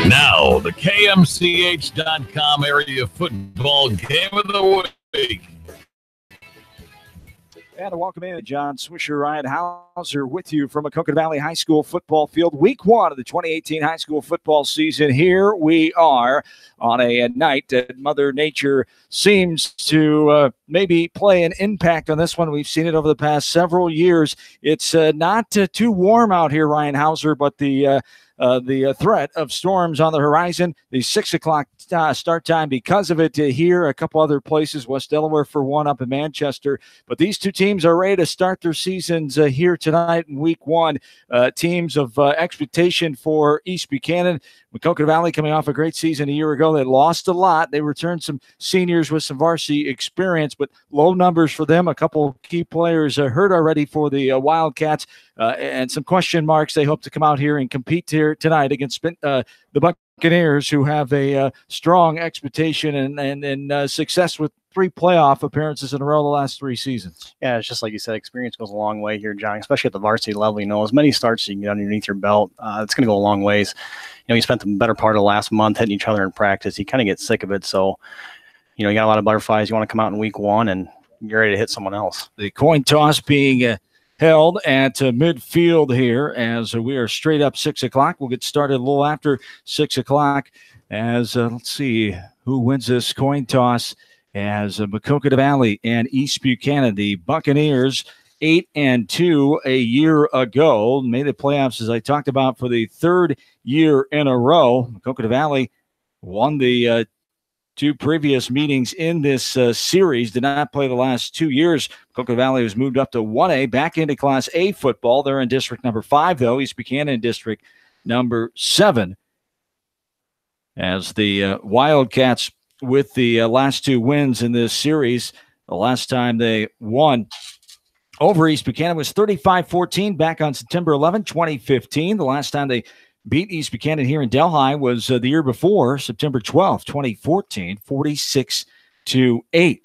Now, the KMCH.com area football game of the week. And welcome in, John Swisher, Ryan Hauser with you from Maquoketa Valley High School football field. Week 1 of the 2018 high school football season. Here we are on a night that Mother Nature seems to maybe play an impact on this one. We've seen it over the past several years. It's not too warm out here, Ryan Hauser, but the threat of storms on the horizon. The 6 o'clock start time because of it here. A couple other places, West Delaware for one, up in Manchester. But these two teams are ready to start their seasons here tonight in week 1. Teams of expectation for East Buchanan. Maquoketa Valley coming off a great season a year ago. They lost a lot. They returned some seniors with some varsity experience, but low numbers for them. A couple key players hurt already for the Wildcats, and some question marks. They hope to come out here and compete here tonight against the Buccaneers, who have a strong expectation and success with 3 playoff appearances in a row the last 3 seasons. Yeah, it's just like you said, experience goes a long way here, John, especially at the varsity level. You know, as many starts as you can get underneath your belt, it's going to go a long ways. You know, you spent the better part of the last month hitting each other in practice. You kind of get sick of it. So, you know, you got a lot of butterflies. You want to come out in week 1 and you're ready to hit someone else. The coin toss being held at midfield here as we are straight up 6 o'clock. We'll get started a little after 6 o'clock as let's see who wins this coin toss as Maquoketa Valley and East Buchanan. The Buccaneers 8-2 a year ago, made the playoffs, as I talked about, for the 3rd year in a row. Maquoketa Valley won the 2 previous meetings in this series, did not play the last 2 years. Maquoketa Valley was moved up to 1A, back into Class A football. They're in District number 5, though. East Buchanan in District number 7. As the Wildcats, with the last 2 wins in this series, the last time they won over East Buchanan was 35-14 back on September 11, 2015. The last time they beat East Buchanan here in Delhi was the year before, September 12, 2014, 46-8.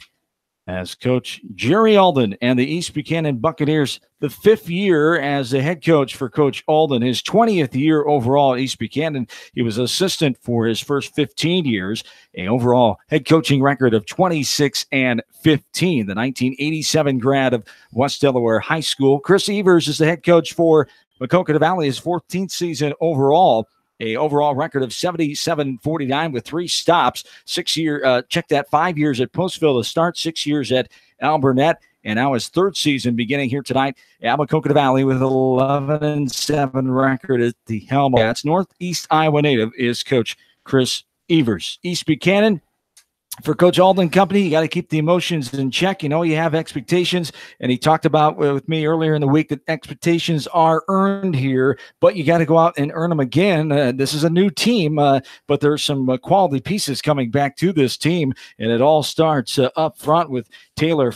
As Coach Jerry Alden and the East Buchanan Buccaneers, the 5th year as the head coach for Coach Alden, his 20th year overall at East Buchanan. He was assistant for his first 15 years, an overall head coaching record of 26-15. The 1987 grad of West Delaware High School. Chris Evers is the head coach for Maquoketa Valley, his 14th season overall. A overall record of 77-49 with 3 stops. 6 year, check that, 5 years at Postville to start, 6 years at Alburnett, and now his 3rd season beginning here tonight at Maquoketa Valley with 11-7 record at the helm. That's Northeast Iowa native is Coach Chris Evers. East Buchanan, for Coach Alden Company, you got to keep the emotions in check. You know, you have expectations, and he talked about with me earlier in the week that expectations are earned here, but you got to go out and earn them again. This is a new team, but there's some quality pieces coming back to this team, and it all starts up front with Taylor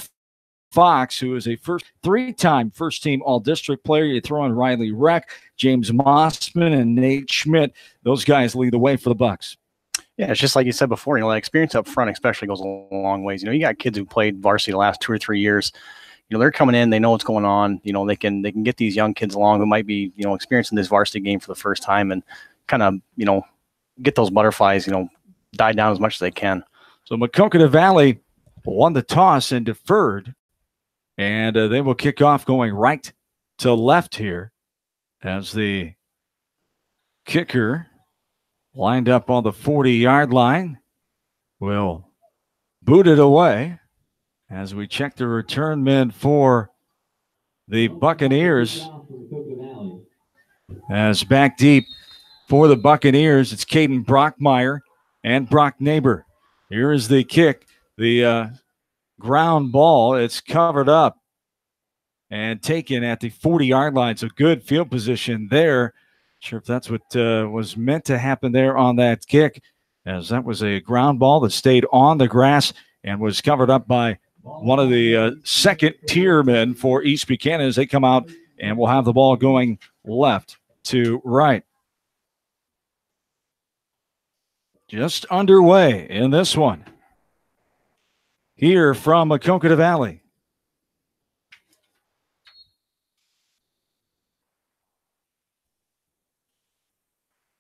Fox, who is a 3-time first-team All-District player. You throw in Riley Reck, James Mossman, and Nate Schmidt. Those guys lead the way for the Bucks. Yeah, it's just like you said before, you know, that experience up front especially goes a long ways. You know, you got kids who played varsity the last 2 or 3 years. You know, they're coming in, they know what's going on. You know, they can get these young kids along who might be, you know, experiencing this varsity game for the first time and kind of, you know, get those butterflies, you know, die down as much as they can. So Maquoketa Valley won the toss and deferred, and they will kick off going right to left here as the kicker lined up on the 40-yard line will booted away. As we check the return men for the Buccaneers. As back deep for the Buccaneers, it's Caden Brockmeyer and Brock Neighbor. Here is the kick. The ground ball. It's covered up and taken at the 40-yard line. So good field position there. Not sure if that's what was meant to happen there on that kick, as that was a ground ball that stayed on the grass and was covered up by one of the second-tier men for East Buchanan as they come out and will have the ball going left to right. Just underway in this one. Here from Maquoketa Valley.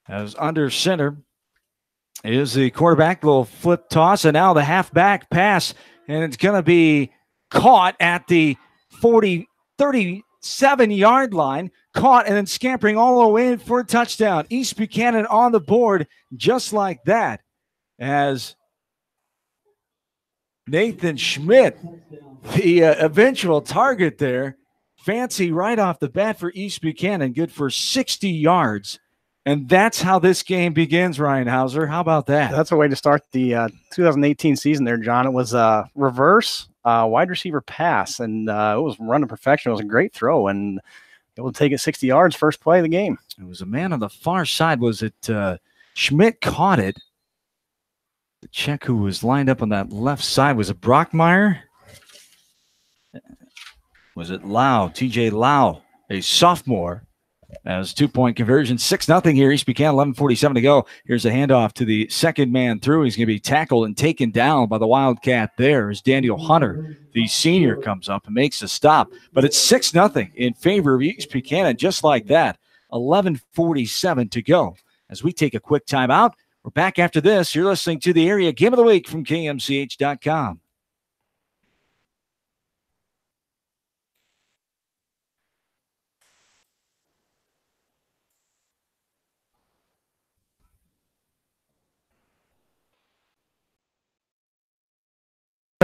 As under center is the quarterback, little flip toss, and now the halfback pass, and it's going to be caught at the 37-yard line, caught and then scampering all the way in for a touchdown. East Buchanan on the board just like that, as Nathan Schmidt, the eventual target there, fancy right off the bat for East Buchanan, good for 60 yards. And that's how this game begins, Ryan Hauser. How about that? That's a way to start the 2018 season there, John. It was a reverse wide receiver pass, and it was run to perfection. It was a great throw, and able to take it 60 yards first play of the game. It was a man on the far side. Was it Schmidt caught it? The check who was lined up on that left side. Was it Brockmeyer? Was it Lau? TJ Lau, a sophomore. As 2-point conversion, 6-0 here. East Buchanan, 11:47 to go. Here's a handoff to the second man through. He's going to be tackled and taken down by the Wildcat there as Daniel Hunter, the senior, comes up and makes a stop. But it's 6-0 in favor of East Buchanan, just like that. 11:47 to go. As we take a quick timeout, we're back after this. You're listening to the Area Game of the Week from KMCH.com.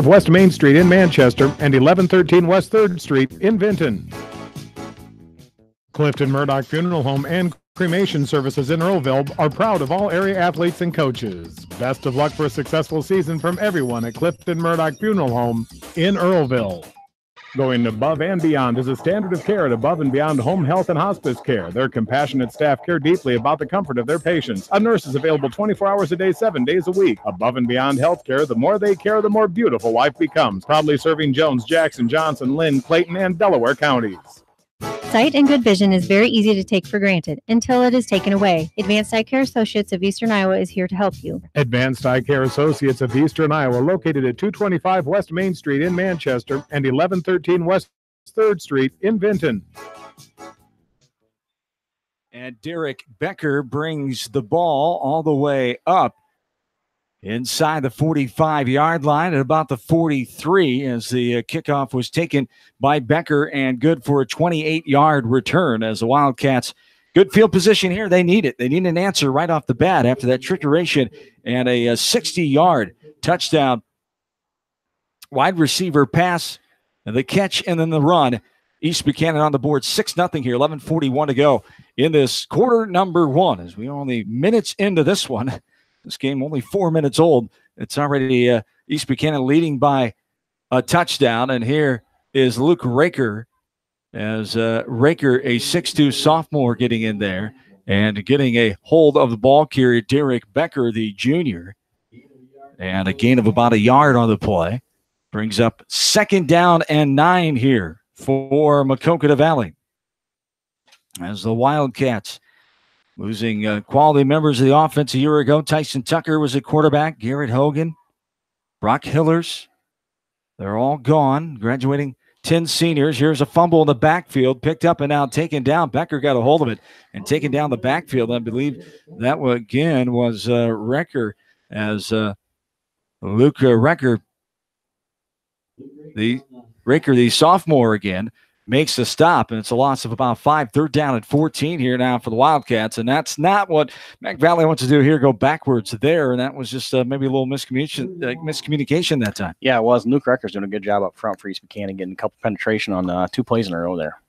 West Main Street in Manchester and 1113 West 3rd Street in Vinton. Clifton Murdoch Funeral Home and Cremation Services in Earlville are proud of all area athletes and coaches. Best of luck for a successful season from everyone at Clifton Murdoch Funeral Home in Earlville. Going above and beyond is a standard of care at Above and Beyond Home Health and Hospice Care. Their compassionate staff care deeply about the comfort of their patients. A nurse is available 24 hours a day, 7 days a week. Above and Beyond Healthcare, the more they care, the more beautiful life becomes. Proudly serving Jones, Jackson, Johnson, Lynn, Clayton, and Delaware counties. Sight and good vision is very easy to take for granted until it is taken away. Advanced Eye Care Associates of Eastern Iowa is here to help you. Advanced Eye Care Associates of Eastern Iowa, located at 225 West Main Street in Manchester and 1113 West 3rd Street in Vinton. And Derek Becker brings the ball all the way up inside the 45-yard line at about the 43 as the kickoff was taken by Becker and good for a 28-yard return as the Wildcats. Good field position here. They need it. They need an answer right off the bat after that trickeration and a 60-yard touchdown. Wide receiver pass, the catch, and then the run. East Buchanan on the board, 6-0 here, 11:41 to go in this quarter number one. As we are only minutes into this one, this game only 4 minutes old. It's already East Buchanan leading by a touchdown. And here is Luke Raker, as Raker, a 6'2 sophomore, getting in there and getting a hold of the ball carrier, Derek Becker, the junior. And a gain of about a yard on the play. Brings up 2nd down and 9 here for Maquoketa Valley. As the Wildcats losing quality members of the offense a year ago. Tyson Tucker was a quarterback. Garrett Hogan, Brock Hillers, they're all gone. Graduating 10 seniors. Here's a fumble in the backfield, picked up and now taken down. Becker got a hold of it and taken down the backfield. I believe that again was Recker, as Luke Recker, the sophomore again, makes the stop, and it's a loss of about 5. 3rd down and 14 here now for the Wildcats, and that's not what Mac Valley wants to do here, go backwards there, and that was just maybe a little miscommunication that time. Yeah, it was. Luke Recker's doing a good job up front for East Buchanan, getting a couple penetration on 2 plays in a row there.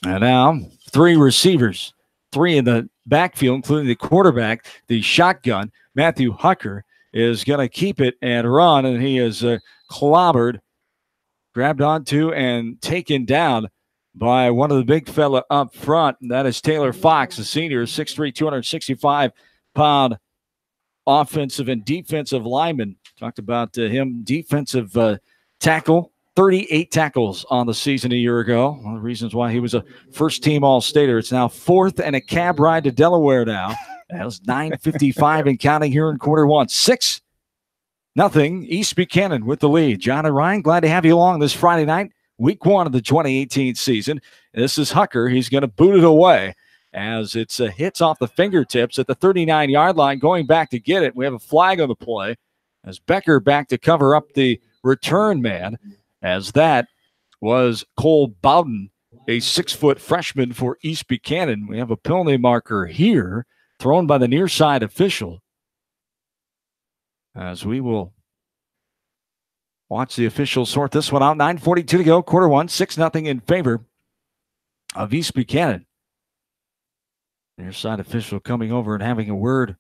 And now 3 receivers, 3 in the backfield, including the quarterback, the shotgun. Matthew Hucker is going to keep it and run, and he is clobbered, grabbed onto, and taken down by one of the big fella up front, and that is Taylor Fox, a senior, 6'3", 265-pound offensive and defensive lineman. Talked about him, defensive tackle, 38 tackles on the season a year ago. One of the reasons why he was a first-team All-Stater. It's now 4th and a cab ride to Delaware now. That was 9:55 and counting here in quarter 1. 6-0, East Buchanan with the lead. John and Ryan, glad to have you along this Friday night, week 1 of the 2018 season. This is Hucker. He's going to boot it away as it's hits off the fingertips at the 39-yard line, going back to get it. We have a flag on the play as Becker back to cover up the return man, as that was Cole Bowden, a 6-foot freshman for East Buchanan. We have a penalty marker here thrown by the near side official, as we will watch the officials sort this one out. 9:42 to go, quarter 1, 6-0 in favor of East Buchanan. Near side official coming over and having a word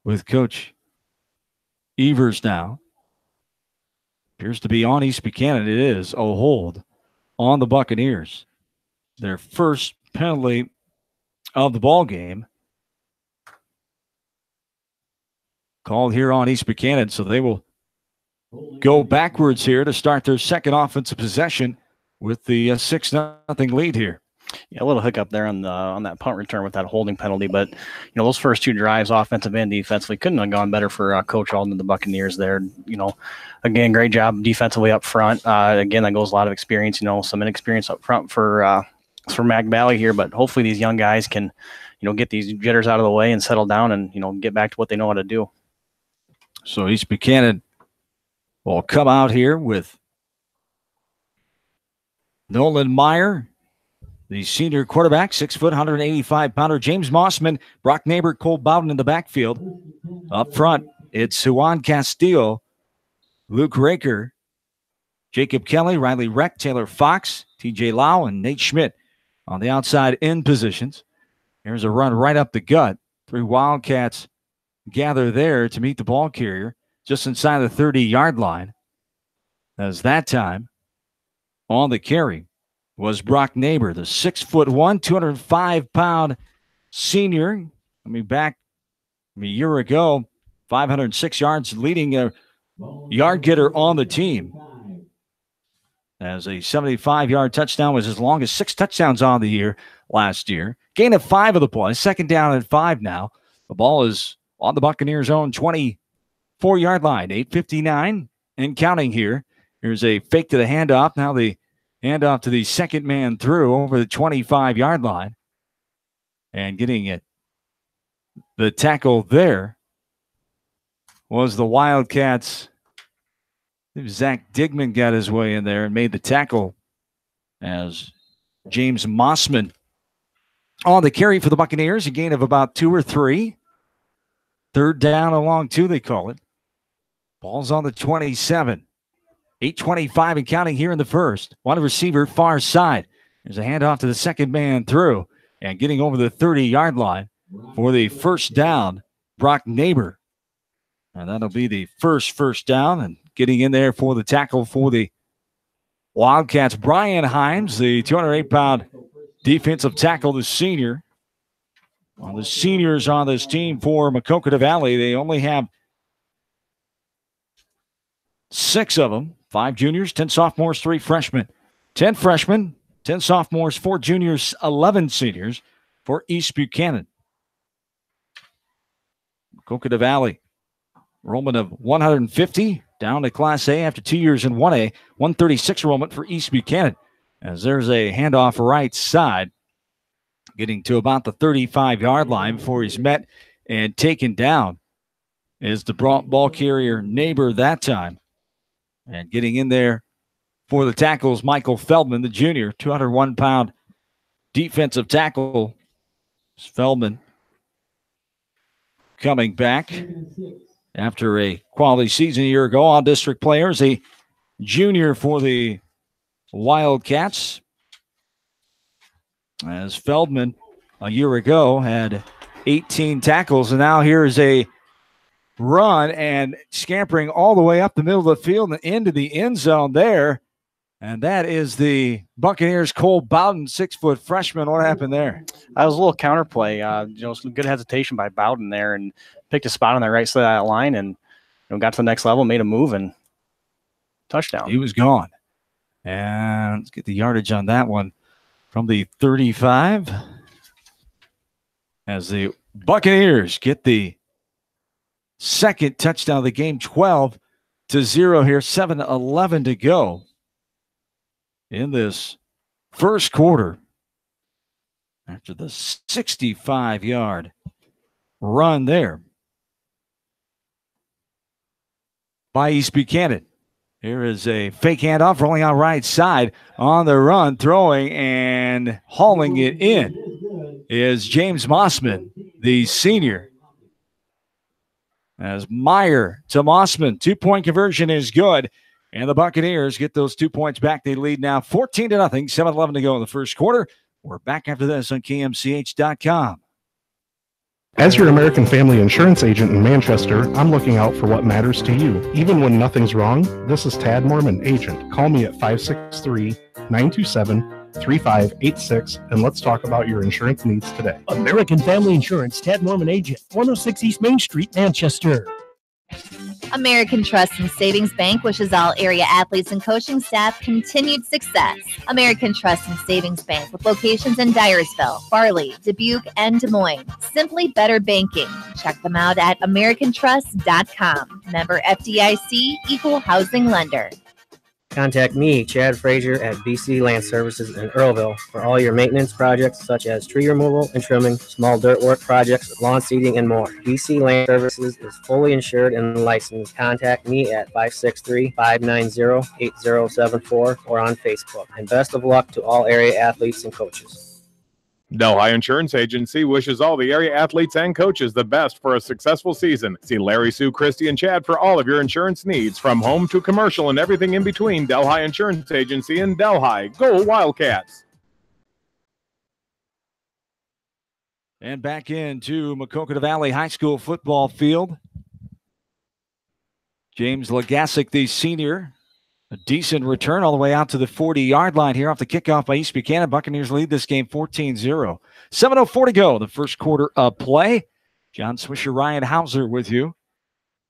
with Coach Evers now. Appears to be on East Buchanan. It is a hold on the Buccaneers. Their first penalty of the ball game called here on East Buchanan, so they will go backwards here to start their second offensive possession with the 6-0 lead here. Yeah, a little hiccup there on that punt return with that holding penalty, but those first 2 drives, offensive and defensively, couldn't have gone better for Coach Alden and the Buccaneers there. Again, great job defensively up front. Again, that goes a lot of experience. Some inexperience up front for Mac Valley here, but hopefully these young guys can, get these jitters out of the way and settle down and get back to what they know how to do. So East Buchanan will come out here with Nolan Meyer, the senior quarterback, 6-foot, 185-pounder. James Mossman, Brock Neighbor, Cole Bowden in the backfield. Up front, it's Juan Castillo, Luke Raker, Jacob Kelly, Riley Reck, Taylor Fox, TJ Lau, and Nate Schmidt on the outside end positions. Here's a run right up the gut. 3 Wildcats gather there to meet the ball carrier just inside the 30-yard line. As that time on the carry was Brock Neighbor, the 6'1", 205-pound senior. Back a year ago, 506 yards, leading a yard getter on the team. As a 75-yard touchdown was his longest, 6 touchdowns on the year last year. Gain of 5 of the play, 2nd down and 5 now. The ball is on the Buccaneers' own 24-yard line, 8:59 and counting here. Here's a fake to the handoff. Now the handoff to the second man through over the 25-yard line. And getting it, the tackle there was the Wildcats. Zach Digman got his way in there and made the tackle as James Mossman on the carry for the Buccaneers. A gain of about 2 or 3. 3rd down along 2, they call it. Ball's on the 27. 8:25 and counting here in the first. One receiver, far side. There's a handoff to the second man through. And getting over the 30-yard line for the first down, Brock Neighbor. And that'll be the first down. And getting in there for the tackle for the Wildcats, Brian Himes, the 208-pound defensive tackle, the senior. Well, the seniors on this team for Maquoketa Valley, they only have 6 of them. 5 juniors, 10 sophomores, 3 freshmen. 10 freshmen, 10 sophomores, 4 juniors, 11 seniors for East Buchanan. Maquoketa Valley, enrollment of 150, down to Class A after 2 years in 1A. 136 enrollment for East Buchanan. As there's a handoff right side, getting to about the 35-yard line before he's met and taken down is the ball carrier Neighbor that time. And getting in there for the tackles, Michael Feldman, the junior, 201-pound defensive tackle. Feldman coming back after a quality season a year ago. All district players, a junior for the Wildcats. As Feldman a year ago had 18 tackles, and now here is a run and scampering all the way up the middle of the field and into the end zone there. And that is the Buccaneers' Cole Bowden, 6-foot freshman. What happened there? That was a little counterplay. Some good hesitation by Bowden there, and picked a spot on the right side of that line, and got to the next level, made a move, and touchdown. He was gone. And let's get the yardage on that one from the 35. As the Buccaneers get the second touchdown of the game, 12-0 here, 7:11 to go in this first quarter after the 65-yard run there by East Buchanan. Here is a fake handoff, rolling out right side on the run, throwing and hauling it in is James Mossman, the senior. As Meyer to Mossman, 2-point conversion is good. And the Buccaneers get those 2 points back. They lead now 14-0, 7:11 to go in the first quarter. We're back after this on KMCH.com. As your American Family Insurance agent in Manchester, I'm looking out for what matters to you. Even when nothing's wrong, this is Tad Mormon, agent. Call me at 563-927-3586, and let's talk about your insurance needs today. American Family Insurance, Tad Mormon agent, 106 East Main Street, Manchester. American Trust and Savings Bank wishes all area athletes and coaching staff continued success. American Trust and Savings Bank with locations in Dyersville, Farley, Dubuque, and Des Moines. Simply better banking. Check them out at americantrust.com. Member FDIC, equal housing lender. Contact me, Chad Frazier, at BC Land Services in Earlville for all your maintenance projects such as tree removal and trimming, small dirt work projects, lawn seeding, and more. BC Land Services is fully insured and licensed. Contact me at 563-590-8074 or on Facebook. And best of luck to all area athletes and coaches. Delhi Insurance Agency wishes all the area athletes and coaches the best for a successful season. See Larry, Sue, Christy, and Chad for all of your insurance needs, from home to commercial and everything in between. Delhi Insurance Agency in Delhi. Go Wildcats! And back into Maquoketa Valley High School football field. James Legasic, the senior. A decent return all the way out to the 40-yard line here off the kickoff by East Buchanan. Buccaneers lead this game 14-0. 7:04 to go, the first quarter of play. John Swisher, Ryan Hauser with you.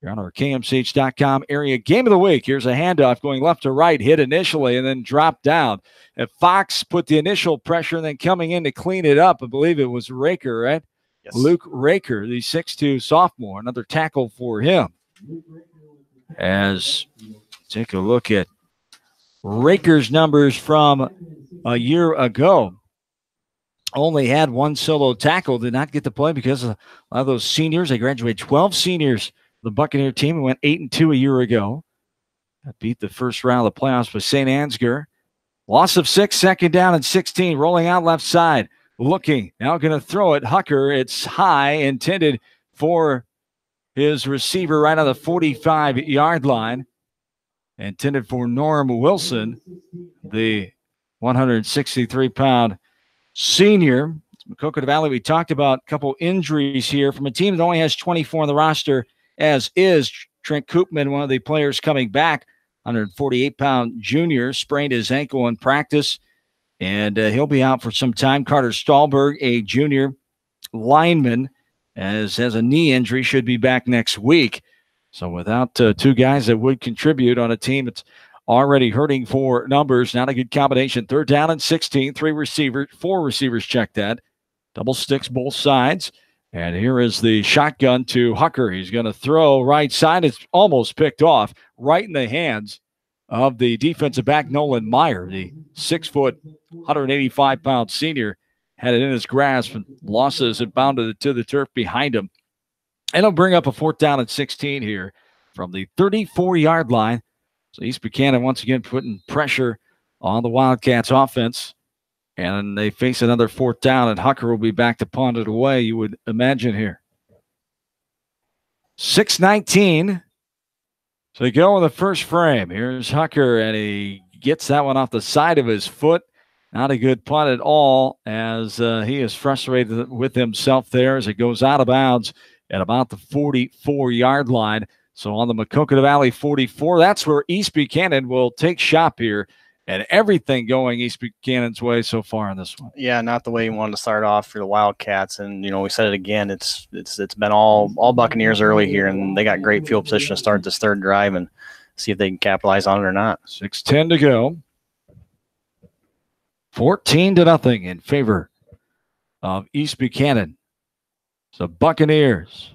You're on our KMCH.com area game of the week. Here's a handoff going left to right, hit initially, and then dropped down. And Fox put the initial pressure, and then coming in to clean it up, I believe it was Raker, right? Yes. Luke Raker, the 6'2 sophomore. Another tackle for him. As take a look at Raker's numbers from a year ago. Only had one solo tackle, did not get to play because of a lot of those seniors. They graduated 12 seniors. The Buccaneer team went 8-2 a year ago. Beat the first round of the playoffs with St. Ansgar. Loss of 6, second down and 16. Rolling out left side. Looking. Now going to throw it. Hucker. It's high. Intended for his receiver right on the 45-yard line. Intended for Norm Wilson, the 163-pound senior. Maquoketa Valley, we talked about a couple injuries here from a team that only has 24 on the roster, as is Trent Koopman, one of the players coming back. 148-pound junior, sprained his ankle in practice, and he'll be out for some time. Carter Stahlberg, a junior lineman, has a knee injury, should be back next week. So without two guys that would contribute on a team that's already hurting for numbers, not a good combination. 3rd down and 16, 4 receivers checked that. Double sticks both sides. And here is the shotgun to Hucker. He's going to throw right side. It's almost picked off right in the hands of the defensive back, Nolan Meyer, the 6', 185-pound senior. Had it in his grasp and losses and bounded it to the turf behind him. And he'll bring up a 4th down and 16 here from the 34-yard line So East Buchanan once again putting pressure on the Wildcats offense. And they face another 4th down, and Hucker will be back to punt it away, you would imagine here. 6:19 to go in the first frame. Here's Hucker, and he gets that one off the side of his foot. Not a good punt at all, as he is frustrated with himself there as it goes out of bounds at about the 44-yard line. So on the Maquoketa Valley 44, that's where East Buchanan will take shop here. And everything going East Buchanan's way so far in this one. Yeah, not the way you wanted to start off for the Wildcats. And, we said it again, it's been all Buccaneers early here, and they got great field position to start this 3rd drive and see if they can capitalize on it or not. 6:10 to go. 14-0 in favor of East Buchanan. So Buccaneers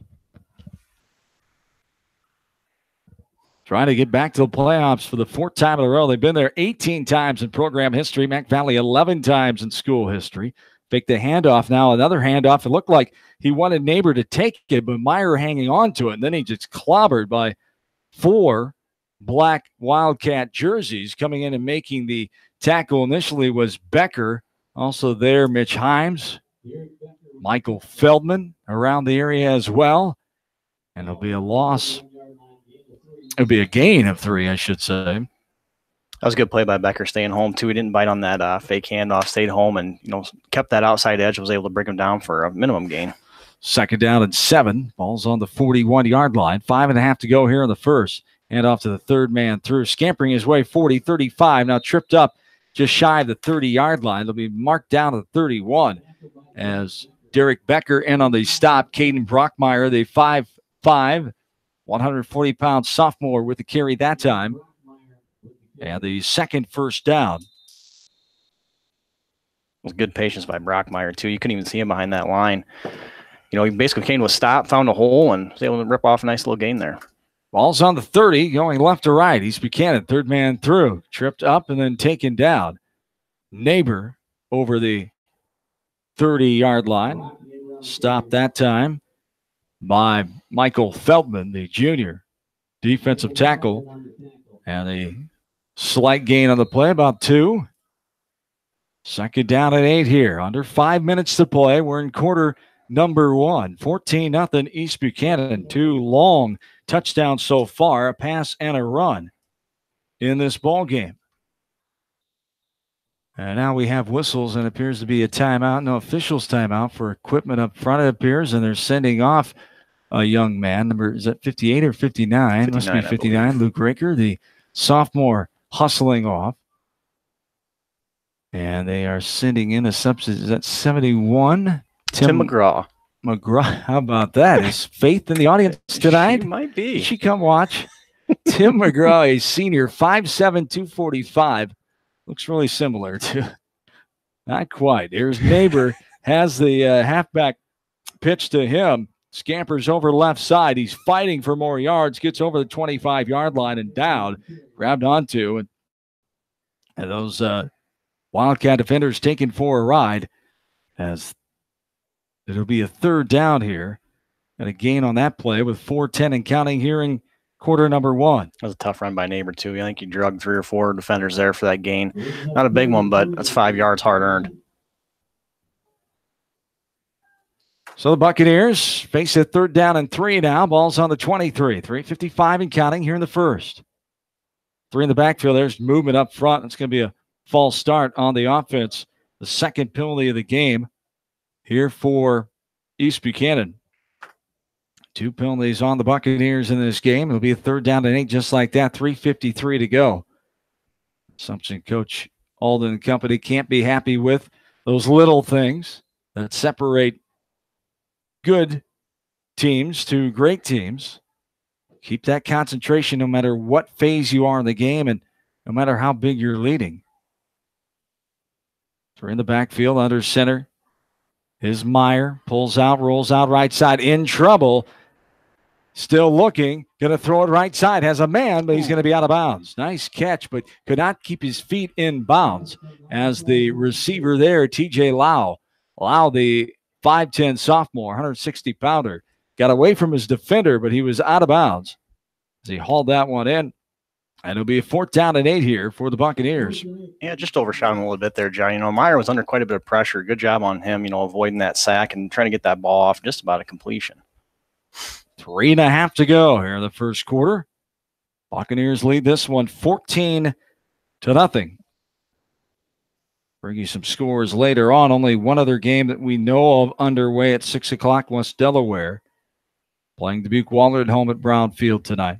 trying to get back to the playoffs for the 4th time in a row. They've been there 18 times in program history. Mac Valley 11 times in school history. Fake the handoff now. Another handoff. It looked like he wanted Neighbor to take it, but Meyer hanging on to it. And then he just clobbered by 4 black Wildcat jerseys. Coming in and making the tackle initially was Becker. Also there, Mitch Himes. Michael Feldman around the area as well. And it'll be a loss. It would be a gain of 3, I should say. That was a good play by Becker, staying home, too. He didn't bite on that fake handoff, stayed home, and, kept that outside edge, was able to bring him down for a minimum gain. 2nd down and 7. Ball's on the 41-yard line. 5.5 to go here in the first. Hand off to the 3rd man through. Scampering his way 40, 35. Now tripped up just shy of the 30-yard line. It'll be marked down to the 31 as Derek Becker in on the stop. Caden Brockmeyer, the 5'5", 140-pound sophomore with the carry that time. And the 2nd first down. It was good patience by Brockmeyer, too. You couldn't even see him behind that line. He basically came to a stop, found a hole, and was able to rip off a nice little gain there. Ball's on the 30, going left to right. East Buchanan, 3rd man through. Tripped up and then taken down. Neighbor over the 30-yard line. Stopped that time by Michael Feldman, the junior defensive tackle. And a slight gain on the play, about 2. 2nd down and 8 here. Under 5 minutes to play. We're in quarter number 1. 14-0 East Buchanan. 2 long touchdowns so far, a pass and a run in this ball game. And now we have whistles and appears to be a timeout. No officials timeout for equipment up front, it appears, and they're sending off a young man. Number, is that 58 or 59? 59 must be 59. Luke Raker, the sophomore, hustling off. And they are sending in a substitute. Is that 71? Tim McGraw. How about that? Is Faith in the audience tonight? She might be. She come watch. Tim McGraw, a senior, 5'7", 245. Looks really similar to, not quite. Here's Neighbor, has the halfback pitch to him. Scampers over left side. He's fighting for more yards. Gets over the 25-yard line and down. Grabbed onto. And those Wildcat defenders taken for a ride, as it'll be a 3rd down here. And a gain on that play with 4:10 and counting here in quarter number 1. That was a tough run by Neighbor, too. I think he drugged 3 or 4 defenders there for that gain. Not a big one, but that's 5 yards hard earned. So the Buccaneers face a 3rd down and 3 now. Ball's on the 23. 3:55 and counting here in the first. 3 in the backfield. There's movement up front. It's going to be a false start on the offense. The 2nd penalty of the game here for East Buchanan. 2 penalties on the Buccaneers in this game. It'll be a 3rd down and 8 just like that. 3:53 to go. Something Coach Alden and company can't be happy with. Those little things that separate good teams to great teams. Keep that concentration no matter what phase you are in the game and no matter how big you're leading. 3 in the backfield under center is Meyer. Pulls out, rolls out right side. In trouble. Still looking. Going to throw it right side. Has a man, but he's going to be out of bounds. Nice catch, but could not keep his feet in bounds as the receiver there, TJ Lau. Lau, the 5'10 sophomore, 160-pounder, got away from his defender, but he was out of bounds as he hauled that one in. And it'll be a 4th down and 8 here for the Buccaneers. Yeah, just overshot him a little bit there, John. You know, Meyer was under quite a bit of pressure. Good job on him, you know, avoiding that sack and trying to get that ball off just about a completion. 3.5 to go here in the first quarter. Buccaneers lead this one 14-0. Bring you some scores later on. Only one other game that we know of underway at 6 o'clock. West Delaware playing Dubuque Waller at home at Brownfield tonight.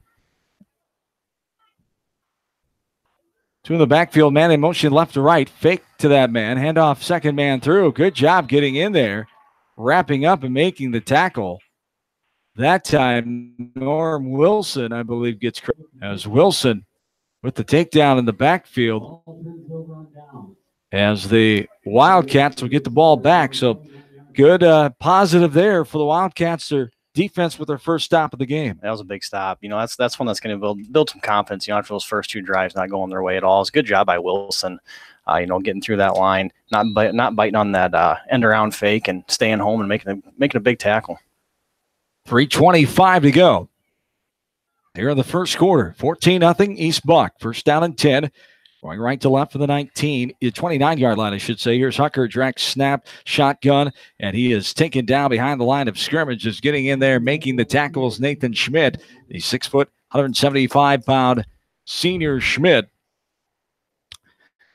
2 in the backfield, man in motion left to right. Fake to that man. Handoff, second man through. Good job getting in there. Wrapping up and making the tackle. That time, Norm Wilson, I believe, gets credit. As Wilson with the takedown in the backfield. As the Wildcats will get the ball back. So good positive there for the Wildcats. Their defense with their first stop of the game. That was a big stop. You know, that's one that's going to build some confidence, you know, after those first 2 drives not going their way at all. It's a good job by Wilson, you know, getting through that line, not biting on that end around fake and staying home and making a big tackle. 3:25 to go here in the first quarter. 14-0 East Buck. First down and 10. Going right to left for the 29-yard line, I should say. Here's Hucker, direct snap, shotgun, and he is taken down behind the line of scrimmage. Just getting in there, making the tackles, Nathan Schmidt, the 6-foot, 175-pound senior Schmidt.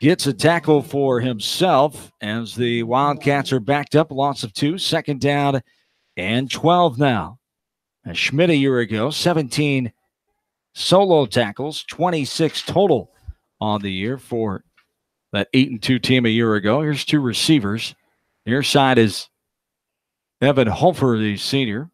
Gets a tackle for himself as the Wildcats are backed up. Loss of 2, 2nd down and 12 now. And Schmidt a year ago, 17 solo tackles, 26 total on the year for that 8-2 team a year ago. Here's 2 receivers. Near side is Evan Hofer, the senior.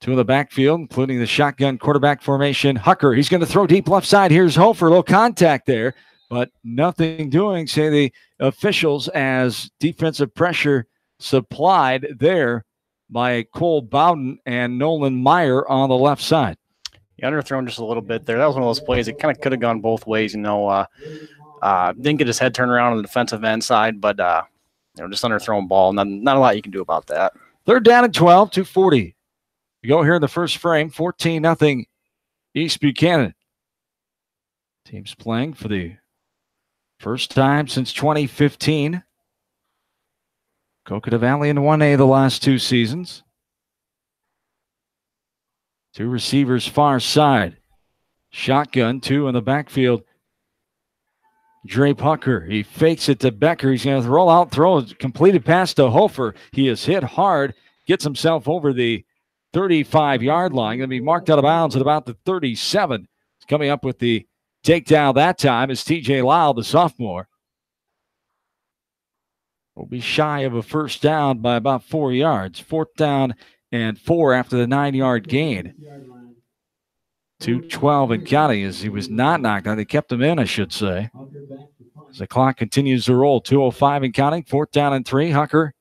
2 in the backfield, including the shotgun quarterback formation. Hucker, he's going to throw deep left side. Here's Hofer, a little contact there, but nothing doing, say the officials, as defensive pressure supplied there by Cole Bowden and Nolan Meyer on the left side. He underthrown just a little bit there. That was one of those plays that kind of could have gone both ways, you know. Didn't get his head turned around on the defensive end side, but, you know, just underthrown ball. Not a lot you can do about that. 3rd down and 12, 2:40. We go here in the first frame, 14-0 East Buchanan. Teams playing for the first time since 2015. Maquoketa Valley in 1A the last 2 seasons. 2 receivers far side. Shotgun, 2 in the backfield. Drape Hucker. He fakes it to Becker. He's going to roll out, throw a completed pass to Hofer. He is hit hard, gets himself over the 35-yard line. Going to be marked out of bounds at about the 37. He's coming up with the takedown that time is TJ Lyle, the sophomore. Will be shy of a first down by about 4 yards. 4th down and 4 after the 9-yard gain. 2:12 and counting as he was not knocked out. They kept him in, I should say. As the clock continues to roll, 2:05 and counting. 4th down and 3. Hucker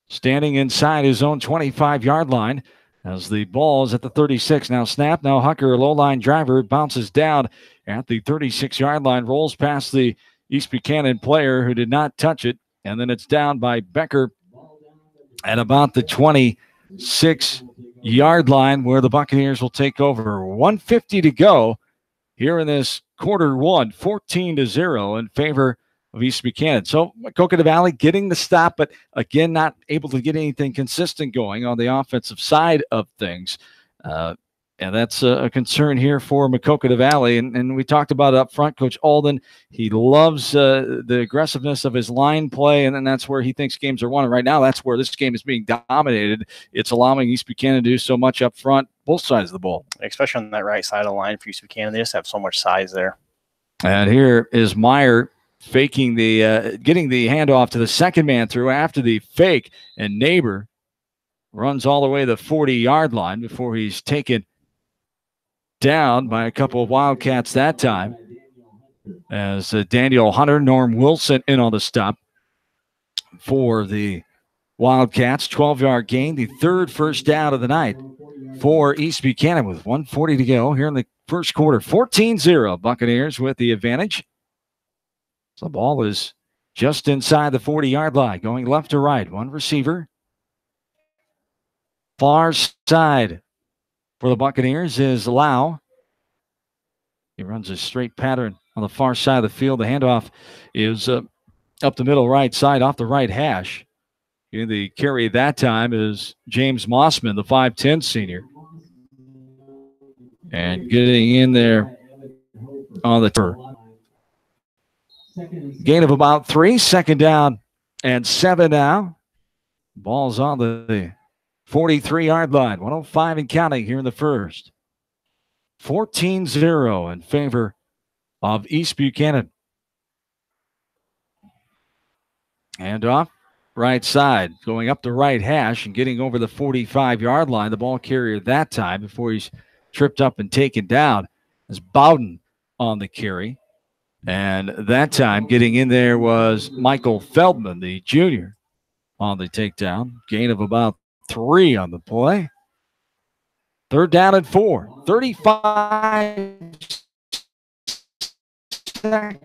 standing inside his own 25-yard line as the ball is at the 36. Now snap. Now Hucker, a low-line driver, bounces down at the 36-yard line, rolls past the East Buchanan player who did not touch it, and then it's down by Becker at about the 26-yard line where the Buccaneers will take over. 1:50 to go here in this quarter one, 14-0 in favor of East Buchanan. So Maquoketa Valley getting the stop, but again, not able to get anything consistent going on the offensive side of things. And that's a concern here for Maquoketa Valley. And we talked about it up front. Coach Alden, he loves the aggressiveness of his line play, and then that's where he thinks games are won. And right now, that's where this game is being dominated. It's allowing East Buchanan to do so much up front, both sides of the ball. Especially on that right side of the line for East Buchanan. They just have so much size there. And here is Meyer faking the getting the handoff to the second man through after the fake, and Neighbor runs all the way to the 40-yard line before he's taken down by a couple of Wildcats that time. As Daniel Hunter, Norm Wilson in on the stop for the Wildcats. 12-yard gain, the 3rd first down of the night for East Buchanan with 1:40 to go here in the first quarter. 14-0, Buccaneers with the advantage. So the ball is just inside the 40-yard line, going left to right. One receiver. Far side for the Buccaneers is Lau. He runs a straight pattern on the far side of the field. The handoff is up the middle right side off the right hash. In the carry that time is James Mossman, the 5'10 senior. And getting in there on the turn. Gain of about 3, 2nd down and 7 now. Ball's on the 43-yard line. 105 and counting here in the first. 14-0 in favor of East Buchanan. Hand off. Right side, going up the right hash and getting over the 45-yard line. The ball carrier that time before he's tripped up and taken down is Bowden on the carry. And that time getting in there was Michael Feldman, the junior, on the takedown. Gain of about 3 on the play. 3rd down and 4. 35 seconds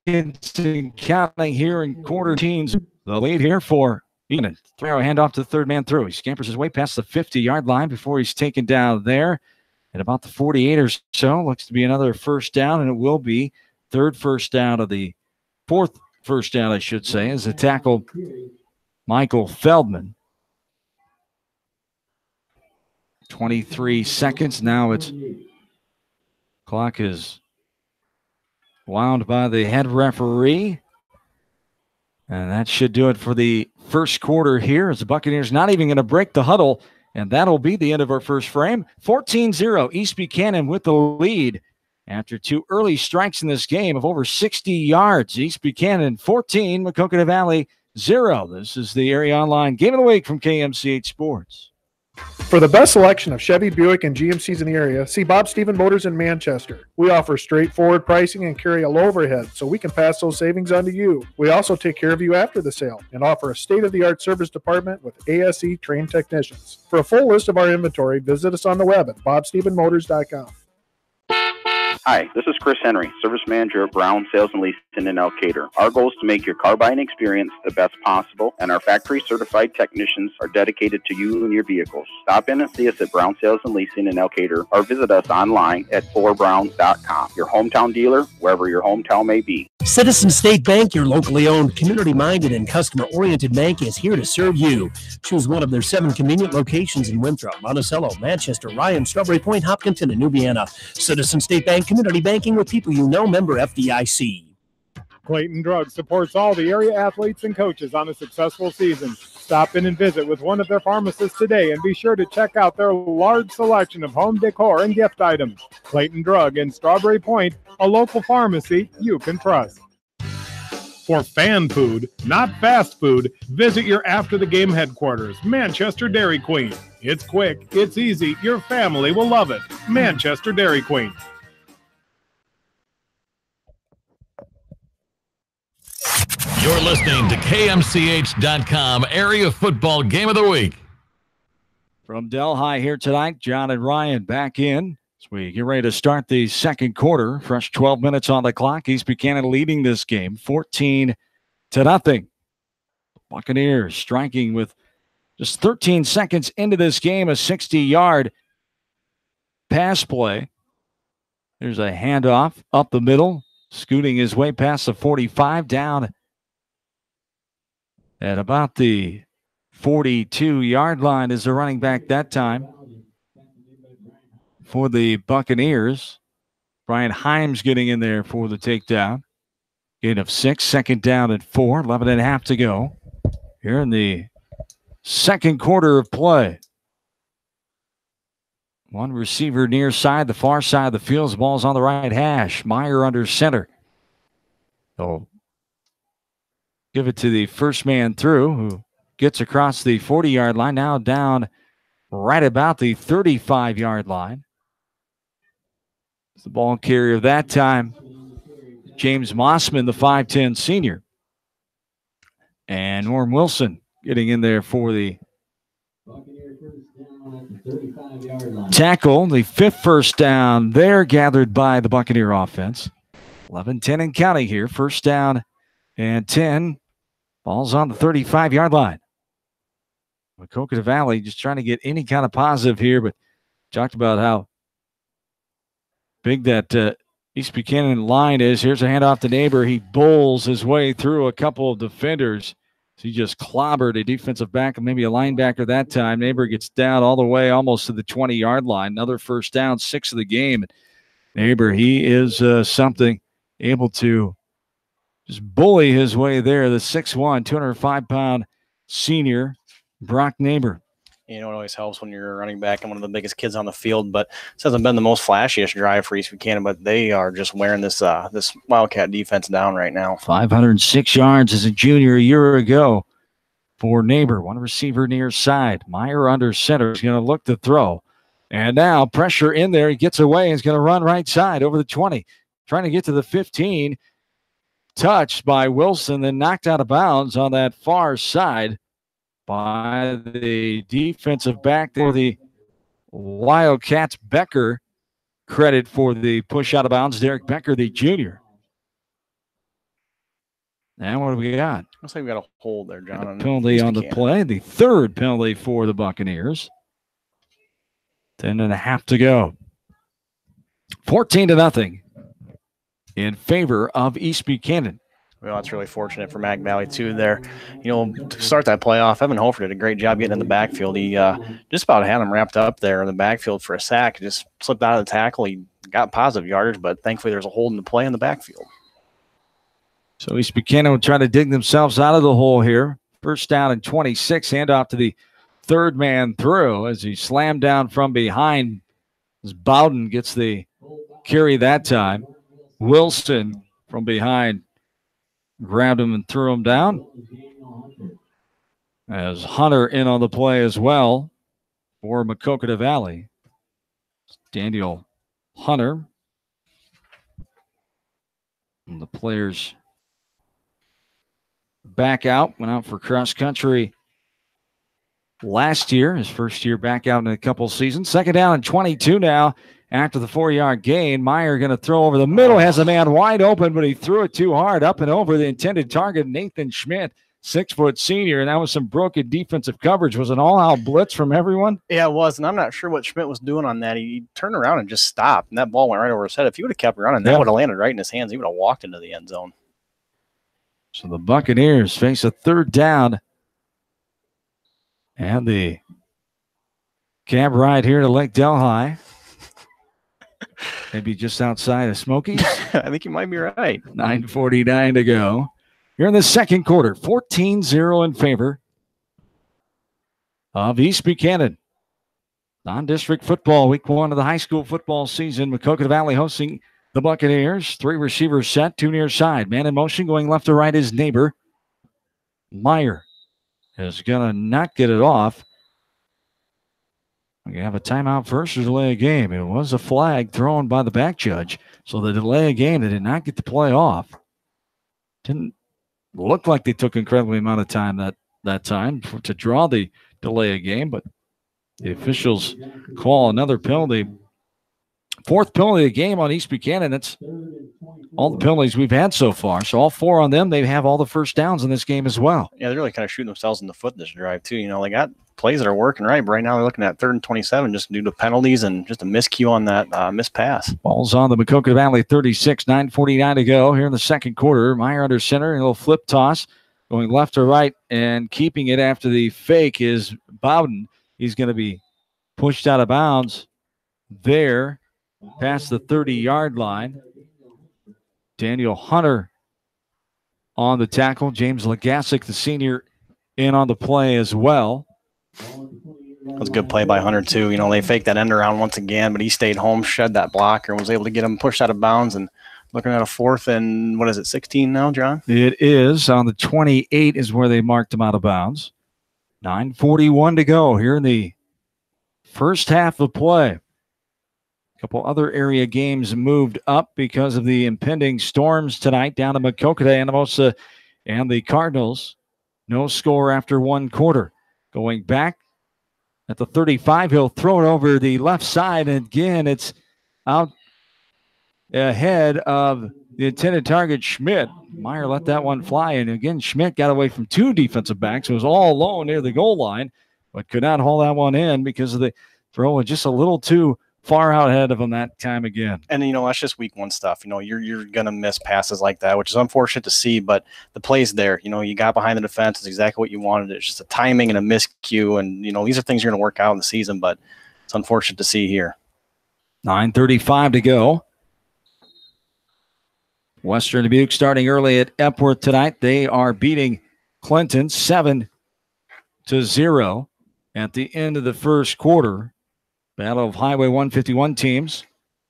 in counting here in quarter teens. The lead here for Buchanan. Throw a handoff to the third man through. He scampers his way past the 50-yard line before he's taken down there at about the 48 or so. Looks to be another 1st down, and it will be 3rd first down of the 4th first down, I should say, as a tackle Michael Feldman. 23 seconds. Now it's clock is wound by the head referee. And that should do it for the first quarter here as the Buccaneers not even going to break the huddle. And that'll be the end of our first frame. 14-0, East Buchanan with the lead after 2 early strikes in this game of over 60 yards. East Buchanan 14, Maquoketa Valley 0. This is the Area Online Game of the Week from KMCH Sports. For the best selection of Chevy, Buick, and GMCs in the area, see Bob Stephen Motors in Manchester. We offer straightforward pricing and carry a low overhead, so we can pass those savings on to you. We also take care of you after the sale and offer a state-of-the-art service department with ASE trained technicians. For a full list of our inventory, visit us on the web at bobstephenmotors.com. Hi, this is Chris Henry, Service Manager at Brown Sales and Leasing in Elkader. Our goal is to make your car buying experience the best possible, and our factory-certified technicians are dedicated to you and your vehicles. Stop in and see us at Brown Sales and Leasing in Elkader, or visit us online at 4browns.com. Your hometown dealer, wherever your hometown may be. Citizen State Bank, your locally owned, community-minded, and customer-oriented bank, is here to serve you. Choose one of their 7 convenient locations in Winthrop, Monticello, Manchester, Ryan, Strawberry Point, Hopkinton, and Nubiana. Citizen State Bank, community banking with people you know, member FDIC. Clayton Drug supports all the area athletes and coaches on a successful season. Stop in and visit with one of their pharmacists today and be sure to check out their large selection of home decor and gift items. Clayton Drug in Strawberry Point, a local pharmacy you can trust. For fan food, not fast food, visit your after-the-game headquarters, Manchester Dairy Queen. It's quick, it's easy, your family will love it. Manchester Dairy Queen. You're listening to KMCH.com Area Football Game of the Week. From Delhi here tonight, John and Ryan back in as we get ready to start the second quarter. Fresh 12 minutes on the clock. East Buchanan leading this game 14-0. Buccaneers striking with just 13 seconds into this game, a 60-yard pass play. There's a handoff up the middle, scooting his way past the 45, down at about the 42-yard line is the running back that time for the Buccaneers. Brian Himes getting in there for the takedown. Gain of 6, 2nd down and 4, 11 and a half to go here in the second quarter of play. One receiver near side, the far side of the field. The ball's on the right hash. Meyer under center. So give it to the first man through, who gets across the 40-yard line, now down right about the 35-yard line. It's the ball carrier that time, James Mossman, the 5'10 senior. And Norm Wilson getting in there for the tackle. The 5th first down there gathered by the Buccaneer offense. 11-10 and counting here. First down and 10. Ball's on the 35-yard line. Maquoketa Valley just trying to get any kind of positive here, but talked about how big that East Buchanan line is. Here's a handoff to Neighbor. He bowls his way through a couple of defenders. He just clobbered a defensive back and maybe a linebacker that time. Neighbor gets down all the way almost to the 20-yard line. Another first down, 6 of the game. Neighbor, he is something, able to just bully his way there. The 6'1", 205-pound senior, Brock Neighbor. You know, it always helps when you're running back and one of the biggest kids on the field, but this hasn't been the most flashiest drive for East Buchanan, but they are just wearing this this Wildcat defense down right now. 506 yards as a junior a year ago for Neighbor. One receiver near side. Meyer under center is going to look to throw. And now pressure in there. He gets away. He's going to run right side over the 20. Trying to get to the 15. Touched by Wilson, then knocked out of bounds on that far side by the defensive back there, the Wildcats. Becker, credit for the push out of bounds. Derek Becker, the junior. And what do we got? Looks like we got a hold there, John. Penalty on the play. The third penalty for the Buccaneers. 10.5 to go. 14-0 in favor of East Buchanan. Well, that's really fortunate for Mag Valley, too, there. You know, to start that playoff, Evan Hofer did a great job getting in the backfield. He just about had him wrapped up there in the backfield for a sack. Just slipped out of the tackle. He got positive yardage, but thankfully there's a hold in the play in the backfield. So East Buchanan will try to dig themselves out of the hole here. First down and 26. Handoff to the third man through as he slammed down from behind. As Bowden gets the carry that time. Wilson from behind grabbed him and threw him down. As Hunter in on the play as well for Maquoketa Valley. Daniel Hunter. And the players back out. Went out for cross country last year. His first year back out in a couple seasons. Second down and 22 now. After the 4-yard gain, Meyer going to throw over the middle. Has a man wide open, but he threw it too hard up and over the intended target, Nathan Schmidt, 6-foot senior. And that was some broken defensive coverage. Was an all-out blitz from everyone? Yeah, it was. And I'm not sure what Schmidt was doing on that. He turned around and just stopped, and that ball went right over his head. If he would have kept running, that would have landed right in his hands. He would have walked into the end zone. So the Buccaneers face a third down. And the cab ride here to Lake Delhi. Maybe just outside of Smokies. I think you might be right. 9:49 to go. Here in the second quarter, 14-0 in favor of East Buchanan. Non-district football, week 1 of the high school football season. Maquoketa Valley hosting the Buccaneers. 3 receivers set, 2 near side. Man in motion going left to right is Neighbor. Meyer is going to not get it off. We have a timeout first or delay a game. It was a flag thrown by the back judge. So the delay a game, they did not get the play off. Didn't look like they took incredibly amount of time that time to draw the delay a game, but the officials call another penalty. 4th penalty of the game on East Buchanan. That's all the penalties we've had so far. So all 4 on them. They have all the first downs in this game as well. Yeah, they're really kind of shooting themselves in the foot this drive, too. You know, they got plays that are working right, but right now they're looking at 3rd and 27 just due to penalties and just a miscue on that missed pass. Ball's on the Maquoketa Valley 36, 9:49 to go here in the second quarter. Meyer under center, a little flip toss going left to right, and keeping it after the fake is Bowden. He's going to be pushed out of bounds there past the 30-yard line. Daniel Hunter on the tackle. James Legasic, the senior, in on the play as well. That was a good play by Hunter, too. You know, they faked that end around once again, but he stayed home, shed that blocker, and was able to get him pushed out of bounds. And looking at a 4th and, 16 now, John? It is. On the 28 is where they marked him out of bounds. 9:41 to go here in the first half of play. A couple other area games moved up because of the impending storms tonight down to Maquoketa, Anamosa, and the Cardinals. No score after 1 quarter. Going back at the 35, he'll throw it over the left side, and again, it's out ahead of the intended target, Schmidt. Meyer let that one fly, and again, Schmidt got away from 2 defensive backs. It was all alone near the goal line, but could not haul that one in because of the throw was just a little too far out ahead of them that time again. And, that's just week one stuff. You're going to miss passes like that, which is unfortunate to see, but the play's there. You got behind the defense. It's exactly what you wanted. It's just a timing and a miscue. And, these are things you're going to work out in the season, but it's unfortunate to see here. 9:35 to go. Western Dubuque starting early at Epworth tonight. They are beating Clinton 7-0 at the end of the first quarter. Battle of Highway 151 teams.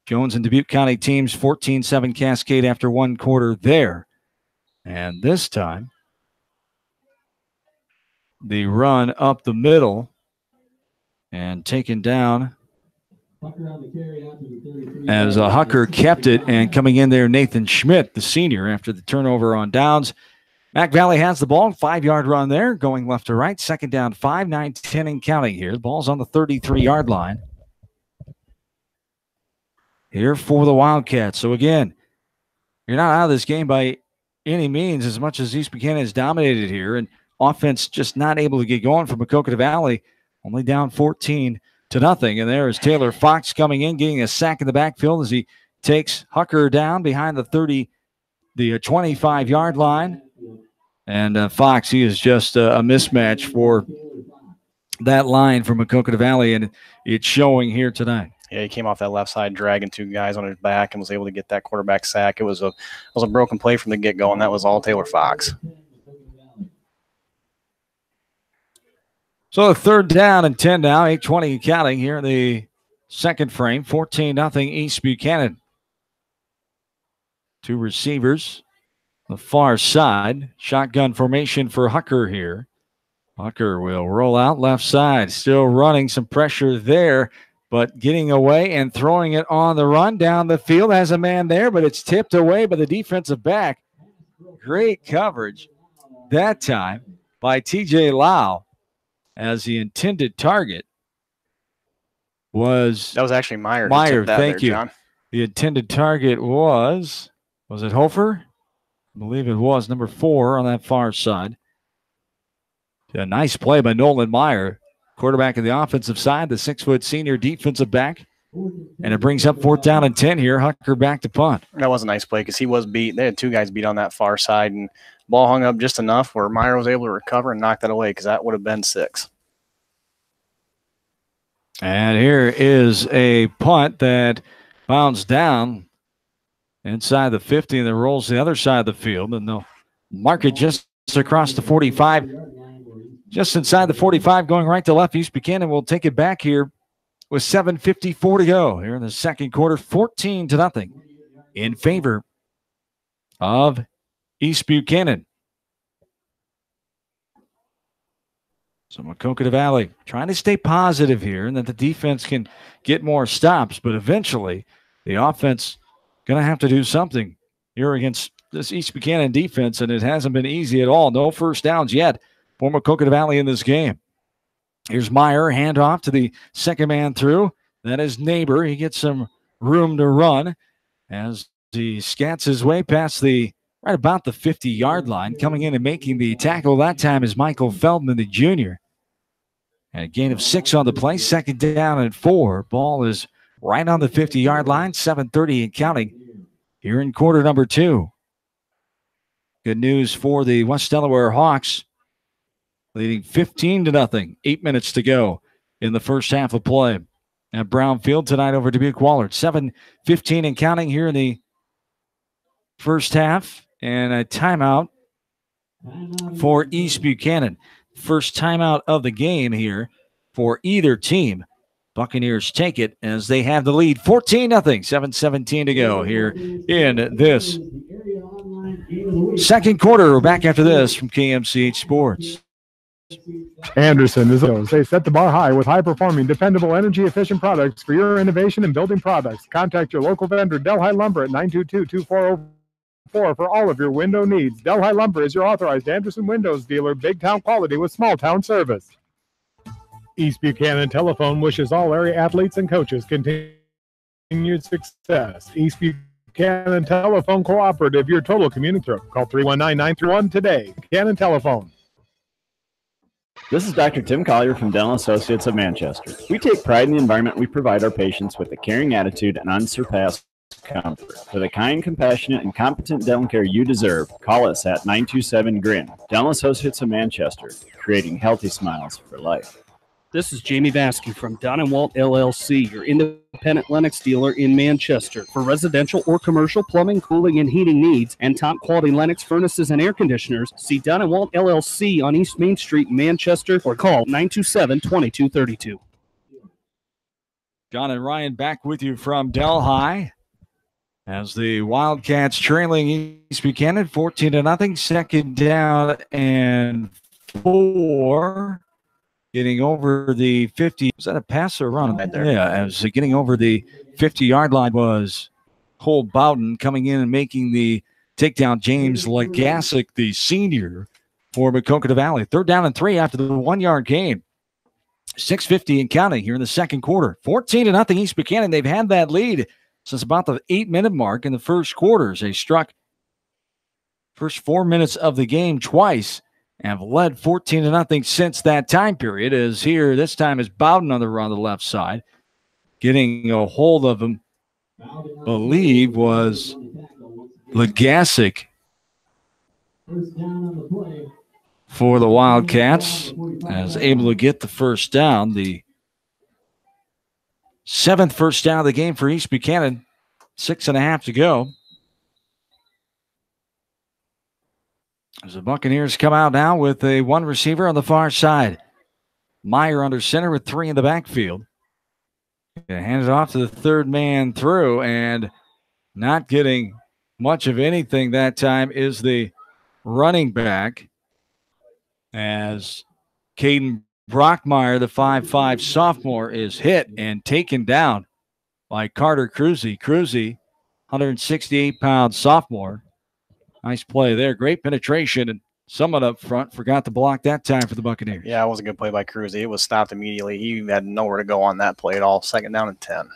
Jones and Dubuque County teams 14-7 Cascade after one quarter there. And this time, the run up the middle and taken down as Hucker kept it, and coming in there, Nathan Schmidt, the senior, after the turnover on downs. Mac Valley has the ball, 5-yard run there, going left to right. Second down, 5, 9-10 and counting here. The ball's on the 33-yard line here for the Wildcats. So again, you're not out of this game by any means, as much as East Buchanan has dominated here, and offense just not able to get going from Maquoketa Valley, only down 14-0. And there is Taylor Fox coming in, getting a sack in the backfield as he takes Hucker down behind the 25-yard line. And Fox, he is just a mismatch for that line from Maquoketa Valley, and it's showing here tonight. Yeah, he came off that left side, dragging two guys on his back, and was able to get that quarterback sack. It was a broken play from the get-go, and that was all Taylor Fox. So 3rd down and 10 now, 8:20 counting here in the second frame. 14-0 East Buchanan. Two receivers, the far side. Shotgun formation for Hucker here. Hucker will roll out left side, still running, some pressure there, but getting away and throwing it on the run down the field. Has a man there, but it's tipped away by the defensive back. Great coverage that time by TJ Lau, as the intended target was... That was actually Meyer. Meyer, thank you. John. The intended target was it Hofer? I believe it was number 4 on that far side. A nice play by Nolan Meyer, quarterback of the offensive side, the 6-foot senior defensive back. And it brings up 4th down and 10 here. Hucker back to punt. That was a nice play because he was beat. They had two guys beat on that far side, and ball hung up just enough where Meyer was able to recover and knock that away, because that would have been 6. And here is a punt that bounds down inside the 50 and then rolls the other side of the field. And they'll mark it just across the 45. Just inside the 45, going right to left. East Buchanan will take it back here with 7:54 to go here in the second quarter. 14-0 in favor of East Buchanan. So Maquoketa Valley trying to stay positive here, and that the defense can get more stops, but eventually the offense going to have to do something here against this East Buchanan defense, and it hasn't been easy at all. No first downs yet for Maquoketa Valley in this game. Here's Meyer, handoff to the second man through. That is Neighbor. He gets some room to run as he scats his way past right about the 50-yard line. Coming in and making the tackle that time is Michael Feldman, the junior. And a gain of 6 on the play. 2nd down and 4. Ball is right on the 50-yard line. 7:30 and counting here in quarter number 2. Good news for the West Delaware Hawks, leading 15-0. 8 minutes to go in the first half of play at Brownfield tonight over Dubuque Wahlert. 7:15 and counting here in the first half, and a timeout for East Buchanan. First timeout of the game here for either team. Buccaneers take it as they have the lead. 14-0. 7:17 to go here in this second quarter. We're back after this from KMCH Sports. Anderson is those. They set the bar high with high-performing, dependable, energy-efficient products for your innovation in building products. Contact your local vendor, Delhi Lumber, at 922-2404 for all of your window needs. Delhi Lumber is your authorized Anderson Windows dealer, big-town quality with small-town service. East Buchanan Telephone wishes all area athletes and coaches continued success. East Buchanan Telephone Cooperative, your total community. Call 319-931 today. Buchanan Telephone. This is Dr. Tim Collier from Dental Associates of Manchester. We take pride in the environment we provide our patients with a caring attitude and unsurpassed comfort. For the kind, compassionate, and competent dental care you deserve, call us at 927-GRIN. Dental Associates of Manchester, creating healthy smiles for life. This is Jamie Vaskey from Don & Walt LLC, your independent Lennox dealer in Manchester. For residential or commercial plumbing, cooling, and heating needs, and top-quality Lennox furnaces and air conditioners, see Don & Walt LLC on East Main Street, Manchester, or call 927-2232. John and Ryan back with you from Delhi as the Wildcats trailing East Buchanan 14-0, second down and 4. Getting over the 50. Was that a pass or a run? Yeah, as getting over the 50-yard line was Cole Bowden coming in and making the takedown. James Legasic, the senior for Maquoketa Valley. Third down and 3 after the 1-yard gain. 6:50 and counting here in the second quarter. 14-0 East Buchanan. They've had that lead since about the 8-minute mark in the first quarters. They struck first 4 minutes of the game twice and have led 14-0 since that time period. Is here this time is Bowden on the run on the left side, getting a hold of him. Believe was Legasic for the Wildcats, as able to get the first down. The 7th first down of the game for East Buchanan. 6.5 to go. As the Buccaneers come out now with a one receiver on the far side. Meyer under center with 3 in the backfield. Hand it off to the third man through, and not getting much of anything that time is the running back, as Caden Brockmeyer, the 5'5 sophomore, is hit and taken down by Carter Cruzy. Cruzy, 168-pound sophomore. Nice play there. Great penetration, and someone up front forgot to block that time for the Buccaneers. Yeah, it was a good play by Cruzy. It was stopped immediately. He had nowhere to go on that play at all. Second down and 10.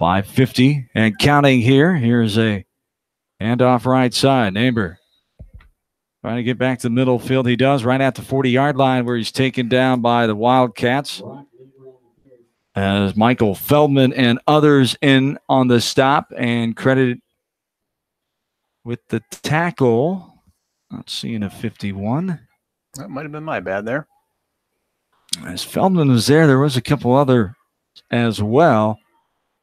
5:50 and counting here. Here's a handoff right side. Neighbor trying to get back to the middle field. He does right at the 40-yard line, where he's taken down by the Wildcats. As Michael Feldman and others in on the stop, and credited with the tackle. Not seeing a 51. That might have been my bad there. As Feldman was there was a couple other as well.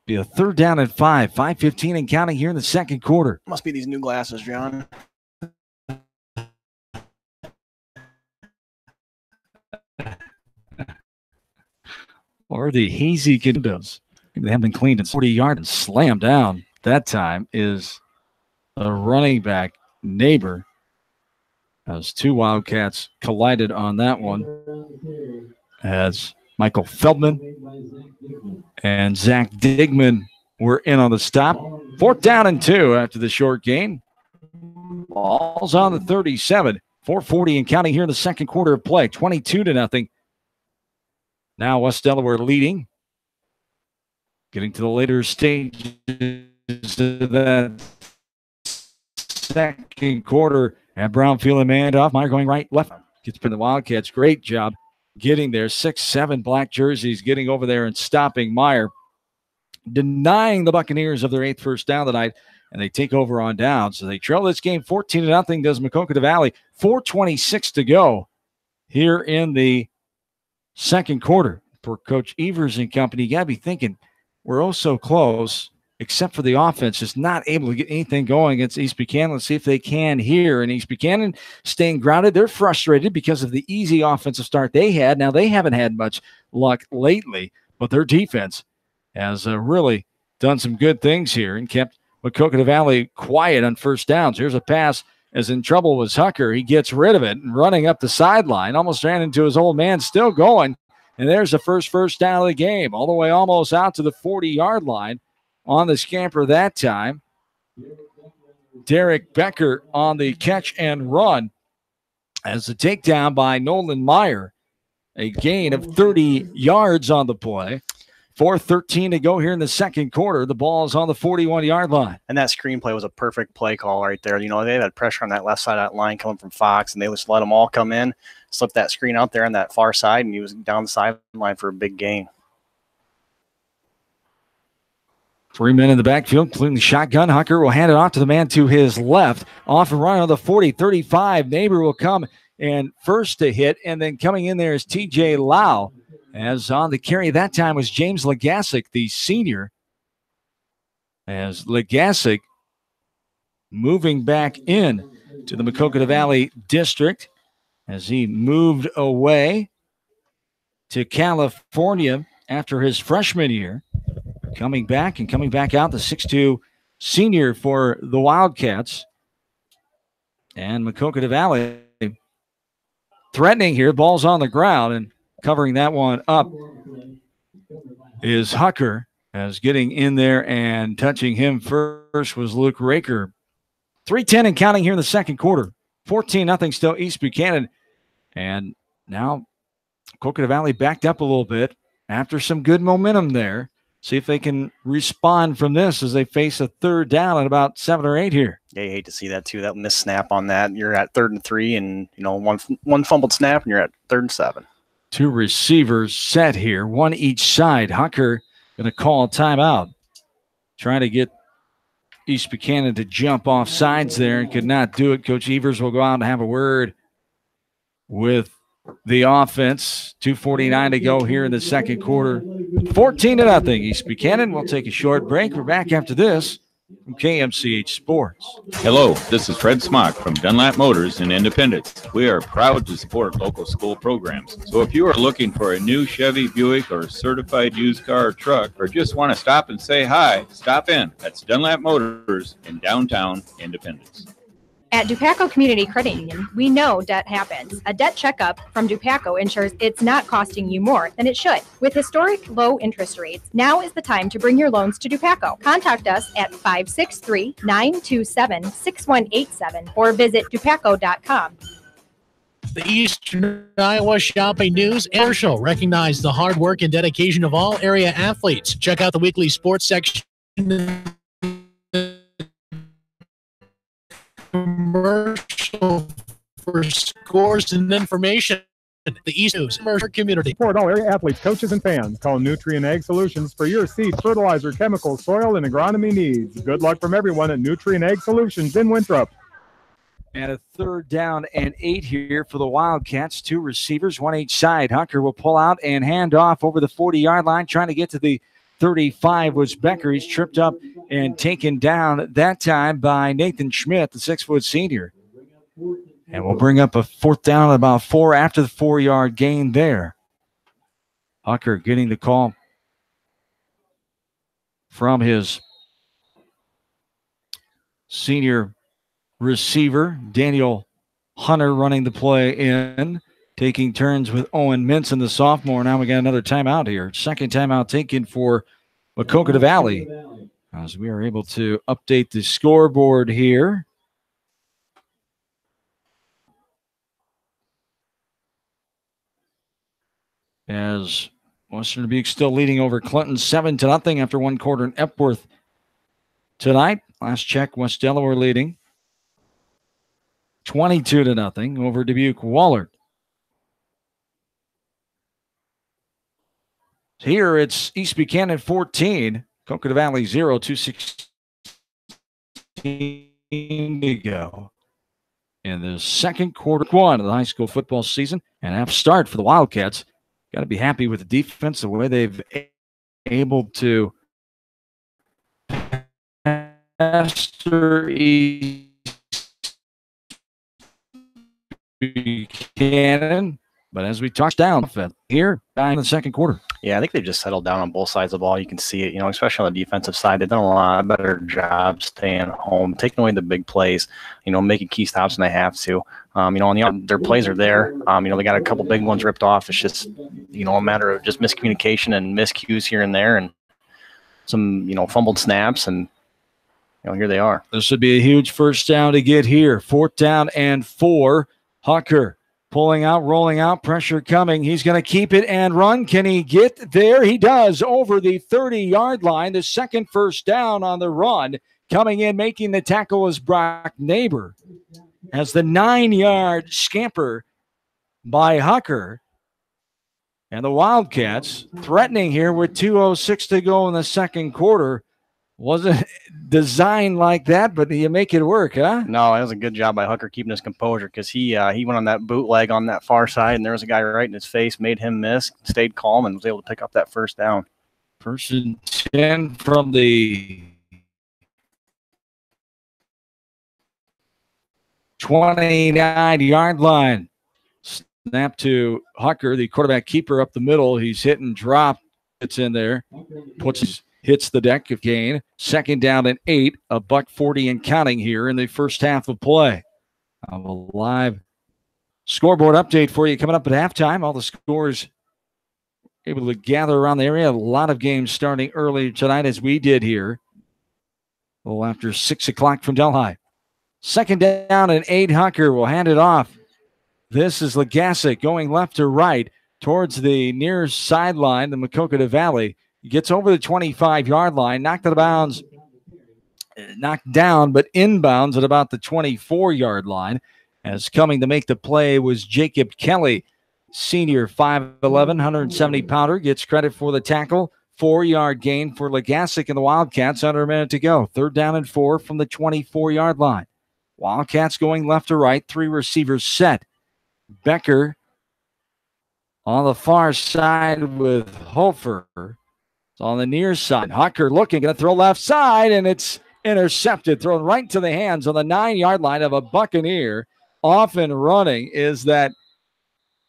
Be a third down and 5. 5:15 and counting here in the second quarter. Must be these new glasses, John. Or the hazy windows. They haven't been cleaned in 40 yards and slammed down. That time is a running back, Neighbor, as 2 Wildcats collided on that one, as Michael Feldman and Zach Digman were in on the stop. 4th down and 2 after the short gain. Ball's on the 37. 4:40 and counting here in the second quarter of play. 22-0. Now West Delaware leading. Getting to the later stages of that second quarter, and Brownfield and handoff. Meyer going right, left. Gets pin the Wildcats. Great job getting there. 6-7 black jerseys getting over there and stopping Meyer, denying the Buccaneers of their 8th first down tonight, and they take over on down. So they trail this game 14-0. Does Maquoketa Valley. 4:26 to go here in the second quarter. For Coach Evers and company, you got to be thinking, we're oh so close, except for the offense just not able to get anything going against East Buchanan. Let's see if they can here. And East Buchanan staying grounded. They're frustrated because of the easy offensive start they had. Now, they haven't had much luck lately, but their defense has really done some good things here and kept Maquoketa Valley quiet on first downs. Here's a pass. As in trouble was Hucker. He gets rid of it and running up the sideline. Almost ran into his old man, still going. And there's the first down of the game, all the way almost out to the 40-yard line. On the scamper that time, Derek Becker on the catch and run as the takedown by Nolan Meyer. A gain of 30 yards on the play. 4:13 to go here in the second quarter. The ball is on the 41-yard line. And that screenplay was a perfect play call right there. You know, they had pressure on that left side of that line coming from Fox, and they just let them all come in. slipped that screen out there on that far side, and he was down the sideline for a big gain. 3 men in the backfield, including the shotgun. Hucker will hand it off to the man to his left. Off and running on the 40, 35. Neighbor will come and first to hit, and then coming in there is TJ Lau. As on the carry that time was James Legasic, the senior. As Legasic moving back in to the Maquoketa Valley District as he moved away to California after his freshman year. Coming back out, the 6'2" senior for the Wildcats. And Maquoketa Valley threatening here. Ball's on the ground, and covering that one up is Hucker. As getting in there and touching him first was Luke Raker. 3:10 and counting here in the second quarter. 14-0 still East Buchanan. And now Maquoketa Valley backed up a little bit after some good momentum there. See if they can respond from this as they face a third down at about 7 or 8 here. Yeah, you hate to see that too. That missed snap on that. You're at 3rd and 3, and one fumbled snap, and you're at 3rd and 7. 2 receivers set here, 1 each side. Hucker going to call a timeout. Trying to get East Buchanan to jump off sides there and could not do it. Coach Evers will go out and have a word with the offense. 2:49 to go here in the second quarter. 14-0 East Buchanan. We'll take a short break. We're back after this from KMCH Sports. Hello, this is Fred Smock from Dunlap Motors in Independence. We are proud to support local school programs. So if you are looking for a new Chevy, Buick, or certified used car or truck, or just want to stop and say hi, stop in. That's Dunlap Motors in downtown Independence. At Dupaco Community Credit Union, we know debt happens. A debt checkup from Dupaco ensures it's not costing you more than it should. With historic low interest rates, now is the time to bring your loans to Dupaco. Contact us at 563-927-6187 or visit dupaco.com. The Eastern Iowa Shopping News Commercial recognize the hard work and dedication of all area athletes. Check out the weekly sports section. Commercial for scores and information. The East News Commercial Community. Support all area athletes, coaches, and fans. Call Nutrien Ag Solutions for your seed, fertilizer, chemical, soil, and agronomy needs. Good luck from everyone at Nutrien Ag Solutions in Winthrop. And a 3rd down and 8 here for the Wildcats. 2 receivers, 1 each side. Hucker will pull out and hand off over the 40-yard line, trying to get to the 35 was Becker. He's tripped up and taken down that time by Nathan Schmidt, the 6-foot senior. And we'll bring up a 4th down at about 4 after the 4-yard gain there. Hucker getting the call from his senior receiver, Daniel Hunter, running the play in, taking turns with Owen Minson, the sophomore. Now we got another timeout here. Second timeout taken for Maquoketa Valley, as we are able to update the scoreboard here. As Western Dubuque still leading over Clinton 7-0 after 1 quarter in Epworth tonight. Last check, West Delaware leading 22-0 over Dubuque Wahlert. Here it's East Buchanan 14, Maquoketa Valley 0, 2:16 to go in the second quarter 1 of the high school football season. And half start for the Wildcats. Got to be happy with the defense, the way they've able to master East Buchanan. But as we touched down here in the second quarter. Yeah, I think they've just settled down on both sides of the ball. You can see it, especially on the defensive side. They've done a lot better job staying home, taking away the big plays, making key stops when they have to. On their plays are there. They got a couple big ones ripped off. It's just, a matter of just miscommunication and miscues here and there and some, fumbled snaps. And, here they are. This would be a huge first down to get here. 4th down and 4. Hucker pulling out, rolling out, pressure coming. He's going to keep it and run. Can he get there? He does, over the 30-yard line. The second first down on the run. Coming in, making the tackle is Brock Neighbor. As the 9-yard scamper by Hucker. And the Wildcats threatening here with 2:06 to go in the second quarter. Wasn't designed like that, but you make it work, huh? No, it was a good job by Hucker keeping his composure because he went on that bootleg on that far side, and there was a guy right in his face, made him miss, stayed calm, and was able to pick up that first down. First and 10 from the 29-yard line. Snap to Hucker, the quarterback keeper up the middle. He's hit and dropped. It's in there. Hits the deck of gain. Second down and 8. $1:40 and counting here in the first half of play. A live scoreboard update for you coming up at halftime. All the scores able to gather around the area. A lot of games starting early tonight as we did here. A little after 6 o'clock from Delhi. Second down and 8. Hucker will hand it off. This is Legasic going left to right towards the near sideline, the Maquoketa Valley. He gets over the 25-yard line, knocked down, but inbounds at about the 24-yard line. As coming to make the play was Jacob Kelly, senior, 5'11", 170-pounder, gets credit for the tackle. 4-yard gain for Legasic and the Wildcats, under a minute to go. Third down and 4 from the 24-yard line. Wildcats going left to right, 3 receivers set. Becker on the far side with Hofer. On the near side, Hucker looking, going to throw left side, and it's intercepted, thrown right into the hands on the 9-yard line of a Buccaneer. Off and running is that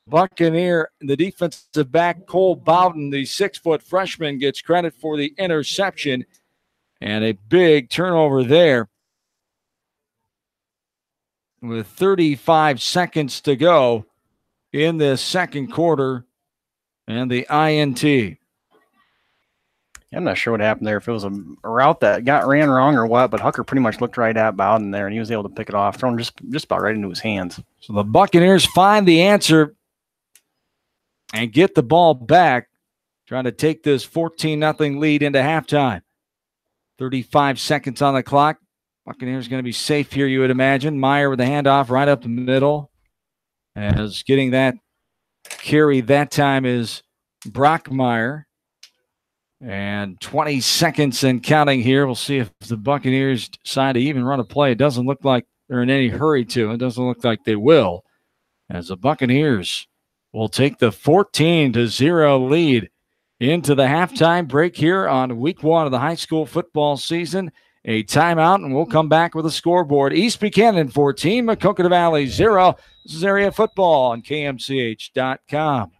Buccaneer, the defensive back, Cole Bowden, the 6-foot freshman, gets credit for the interception, and a big turnover there. With 35 seconds to go in this second quarter, and the INT. I'm not sure what happened there, if it was a route that ran wrong or what, but Hucker pretty much looked right at Bowden there, and he was able to pick it off, thrown just about right into his hands. So the Buccaneers find the answer and get the ball back, trying to take this 14-0 lead into halftime. 35 seconds on the clock. Buccaneers going to be safe here, you would imagine. Meyer with the handoff right up the middle. As getting that carry that time is Brockmeyer. And 20 seconds and counting here. We'll see if the Buccaneers decide to even run a play. It doesn't look like they're in any hurry to. It doesn't look like they will. As the Buccaneers will take the 14-0 lead into the halftime break here on week 1 of the high school football season. A timeout, and we'll come back with a scoreboard. East Buchanan 14, Maquoketa Valley 0. This is Area Football on KMCH.com.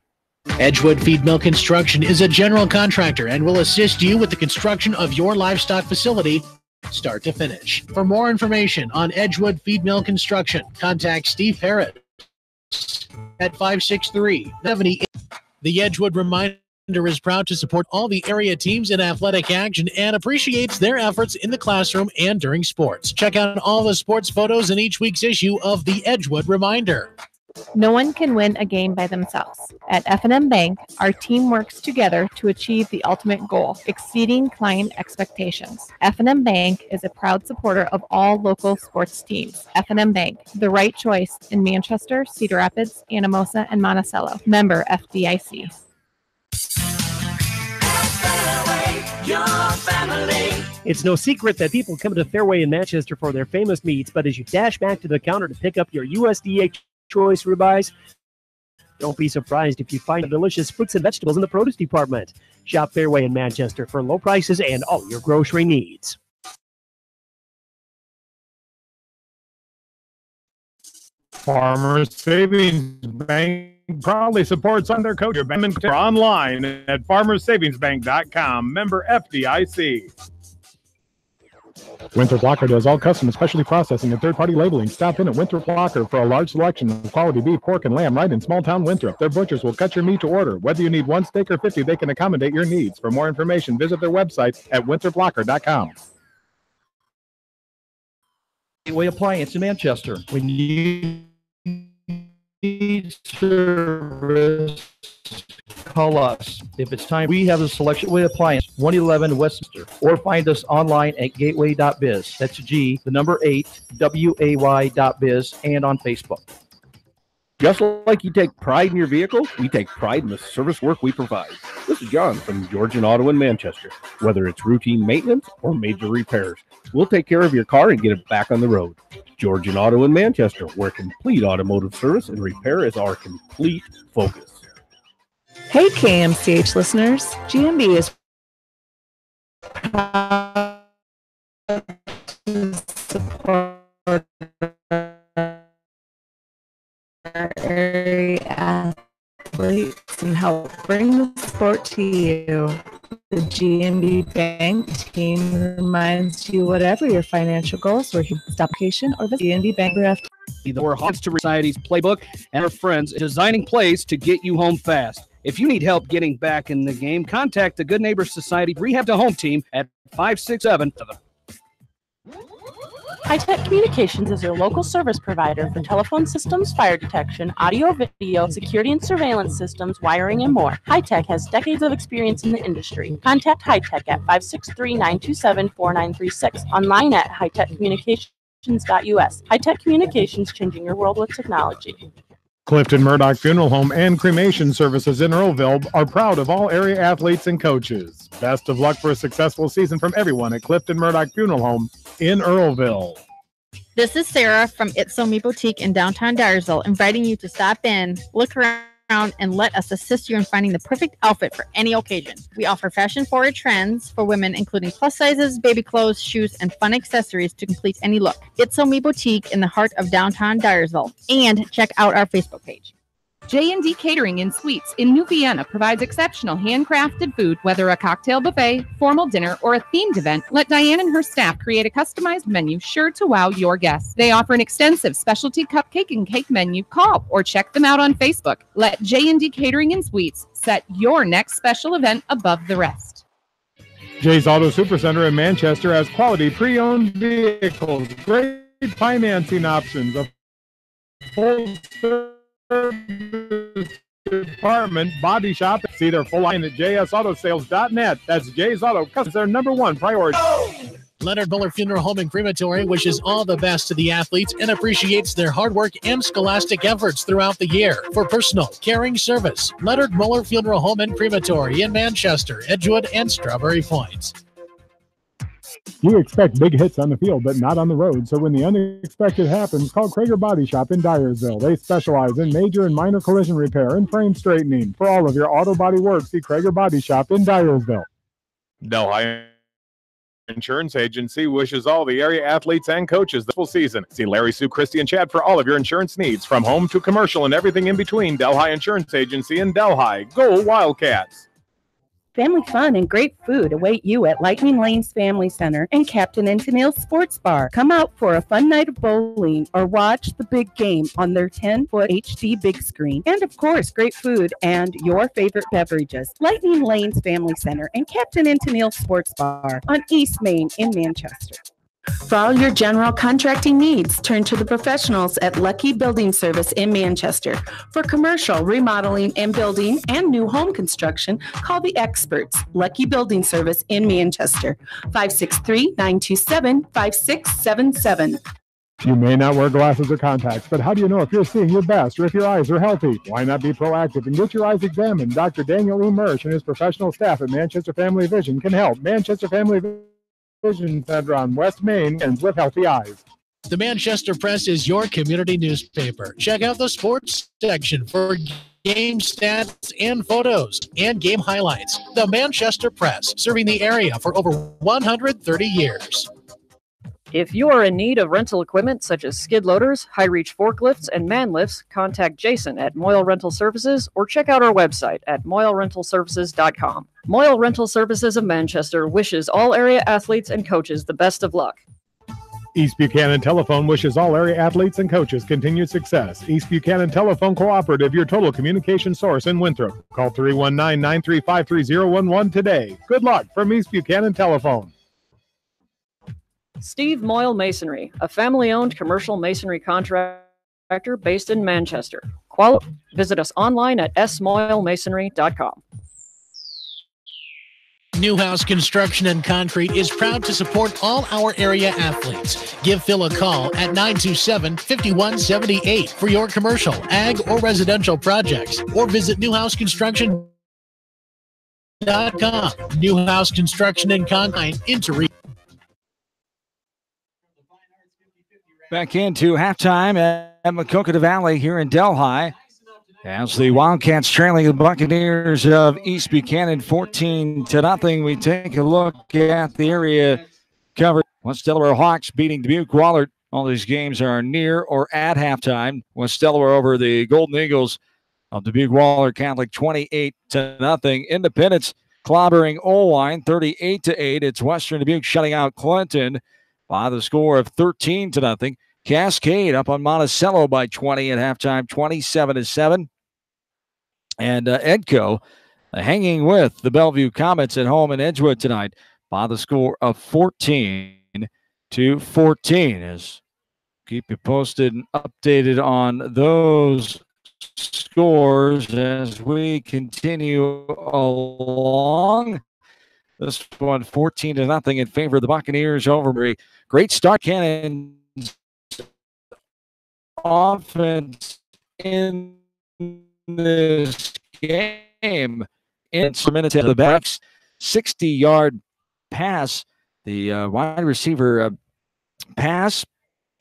Edgewood Feed Mill Construction is a general contractor and will assist you with the construction of your livestock facility start to finish. For more information on Edgewood Feed Mill Construction, contact Steve Parrott at 563-78. The Edgewood Reminder is proud to support all the area teams in athletic action and appreciates their efforts in the classroom and during sports. Check out all the sports photos in each week's issue of the Edgewood Reminder. No one can win a game by themselves. At F&M Bank, our team works together to achieve the ultimate goal, exceeding client expectations. F&M Bank is a proud supporter of all local sports teams. F&M Bank, the right choice in Manchester, Cedar Rapids, Anamosa, and Monticello. Member FDIC. It's no secret that people come to Fairway in Manchester for their famous meats, but as you dash back to the counter to pick up your USDA choice ribeyes, don't be surprised if you find delicious fruits and vegetables in the produce department. Shop Fairway in Manchester for low prices and all your grocery needs. Farmers Savings Bank proudly supports Undercoat Bank online at farmersavingsbank.com. Member FDIC. Winthrop Locker does all custom and specialty processing and third-party labeling. Stop in at Winthrop Locker for a large selection of quality beef, pork, and lamb right in small-town Winthrop. Their butchers will cut your meat to order. Whether you need 1 steak or 50, they can accommodate your needs. For more information, visit their website at winthroplocker.com. Gateway Appliance in Manchester. When you need service, call us. If it's time, we have a selection Gateway Appliance, 111 Westminster, or find us online at gateway.biz. That's G, the number 8, WAY.biz, and on Facebook. Just like you take pride in your vehicle, we take pride in the service work we provide. This is John from Georgian Auto in Manchester. Whether it's routine maintenance or major repairs, we'll take care of your car and get it back on the road. Georgian Auto in Manchester, where complete automotive service and repair is our complete focus. Hey KMCH listeners, GMB is proud to support our area athletes and help bring the sport to you. The GMB Bank team reminds you whatever your financial goals, where you application or the GMB Bank FT. Or Hots to Society's playbook and our friends designing plays to get you home fast. If you need help getting back in the game, contact the Good Neighbor Society Rehab to Home team at 567. High-Tech Communications is your local service provider for telephone systems, fire detection, audio, video, security and surveillance systems, wiring, and more. High-Tech has decades of experience in the industry. Contact High-Tech at 563-927-4936, online at hightechcommunications.us. High-Tech Communications, changing your world with technology. Clifton Murdoch Funeral Home and Cremation Services in Earlville are proud of all area athletes and coaches. Best of luck for a successful season from everyone at Clifton Murdoch Funeral Home in Earlville. This is Sarah from It's So Me Boutique in downtown Dyersville, inviting you to stop in, look around, and let us assist you in finding the perfect outfit for any occasion. We offer fashion-forward trends for women, including plus sizes, baby clothes, shoes, and fun accessories to complete any look. It's So Me Boutique in the heart of downtown Dyersville. And check out our Facebook page. J&D Catering and Suites in New Vienna provides exceptional handcrafted food, whether a cocktail buffet, formal dinner, or a themed event. Let Diane and her staff create a customized menu sure to wow your guests. They offer an extensive specialty cupcake and cake menu. Call or check them out on Facebook. Let J&D Catering and Suites set your next special event above the rest. Jay's Auto Supercenter in Manchester has quality pre-owned vehicles, great financing options, a full service department, body shop. See their full line at jsautosales.net. That's Jay's Auto, because it's their number one priority. Leonard Muller Funeral Home and Crematory wishes all the best to the athletes and appreciates their hard work and scholastic efforts throughout the year. For personal, caring service, Leonard Muller Funeral Home and Crematory in Manchester, Edgewood, and Strawberry Points. You expect big hits on the field, but not on the road. So when the unexpected happens, call Krager Body Shop in Dyersville. They specialize in major and minor collision repair and frame straightening. For all of your auto body work, see Krager Body Shop in Dyersville. Delhi Insurance Agency wishes all the area athletes and coaches the full season. See Larry, Sue, Christy, and Chad for all of your insurance needs, from home to commercial and everything in between. Delhi Insurance Agency in Delhi. Go Wildcats! Family fun and great food await you at Lightning Lanes Family Center and Captain and Tennille's Sports Bar. Come out for a fun night of bowling or watch the big game on their 10-foot HD big screen. And of course, great food and your favorite beverages. Lightning Lanes Family Center and Captain and Tennille's Sports Bar on East Main in Manchester. For all your general contracting needs, turn to the professionals at Lucky Building Service in Manchester. For commercial, remodeling, and building and new home construction, call the experts, Lucky Building Service in Manchester, 563-927-5677. You may not wear glasses or contacts, but how do you know if you're seeing your best or if your eyes are healthy? Why not be proactive and get your eyes examined? Dr. Daniel E. Mersch and his professional staff at Manchester Family Vision can help. Manchester Family Vision Center on West Main and with healthy eyes. The Manchester Press is your community newspaper. Check out the sports section for game stats and photos and game highlights. The Manchester Press, serving the area for over 130 years. If you are in need of rental equipment such as skid loaders, high-reach forklifts, and man lifts, contact Jason at Moyle Rental Services or check out our website at moylerentalservices.com. Moyle Rental Services of Manchester wishes all area athletes and coaches the best of luck. East Buchanan Telephone wishes all area athletes and coaches continued success. East Buchanan Telephone Cooperative, your total communication source in Winthrop. Call 319-935-3011 today. Good luck from East Buchanan Telephone. Steve Moyle Masonry, a family-owned commercial masonry contractor based in Manchester. Visit us online at smoylemasonry.com. Newhouse Construction and Concrete is proud to support all our area athletes. Give Phil a call at 927-5178 for your commercial, ag, or residential projects, or visit newhouseconstruction.com. Newhouse Construction and Concrete into Back into halftime at Maquoketa Valley here in Delhi. As the Wildcats trailing the Buccaneers of East Buchanan 14-0. We take a look at the area covered. West Delaware Hawks beating Dubuque Wahlert. All these games are near or at halftime. West Delaware over the Golden Eagles of Dubuque Wahlert Catholic 28-0. Independence clobbering Olwine 38-8. It's Western Dubuque shutting out Clinton by the score of 13-0. Cascade up on Monticello by 20 at halftime, 27-7. And Edco hanging with the Bellevue Comets at home in Edgewood tonight by the score of 14-14. As keep you posted and updated on those scores as we continue along. This one 14-0 in favor of the Buccaneers over a great start. Cannon's offense in this game. It's a minute to the backs. 60-yard pass. The wide receiver pass.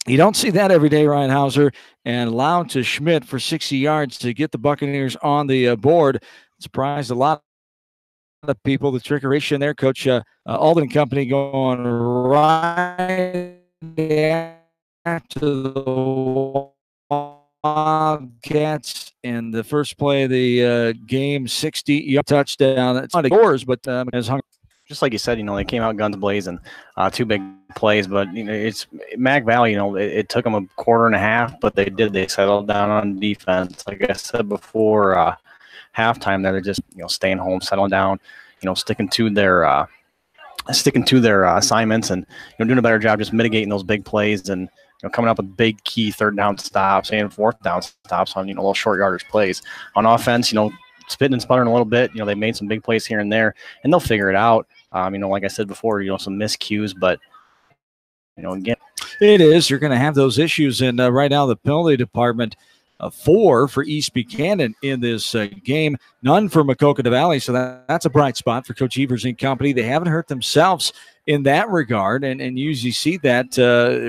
You don't see that every day, Ryan Hauser, and allowed to Schmidt for 60 yards to get the Buccaneers on the board. Surprised a lot of people. The trickeration there, Coach Alden and company going right after the Wildcats in the first play of the game, 60-yard touchdown. It's not scores, but as hung. Just like you said, they came out guns blazing, two big plays, but it's Mac Valley. It took them a quarter and a half, but they settled down on defense. Like I said before, halftime, they're just staying home, settling down, sticking to their assignments, and doing a better job just mitigating those big plays and coming up with big key third down stops and fourth down stops on little short yardage plays. On offense, spitting and sputtering a little bit. They made some big plays here and there, and they'll figure it out. Like I said before, some miscues, but again, it is. You're going to have those issues, and right now the penalty department 4 for East Buchanan in this game, none for Maquoketa Valley. So that's a bright spot for Coach Evers and company. They haven't hurt themselves in that regard, and usually see that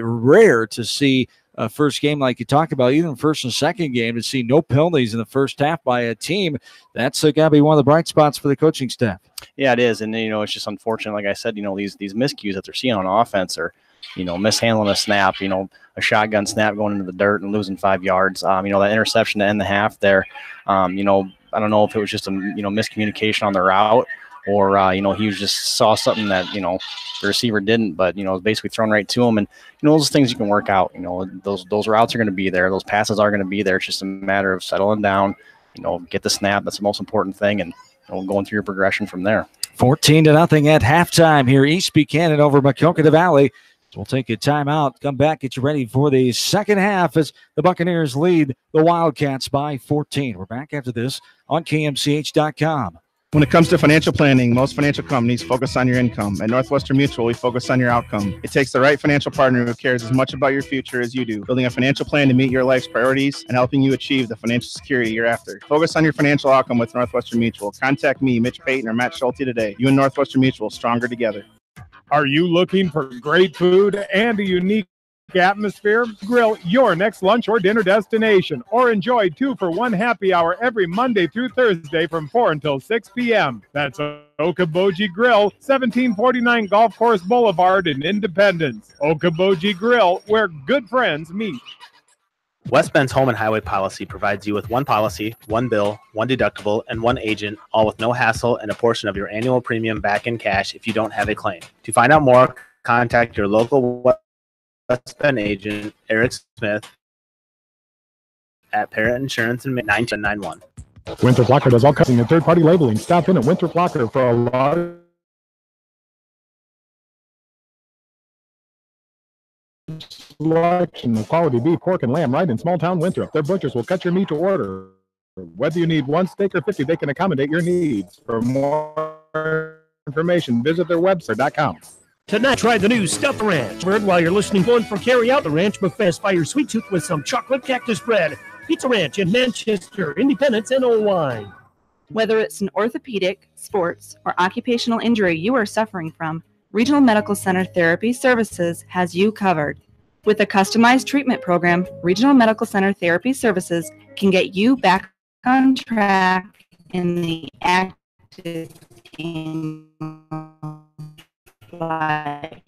rare to see a first game like you talked about, even first and second game, to see no penalties in the first half by a team. That's got to be one of the bright spots for the coaching staff. Yeah, it is, and it's just unfortunate. Like I said, these miscues that they're seeing on offense are, mishandling a snap, a shotgun snap going into the dirt and losing 5 yards. That interception to end the half there. I don't know if it was just a miscommunication on the route, or he was just saw something that the receiver didn't, but it was basically thrown right to him. And those things you can work out. Those routes are going to be there, those passes are going to be there. It's just a matter of settling down, get the snap. That's the most important thing, and going through your progression from there. 14-0 at halftime here. East Buchanan over Maquoketa Valley. So we'll take a timeout, come back, get you ready for the second half as the Buccaneers lead the Wildcats by 14. We're back after this on KMCH.com. When it comes to financial planning, most financial companies focus on your income. At Northwestern Mutual, we focus on your outcome. It takes the right financial partner who cares as much about your future as you do, building a financial plan to meet your life's priorities and helping you achieve the financial security you're after. Focus on your financial outcome with Northwestern Mutual. Contact me, Mitch Payton, or Matt Schulte today. You and Northwestern Mutual, stronger together. Are you looking for great food and a unique atmosphere? Grill your next lunch or dinner destination, or enjoy 2-for-1 happy hour every Monday through Thursday from 4 until 6 p.m. That's Okoboji Grill, 1749 Golf Course Boulevard in Independence. Okoboji Grill, where good friends meet. West Bend's Home and Highway Policy provides you with one policy, one bill, one deductible, and one agent, all with no hassle and a portion of your annual premium back in cash if you don't have a claim. To find out more, contact your local West Bend agent, Eric Smith, at Parrot Insurance and 9791. Winthrop Locker does all custom and third-party labeling. Stop in at Winthrop Locker for a large selection of quality beef, pork, and lamb right in small town Winthrop. Their butchers will cut your meat to order. Whether you need 1 steak or 50, they can accommodate your needs. For more information, visit their website.com. Tonight, try the new Stuffed Ranch. While you're listening, going for carry out the ranch buffet, fire sweet tooth with some chocolate cactus bread. Pizza Ranch in Manchester, Independence, and Old Wine. Whether it's an orthopedic, sports, or occupational injury you are suffering from, Regional Medical Center Therapy Services has you covered. With a customized treatment program, Regional Medical Center Therapy Services can get you back on track in the active game of life.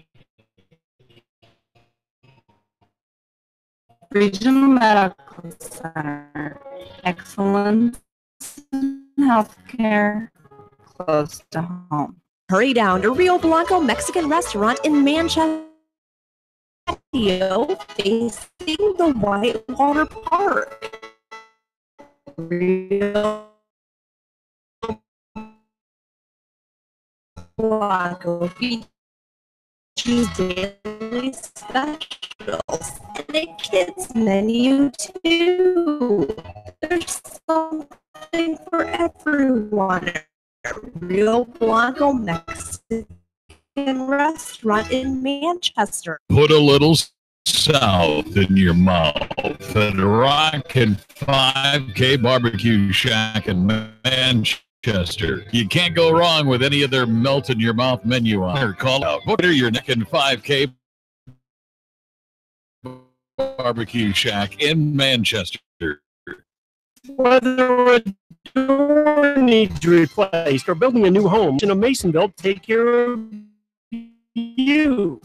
Regional Medical Center, excellence in healthcare close to home. Hurry down to Rio Blanco Mexican restaurant in Manchester, facing the Whitewater Park. Rio Blanco features daily specials and a kids menu too. There's something for everyone. Rio Blanco Mexican restaurant in Manchester. Put a little south in your mouth at Rockin' 5K Barbecue Shack in Manchester. You can't go wrong with any of their melt in your mouth menu on or call out. Book your Rockin' 5K Barbecue Shack in Manchester. Whether a door needs replaced or building a new home, in a Masonville, take care of you.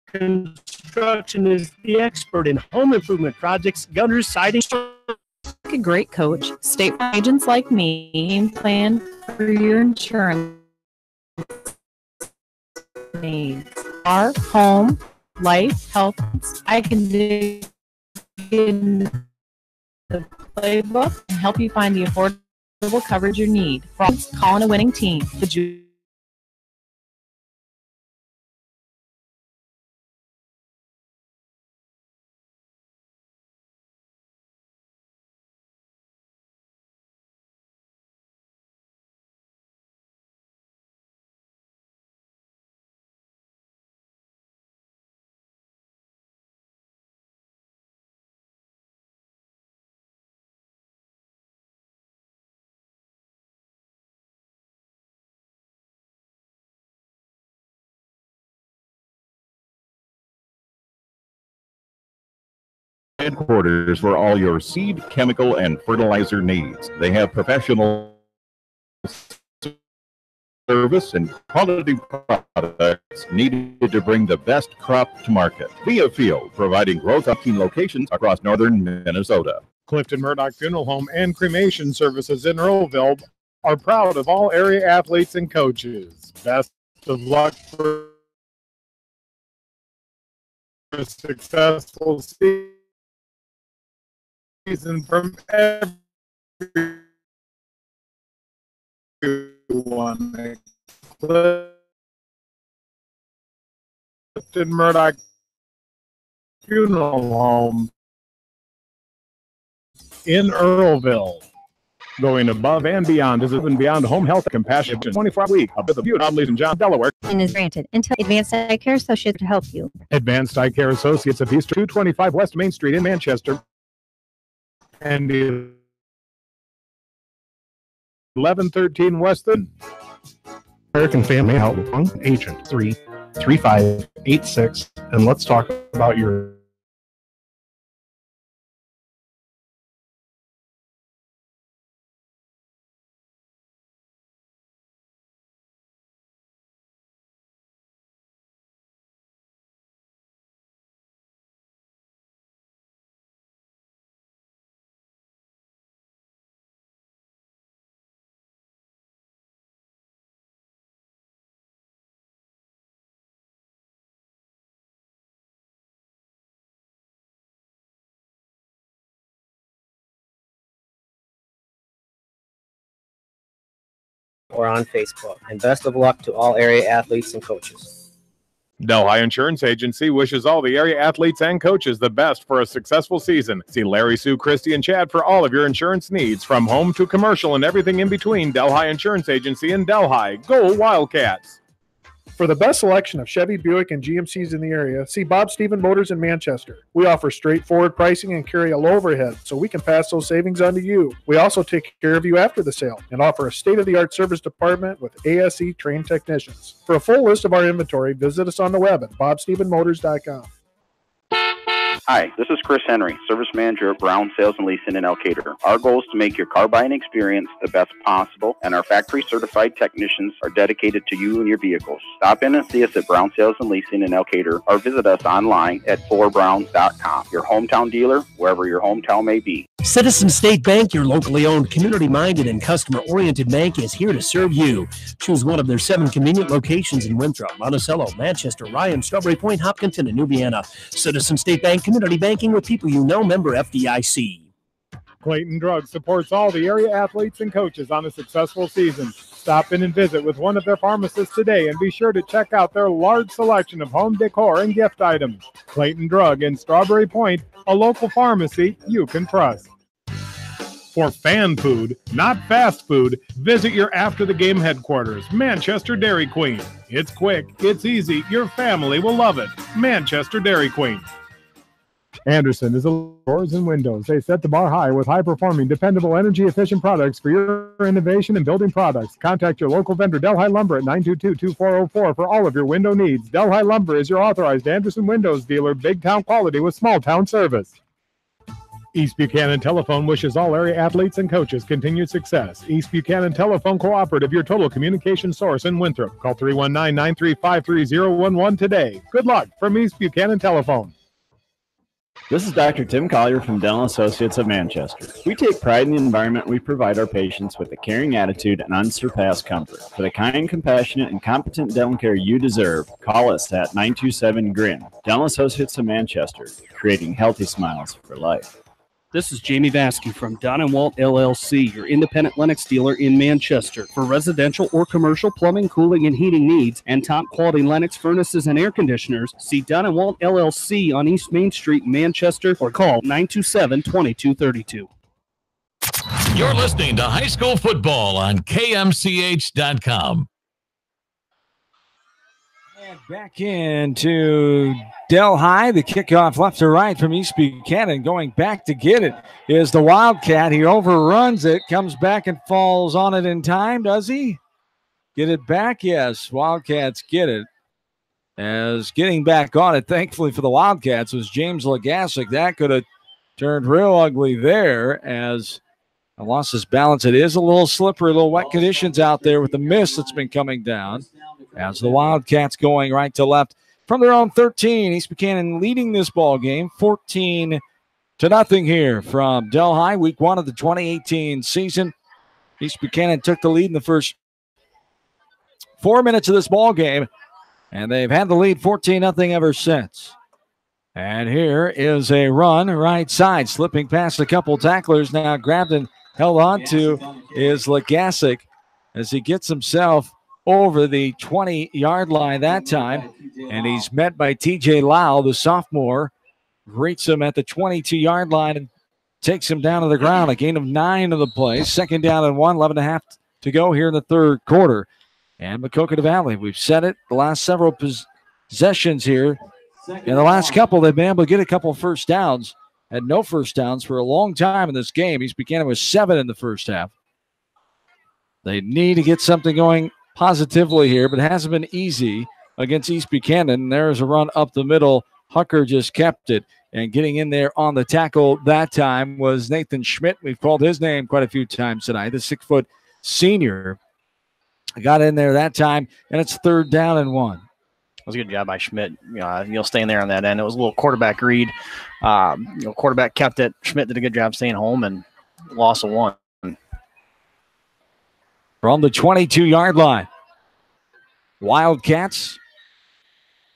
Construction is the expert in home improvement projects, gutters, siding. A great coach. State agents like me plan for your insurance needs. Our home, life, health. I can do in the playbook and help you find the affordable coverage you need. Call in a winning team. Headquarters for all your seed, chemical, and fertilizer needs. They have professional service and quality products needed to bring the best crop to market. Via Field, providing growth-hacking locations across northern Minnesota. Clifton Murdoch Funeral Home and Cremation Services in Earlville are proud of all area athletes and coaches. Best of luck for a successful season from everyone. Clifton Murdoch Funeral Home in Earlville. Going above and beyond. This is even beyond home health compassion. 24 week up at the Butte, Lee's in John, Delaware. And is granted until Advanced Eye Care Associates to help you. Advanced Eye Care Associates of East 225 West Main Street in Manchester. And 1113 Weston. American Family Health Agent 33586. And let's talk about your or on Facebook. And best of luck to all area athletes and coaches. Delhi Insurance Agency wishes all the area athletes and coaches the best for a successful season. See Larry, Sue, Christy, and Chad for all of your insurance needs, from home to commercial and everything in between. Delhi Insurance Agency in Delhi. Go Wildcats! For the best selection of Chevy, Buick, and GMCs in the area, see Bob Stephen Motors in Manchester. We offer straightforward pricing and carry a low overhead, so we can pass those savings on to you. We also take care of you after the sale and offer a state-of-the-art service department with ASE trained technicians. For a full list of our inventory, visit us on the web at bobstephenmotors.com. Hi, this is Chris Henry, Service Manager at Brown Sales and Leasing in Elkader. Our goal is to make your car buying experience the best possible, and our factory-certified technicians are dedicated to you and your vehicles. Stop in and see us at Brown Sales and Leasing in Elkader, or visit us online at 4browns.com. Your hometown dealer, wherever your hometown may be. Citizen State Bank, your locally owned, community-minded, and customer-oriented bank, is here to serve you. Choose one of their 7 convenient locations in Winthrop, Monticello, Manchester, Ryan, Strawberry Point, Hopkinton, and New Vienna. Citizen State Bank, community banking with people you know, member FDIC. Clayton Drug supports all the area athletes and coaches on a successful season. Stop in and visit with one of their pharmacists today, and be sure to check out their large selection of home decor and gift items. Clayton Drug in Strawberry Point, a local pharmacy you can trust. For fan food, not fast food, visit your after-the-game headquarters, Manchester Dairy Queen. It's quick, it's easy, your family will love it. Manchester Dairy Queen. Anderson is a doors and windows. They set the bar high with high-performing, dependable, energy-efficient products for your innovation and building products. Contact your local vendor, Delhi Lumber, at 922-2404 for all of your window needs. Delhi Lumber is your authorized Anderson Windows dealer, big-town quality with small-town service. East Buchanan Telephone wishes all area athletes and coaches continued success. East Buchanan Telephone Cooperative, your total communication source in Winthrop. Call 319-935-3011 today. Good luck from East Buchanan Telephone. This is Dr. Tim Collier from Dental Associates of Manchester. We take pride in the environment we provide our patients with a caring attitude and unsurpassed comfort. For the kind, compassionate, and competent dental care you deserve, call us at 927-GRIN. Dental Associates of Manchester, creating healthy smiles for life. This is Jamie Vasky from Don & Walt LLC, your independent Lennox dealer in Manchester. For residential or commercial plumbing, cooling, and heating needs, and top-quality Lennox furnaces and air conditioners, see Don & Walt LLC on East Main Street, Manchester, or call 927-2232. You're listening to high school football on KMCH.com. Back into Delhi, the kickoff left to right from East Buchanan. Going back to get it is the Wildcat. He overruns it, comes back and falls on it in time. Does he get it back? Yes, Wildcats get it. As getting back on it, thankfully for the Wildcats, was James Legasic. That could have turned real ugly there as I lost his balance. It is a little slippery, a little wet conditions out there with the mist that's been coming down. As the Wildcats going right to left from their own 13. East Buchanan leading this ball game 14-0 here from Delhi. Week 1 of the 2018 season. East Buchanan took the lead in the first 4 minutes of this ball game, and they've had the lead 14-0 ever since. And here is a run right side, slipping past a couple tacklers. Now grabbed and held on to is Legasic as he gets himself over the 20-yard line that time, and he's met by T.J. Lau, the sophomore, greets him at the 22-yard line and takes him down to the ground. A gain of 9 of the play. 2nd down and 1, 11.5 to go here in the third quarter. And Maquoketa Valley, we've said it, the last several possessions here. In the last couple, they've been able to get a couple first downs. Had no first downs for a long time in this game. East Buchanan was 7 in the first half. They need to get something going positively here, but it hasn't been easy against East Buchanan. There's a run up the middle. Hucker just kept it, and getting in there on the tackle that time was Nathan Schmidt. We've called his name quite a few times tonight. The 6-foot senior got in there that time, and it's 3rd down and 1. It was a good job by Schmidt. Staying there on that end. It was a little quarterback read. Quarterback kept it. Schmidt did a good job staying home and loss of 1. From the 22-yard line, Wildcats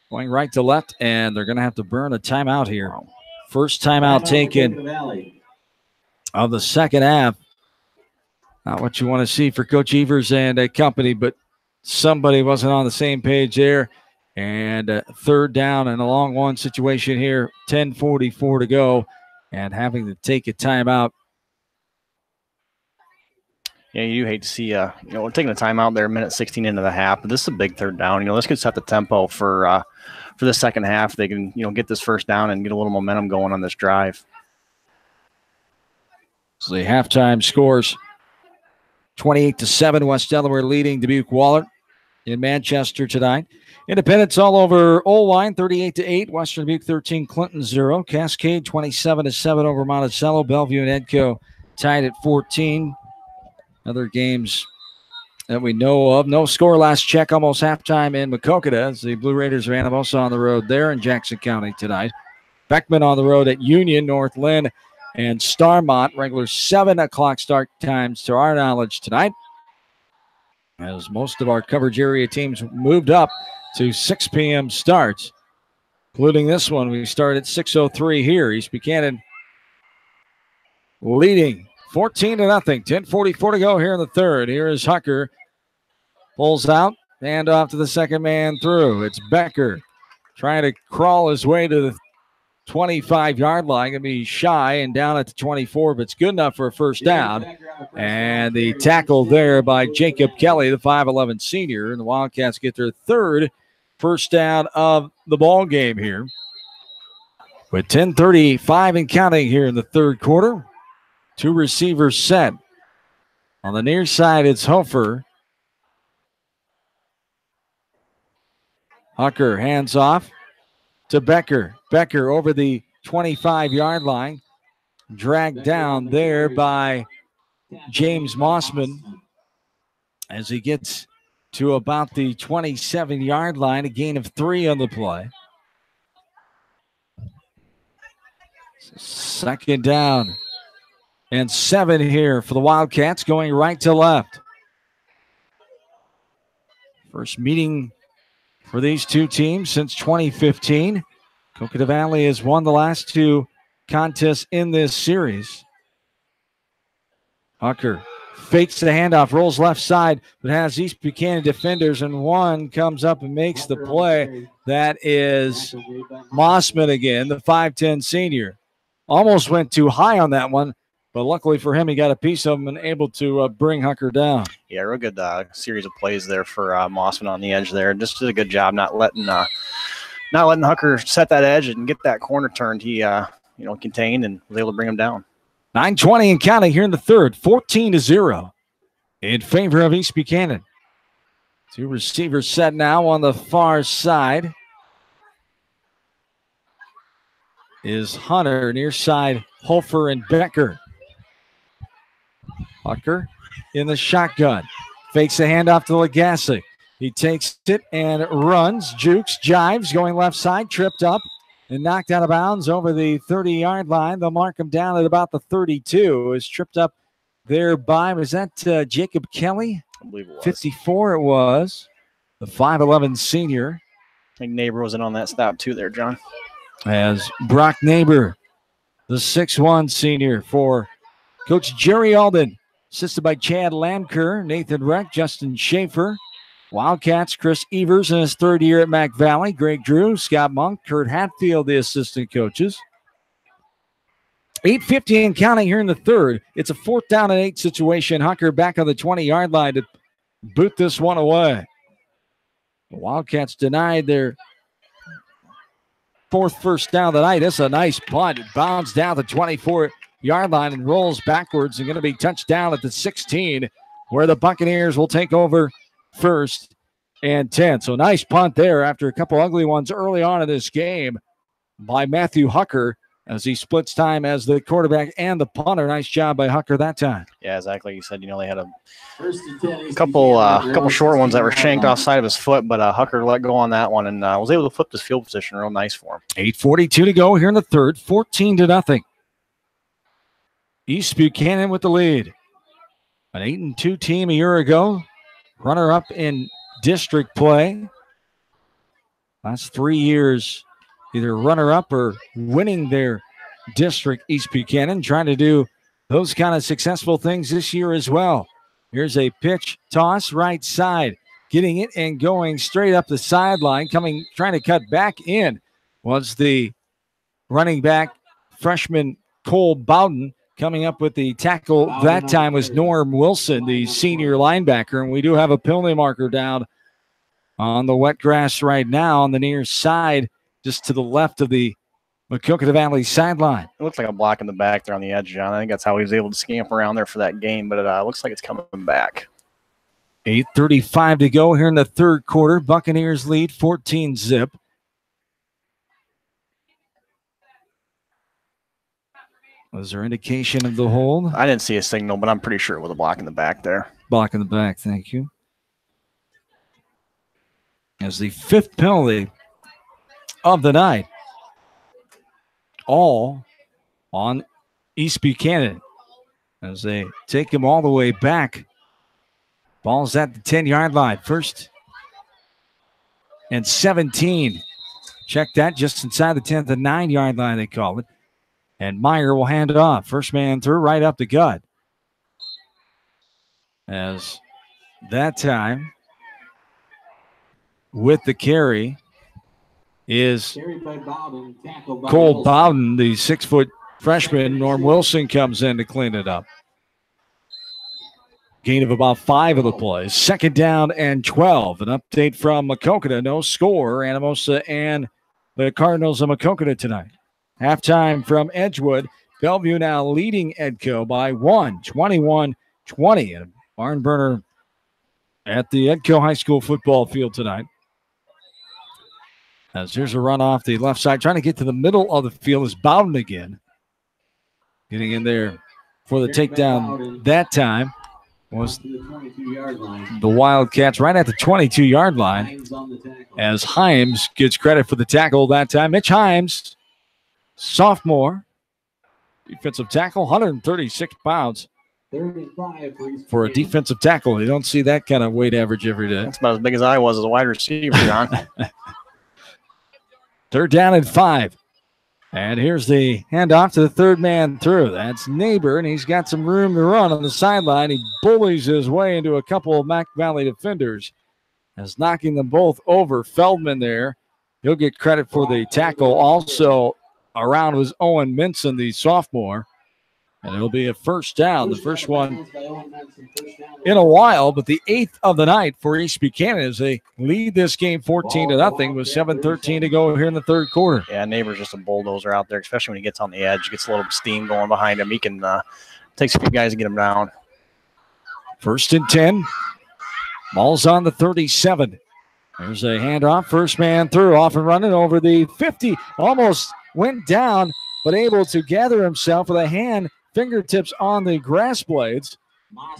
going right to left, and they're going to have to burn a timeout here. First timeout taken of the second half. Not what you want to see for Coach Evers and company, but somebody wasn't on the same page there. And third down and a long one situation here. 10:44 to go, and having to take a timeout. Yeah, you hate to see, we're taking a timeout there, minute 16 into the half, but this is a big third down. This could set the tempo for the second half. They can, get this first down and get a little momentum going on this drive. So the halftime scores 28-7. West Delaware leading Dubuque Wahlert in Manchester tonight. Independence all over Oline, 38-8. Western Dubuque 13, Clinton 0. Cascade 27-7 over Monticello. Bellevue and Edco tied at 14. Other games that we know of. No score last check, almost halftime in Maquoketa as the Blue Raiders of Anamosa on the road there in Jackson County tonight. Beckman on the road at Union, North Lynn, and Starmont. Regular 7 o'clock start times to our knowledge tonight, as most of our coverage area teams moved up to 6 p.m. starts, including this one. We start at 6:03 here. East Buchanan leading 14-0. 10:44 to go here in the third. Here is Hucker. Pulls out. Hand off to the second man through. It's Becker trying to crawl his way to the 25-yard line. Going to be shy and down at the 24, but it's good enough for a first down. And the tackle there by Jacob Kelly, the 5'11 senior. And the Wildcats get their third first down of the ball game here. With 10:35 and counting here in the third quarter. Two receivers set. On the near side, it's Hofer. Hucker hands off to Becker. Becker over the 25-yard line. Dragged down there by James Mossman as he gets to about the 27-yard line. A gain of 3 on the play. Second down and 7 here for the Wildcats, going right to left. First meeting for these two teams since 2015. Coconut Valley has won the last 2 contests in this series. Hucker fakes the handoff, rolls left side, but has East Buchanan defenders, and one comes up and makes the play. That is Mossman again, the 5'10 senior. Almost went too high on that one, but luckily for him, he got a piece of him and able to bring Hucker down. Yeah, real good series of plays there for Mossman on the edge there. Just did a good job not letting Hucker set that edge and get that corner turned. He contained and was able to bring him down. 9:20 and counting here in the third, 14-0 in favor of East Buchanan. Two receivers set now on the far side. Is Hunter, near side Hofer and Becker. Hucker in the shotgun. Fakes the handoff to Legassi. He takes it and runs. Jukes, jives, going left side, tripped up and knocked out of bounds over the 30-yard line. They'll mark him down at about the 32. Is tripped up there by, was that Jacob Kelly? I believe it was. 54 it was. The 5'11 senior. I think Neighbor was in on that stop too there, John. As Brock Neighbor, the 6'1 senior for Coach Jerry Alden, assisted by Chad Lamker, Nathan Reck, Justin Schaefer. Wildcats, Chris Evers in his third year at Mac Valley. Greg Drew, Scott Monk, Kurt Hatfield, the assistant coaches. 8:50 and counting here in the third. It's a 4th down and 8 situation. Hucker back on the 20-yard line to boot this one away. The Wildcats denied their 4th first down of the night. It's a nice punt. It bounds down the 24-yard line and rolls backwards and going to be touched down at the 16, where the Buccaneers will take over 1st and 10. So nice punt there after a couple ugly ones early on in this game by Matthew Hucker as he splits time as the quarterback and the punter. Nice job by Hucker that time. Yeah, exactly. You said, they had a couple short ones that were shanked offside of his foot, but Hucker let go on that one and was able to flip his field position real nice for him. 8:42 to go here in the third, 14-0. East Buchanan with the lead. An 8-2 team a year ago. Runner-up in district play. Last 3 years, either runner-up or winning their district. East Buchanan trying to do those kind of successful things this year as well. Here's a pitch toss right side. getting it and going straight up the sideline, trying to cut back in was the running back freshman Cole Bowden. Coming up with the tackle that time was Norm Wilson, the senior linebacker, and we do have a penalty marker down on the wet grass right now on the near side, just to the left of the Maquoketa Valley sideline. It looks like a block in the back there on the edge, John. I think that's how he was able to scamper around there for that game, but it looks like it's coming back. 8:35 to go here in the third quarter. Buccaneers lead 14-zip. Was there indication of the hold? I didn't see a signal, but I'm pretty sure it was a block in the back there. Block in the back, thank you. As the fifth penalty of the night. All on East Buchanan as they take him all the way back. Ball's at the 10-yard line. First and 17. Check that, just inside the 10 to 9-yard line, they call it. And Meyer will hand it off. First man through, right up the gut. As that time, with the carry, is Cole Bowden, the 6-foot freshman. Norm Wilson comes in to clean it up. Gain of about 5 of the plays. Second down and 12. An update from Maquoketa. No score. Anamosa and the Cardinals of Maquoketa tonight. Halftime from Edgewood. Bellevue now leading Edco by 1, 21-20. And a barn burner at the Edco High School football field tonight. As here's a run off the left side. Trying to get to the middle of the field is Bowden again. Getting in there for the takedown that time was the Wildcats right at the 22-yard line. As Himes gets credit for the tackle that time. Mitch Himes, sophomore, defensive tackle, 136 pounds. For a defensive tackle, you don't see that kind of weight average every day. That's about as big as I was as a wide receiver, John. Third down and 5. And here's the handoff to the third man through. That's Neighbor, and he's got some room to run on the sideline. He bullies his way into a couple of Mac Valley defenders. As knocking them both over. Feldman there, he'll get credit for the tackle. Also around was Owen Minson, the sophomore. And it'll be a first down, the first one in a while, but the 8th of the night for East Buchanan as they lead this game 14-0 with 7:13 to go here in the third quarter. Yeah, Neighbor's just a bulldozer out there, especially when he gets on the edge, gets a little steam going behind him. He can takes a few guys to get him down. First and 10. Ball's on the 37. There's a handoff, first man through, off and running over the 50. Almost went down, but able to gather himself with a hand, fingertips on the grass blades,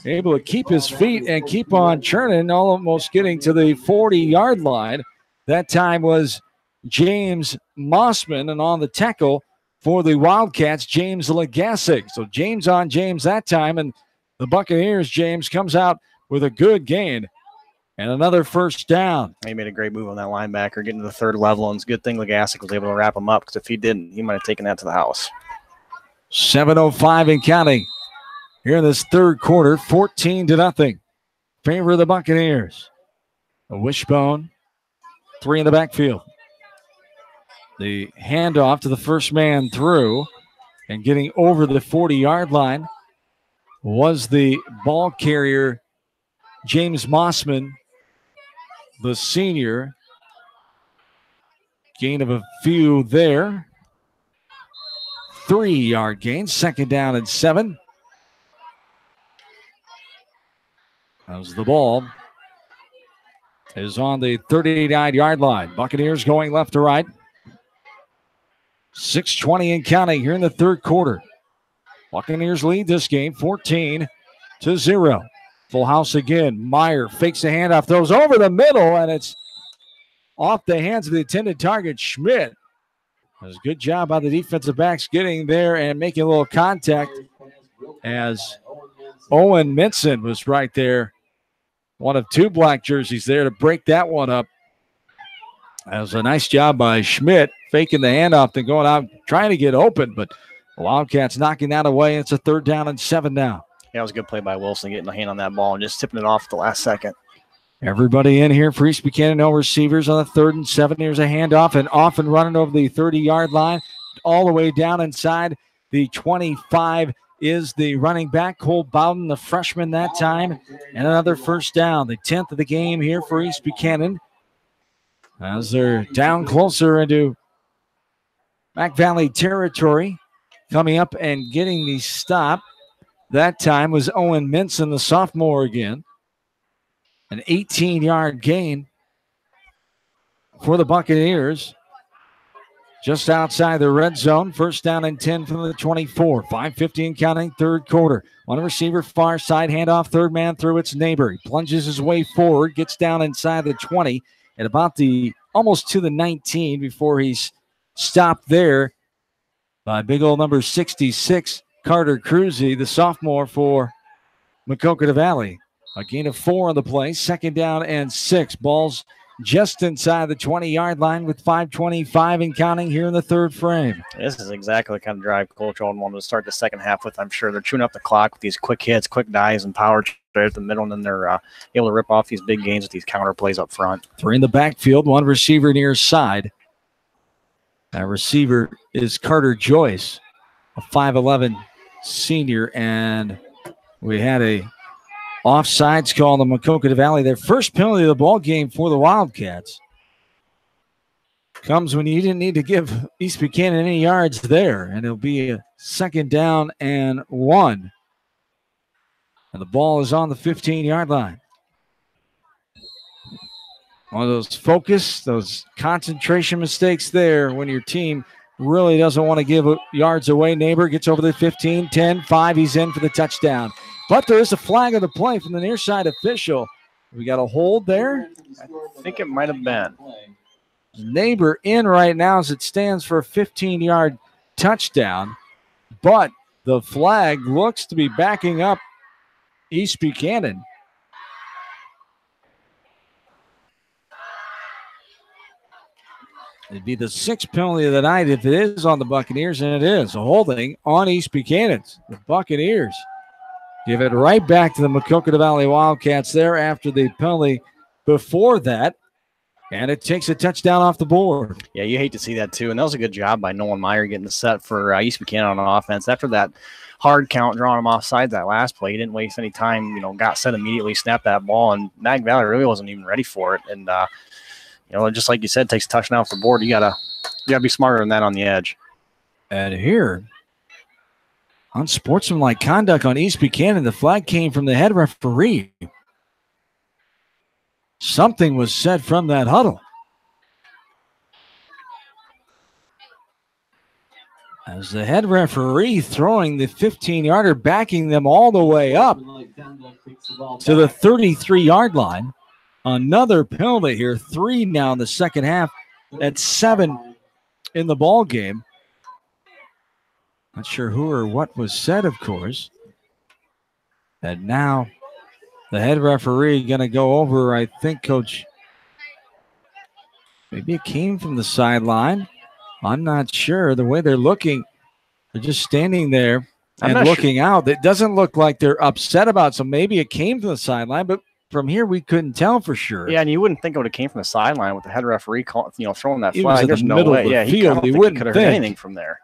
able to keep his feet and keep on churning, almost getting to the 40-yard line. That time was James Mossman, and on the tackle for the Wildcats, James Legassic. So James on James that time, and the Buccaneers, James comes out with a good gain and another first down. He made a great move on that linebacker, getting to the third level, and it's a good thing Legassic was able to wrap him up, because if he didn't, he might have taken that to the house. 7:05 and counting here in this third quarter, 14-0. Favor of the Buccaneers. A wishbone, 3 in the backfield. The handoff to the first man through, and getting over the 40-yard line was the ball carrier, James Mossman, the senior. Gain of a few there. 3-yard gain, second down and 7. As the ball is on the 39-yard line. Buccaneers going left to right. 6:20 and counting here in the third quarter. Buccaneers lead this game 14-0. Full house again. Meyer fakes the handoff, throws over the middle, and it's off the hands of the intended target, Schmidt. It was a good job by the defensive backs getting there and making a little contact, as Owen Minson was right there. One of 2 black jerseys there to break that one up. That was a nice job by Schmidt, faking the handoff and going out, trying to get open, but the Wildcats knocking that away. It's a 3rd down and 7 now. Yeah, it was a good play by Wilson, getting a hand on that ball and just tipping it off at the last second. Everybody in here for East Buchanan. No receivers on the 3rd and 7. Here's a handoff and off and running over the 30-yard line. All the way down inside the 25 is the running back, Cole Bowden, the freshman that time. And another first down, the 10th of the game here for East Buchanan. As they're down closer into Mac Valley territory. Coming up and getting the stop that time was Owen Minson, the sophomore again. An 18-yard gain for the Buccaneers. Just outside the red zone. First down and 10 from the 24. 5:50 and counting, third quarter. One receiver, far side, handoff, third man through. It's Neighbor. He plunges his way forward, gets down inside the 20 at about the almost to the 19 before he's stopped there by big old number 66, Carter Cruzy, the sophomore for Maquoketa Valley. A gain of 4 on the play. Second down and 6. Ball's just inside the 20-yard line with 5:25 and counting here in the third frame. This is exactly the kind of drive Coach Owen wanted to start the second half with. I'm sure they're chewing up the clock with these quick hits, quick dives, and power right at the middle, and then they're able to rip off these big gains with these counter plays up front. 3 in the backfield, 1 receiver near side. That receiver is Carter Joyce, a 5'11 senior, and we had a offsides call on Maquoketa Valley. Their first penalty of the ball game for the Wildcats comes when you didn't need to give East Buchanan any yards there, and it'll be a second down and 1. And the ball is on the 15-yard line. One of those focus, those concentration mistakes there when your team really doesn't want to give yards away. Neighbor gets over the 15, 10, 5. He's in for the touchdown. But there is a flag of the play from the near side official. We got a hold there. I think it might have been. Neighbor in right now as it stands for a 15-yard touchdown. But the flag looks to be backing up East Buchanan. It'd be the 6th penalty of the night if it is on the Buccaneers, and it is. A holding on East Buchanan. The Buccaneers give it right back to the Maquoketa Valley Wildcats there after the penalty before that. And it takes a touchdown off the board. Yeah, you hate to see that too. And that was a good job by Nolan Meyer getting the set for East Buchanan on offense. After that hard count, drawing him offside that last play, he didn't waste any time, got set immediately, snapped that ball. And Mac Valley really wasn't even ready for it. And, just like you said, takes a touchdown off the board. You gotta be smarter than that on the edge. And here, unsportsmanlike conduct on East Buchanan. The flag came from the head referee. Something was said from that huddle. As the head referee throwing the 15-yarder, backing them all the way up to the 33-yard line. Another penalty here. 3 now in the second half. At 7 in the ball game. Not sure who or what was said, of course. And now the head referee going to go over, I think, Coach. Maybe it came from the sideline. I'm not sure. The way they're looking, they're just standing there and looking out. It doesn't look like they're upset about it. So maybe it came from the sideline, but from here we couldn't tell for sure. Yeah, and you wouldn't think it would have came from the sideline with the head referee throwing that He flag. was in There's the no middle way. of the Yeah, field. he wouldn't could have think heard anything from there.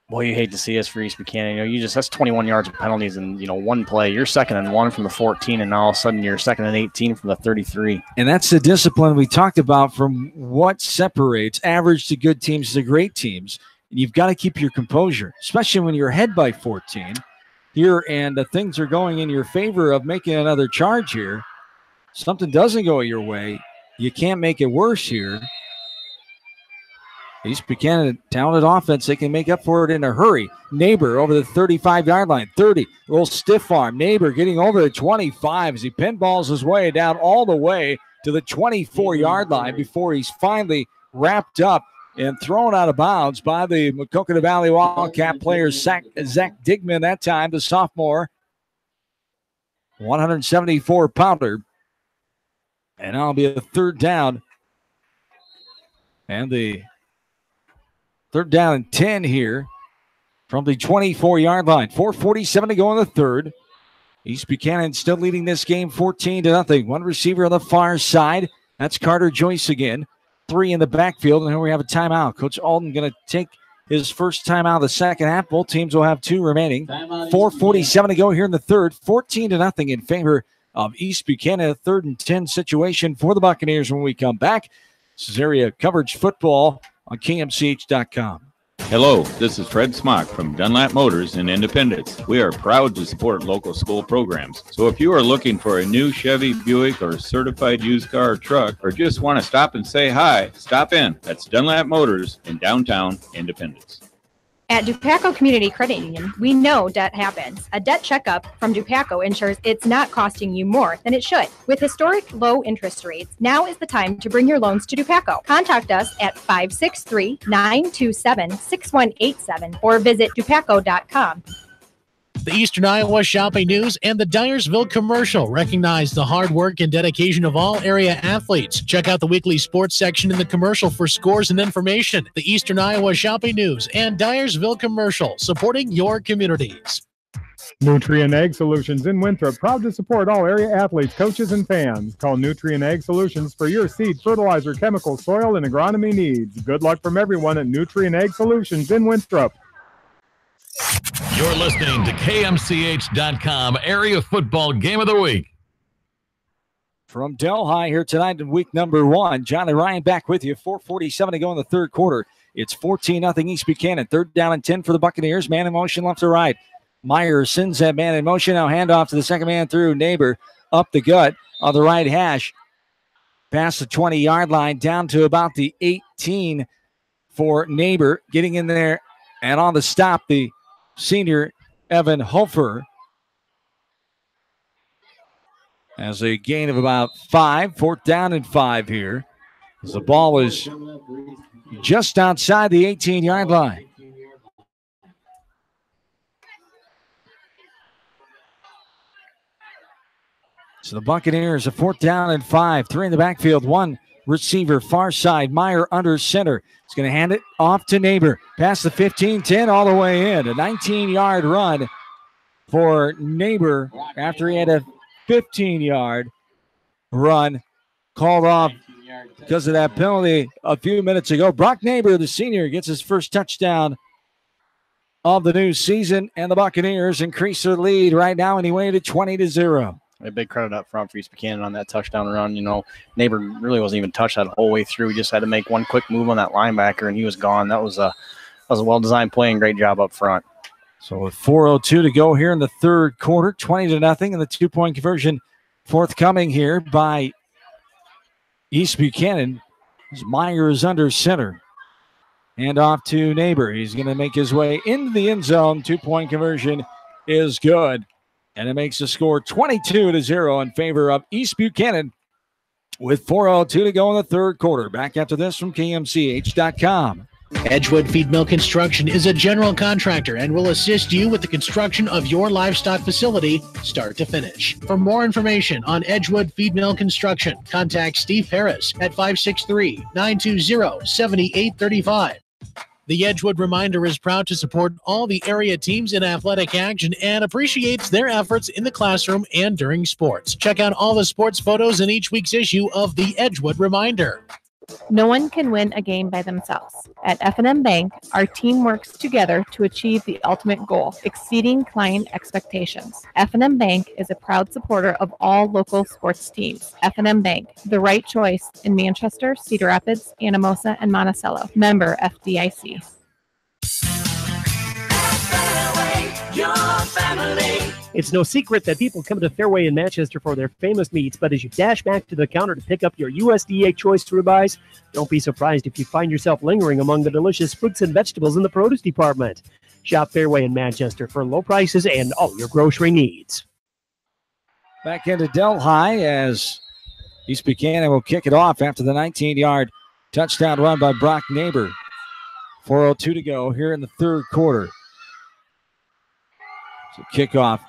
Boy, you hate to see us for East Buchanan. That's 21 yards of penalties in, one play. You're 2nd and 1 from the 14, and now all of a sudden you're 2nd and 18 from the 33. And that's the discipline we talked about from what separates average to good teams to great teams. And you've got to keep your composure, especially when you're ahead by 14 here and things are going in your favor of making another charge here. Something doesn't go your way. You can't make it worse here. East Buchanan, talented offense. They can make up for it in a hurry. Neighbor over the 35-yard line. 30, a little stiff arm. Neighbor getting over the 25 as he pinballs his way down all the way to the 24-yard line before he's finally wrapped up and thrown out of bounds by the Maquoketa Valley Wildcat players. Zach Digman that time, the sophomore. 174-pounder. And that'll be a third down. And the third down and 10 here from the 24-yard line. 4:47 to go in the third. East Buchanan still leading this game 14-0. One receiver on the far side. That's Carter Joyce again. 3 in the backfield, and here we have a timeout. Coach Alden going to take his first timeout of the second half. Both teams will have 2 remaining. 4:47 to go here in the third. 14-0 in favor of East Buchanan. A 3rd and 10 situation for the Buccaneers when we come back. This is area coverage football on KMCH.com. Hello, this is Fred Smock from Dunlap Motors in Independence. We are proud to support local school programs. So if you are looking for a new Chevy, Buick, or certified used car or truck, or just want to stop and say hi, stop in. That's Dunlap Motors in downtown Independence. At Dupaco Community Credit Union, we know debt happens. A debt checkup from Dupaco ensures it's not costing you more than it should. With historic low interest rates, now is the time to bring your loans to Dupaco. Contact us at 563-927-6187 or visit dupaco.com. The Eastern Iowa Shopping News and the Dyersville Commercial recognize the hard work and dedication of all area athletes. Check out the weekly sports section in the commercial for scores and information. The Eastern Iowa Shopping News and Dyersville Commercial, supporting your communities. Nutrient Ag Solutions in Winthrop, proud to support all area athletes, coaches, and fans. Call Nutrient Ag Solutions for your seed, fertilizer, chemical, soil, and agronomy needs. Good luck from everyone at Nutrient Ag Solutions in Winthrop. You're listening to KMCH.com Area Football Game of the Week. From Delhi here tonight in week number 1. John and Ryan back with you. 4:47 to go in the third quarter. It's 14-0 East Buchanan. 3rd down and 10 for the Buccaneers. Man in motion left to right. Meyer sends that man in motion. Now handoff to the second man through Neighbor. Up the gut on the right hash. Past the 20-yard line down to about the 18 for Neighbor. Getting in there and on the stop, the senior Evan Hofer has a gain of about 5. 4th down and 5 here, as the ball was just outside the 18-yard line. So the Buccaneers, a 4th down and 5. 3 in the backfield. 1 receiver far side. Meyer under center. He's going to hand it off to Neighbor. Past the 15-10 all the way in. A 19-yard run for Neighbor after he had a 15-yard run called off because of that penalty a few minutes ago. Brock Neighbor, the senior, gets his first touchdown of the new season, and the Buccaneers increase their lead right now anyway to 20-0. A big credit up front for East Buchanan on that touchdown run. You know, Neighbor really wasn't even touched that whole way through. He just had to make one quick move on that linebacker, and he was gone. That was a well-designed play and great job up front. So with 4:02 to go here in the third quarter, 20-0, and the 2-point conversion forthcoming here by East Buchanan. Meyer is under center. Hand off to Neighbor. He's going to make his way into the end zone. 2-point conversion is good. And it makes the score 22-0 in favor of East Buchanan with 4:02 to go in the third quarter. Back after this from KMCH.com. Edgewood Feed Mill Construction is a general contractor and will assist you with the construction of your livestock facility, start to finish. For more information on Edgewood Feed Mill Construction, contact Steve Harris at 563-920-7835. The Edgewood Reminder is proud to support all the area teams in athletic action and appreciates their efforts in the classroom and during sports. Check out all the sports photos in each week's issue of the Edgewood Reminder. No one can win a game by themselves. At F&M Bank, our team works together to achieve the ultimate goal, exceeding client expectations. F&M Bank is a proud supporter of all local sports teams. F&M Bank, the right choice in Manchester, Cedar Rapids, Anamosa, and Monticello. Member FDIC. Your family. It's no secret that people come to Fairway in Manchester for their famous meats, but as you dash back to the counter to pick up your USDA choice ribeyes, don't be surprised if you find yourself lingering among the delicious fruits and vegetables in the produce department. Shop Fairway in Manchester for low prices and all your grocery needs. Back into Delhi as East Buchanan will kick it off after the 19-yard touchdown run by Brock Neighbor. 4:02 to go here in the third quarter. So kickoff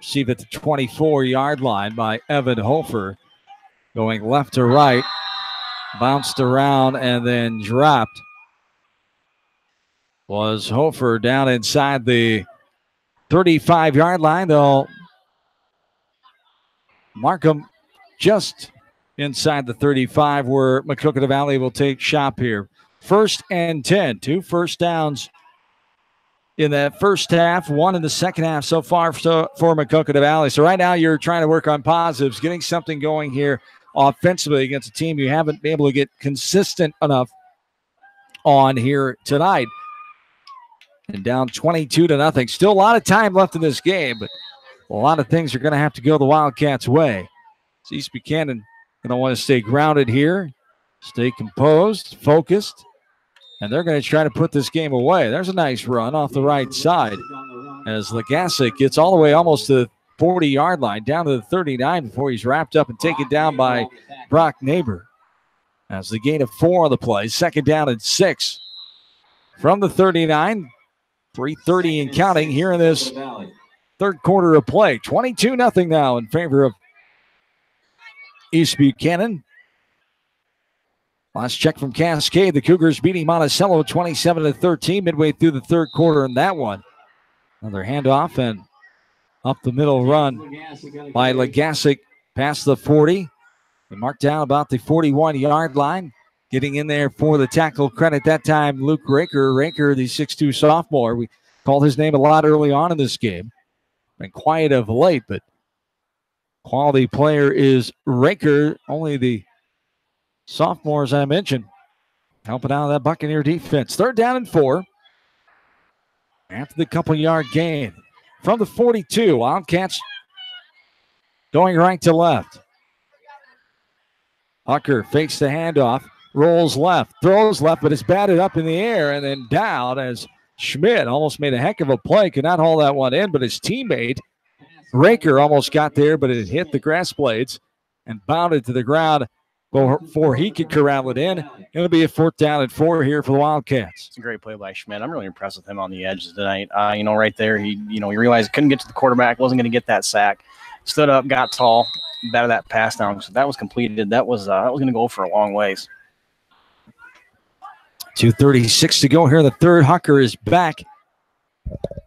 received at the 24-yard line by Evan Hofer. Going left to right. Bounced around and then dropped. Was Hofer down inside the 35-yard line. They'll Markham just inside the 35 where Maquoketa Valley will take shop here. 1st and 10. 2 first downs in that first half, 1 in the second half so far for Maquoketa Valley. So right now you're trying to work on positives, getting something going here offensively against a team you haven't been able to get consistent enough on here tonight. And down 22-0. Still a lot of time left in this game, but a lot of things are going to have to go the Wildcats' way. So East Buchanan going to want to stay grounded here, stay composed, focused, and they're going to try to put this game away. There's a nice run off the right side as Legasic gets all the way almost to the 40-yard line, down to the 39 before he's wrapped up and taken down by Brock Neighbor. As the gain of 4 on the play, 2nd down and 6 from the 39. 3:30 and counting here in this third quarter of play. 22-0 now in favor of East Buchanan. Last check from Cascade. The Cougars beating Monticello 27-13 midway through the third quarter in that one. Another handoff and up the middle run by Legasic past the 40. They marked down about the 41-yard line. Getting in there for the tackle credit that time, Luke Raker. Raker, the 6'2 sophomore. We called his name a lot early on in this game. Been quiet of late, but quality player is Raker. Only the sophomores I mentioned helping out of that Buccaneer defense. 3rd down and 4. After the couple-yard gain. From the 42, Wildcats going right to left. Hucker fakes the handoff. Rolls left, throws left, but it's batted up in the air and then down as Schmidt almost made a heck of a play. Could not haul that one in, but his teammate, Raker, almost got there, but it hit the grass blades and bounded to the ground before he could corral it in. It'll be a 4th down and 4 here for the Wildcats. It's a great play by Schmidt. I'm really impressed with him on the edges tonight. Right there, he realized he couldn't get to the quarterback, wasn't going to get that sack. Stood up, got tall, batted that pass down. So that was completed. That was going to go for a long ways. 2:36 to go here. The third. Hucker is back,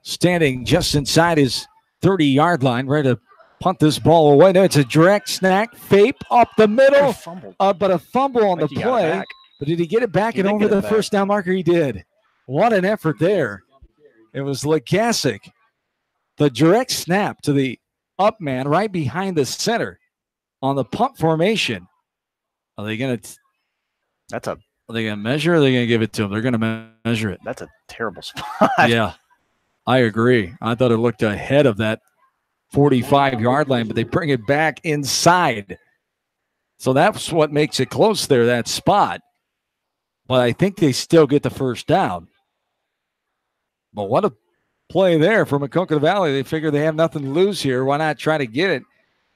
standing just inside his 30-yard line, ready to punt this ball away. Now it's a direct snap, fake up the middle, but a fumble on the play. But did he get it back and over the first down marker? He did. What an effort there. It was Legasic. The direct snap to the up man right behind the center on the punt formation. Are they going to? Are they going to measure or are they going to give it to him? They're going to measure it. That's a terrible spot. Yeah, I agree. I thought it looked ahead of that 45-yard line, but they bring it back inside. So that's what makes it close there, that spot. But I think they still get the first down. But what a play there for Maquoketa Valley. They figure they have nothing to lose here. Why not try to get it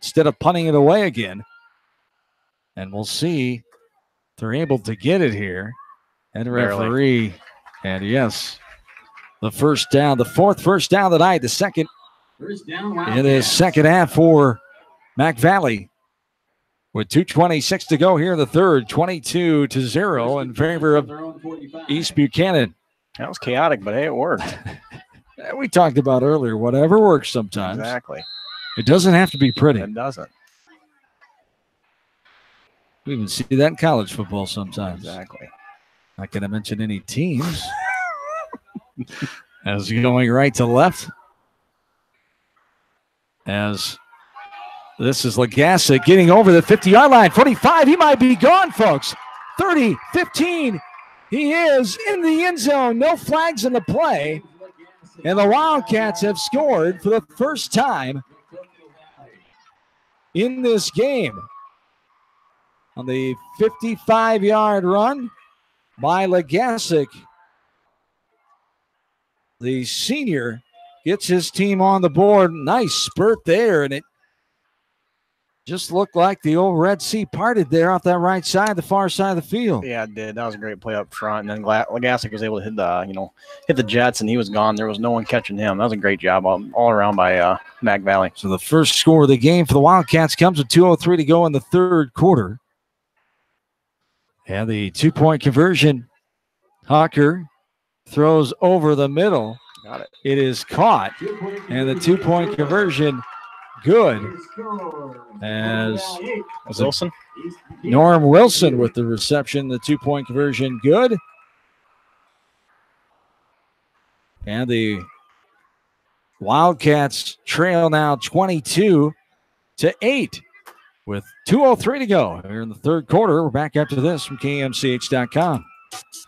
instead of punting it away again? And we'll see. They're able to get it here. And the referee. And yes, the first down, the 4th first down of the night, the second in the second half for Mac Valley. With 2:26 to go here in the third, 22-0 in favor of East Buchanan. That was chaotic, but hey, it worked. We talked about earlier, whatever works sometimes. Exactly. It doesn't have to be pretty. It doesn't. We even see that in college football sometimes. Exactly. Not going to mention any teams. As going right to left. As this is Legasic getting over the 50-yard line. 45, he might be gone, folks. 30, 15. He is in the end zone. No flags in the play. And the Wildcats have scored for the first time in this game. On the 55-yard run by Legasic. The senior gets his team on the board. Nice spurt there, and it just looked like the old Red Sea parted there off that right side, the far side of the field. Yeah, it did. That was a great play up front. And then Legasic was able to hit the Jets, and he was gone. There was no one catching him. That was a great job all around by Mac Valley. So the first score of the game for the Wildcats comes with 2:03 to go in the third quarter. And the 2-point conversion, Hawker throws over the middle. Got it. It is caught. And the 2-point conversion good. As Wilson? Norm Wilson with the reception, the 2-point conversion, good. And the Wildcats trail now 22-8 with 2:03 to go here in the third quarter. We're back after this from KMCH.com.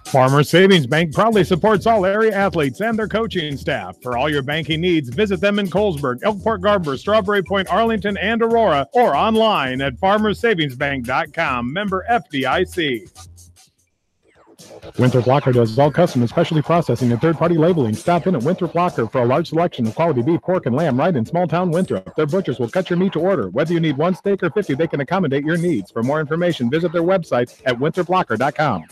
Farmers Savings Bank proudly supports all area athletes and their coaching staff. For all your banking needs, visit them in Colesburg, Elkport Garber, Strawberry Point, Arlington, and Aurora, or online at farmersavingsbank.com. Member FDIC. Winthrop Locker does all custom and specialty processing and third-party labeling. Stop in at Winthrop Locker for a large selection of quality beef, pork, and lamb right in small town Winthrop. Their butchers will cut your meat to order. Whether you need 1 steak or 50, they can accommodate your needs. For more information, visit their website at winthroplocker.com.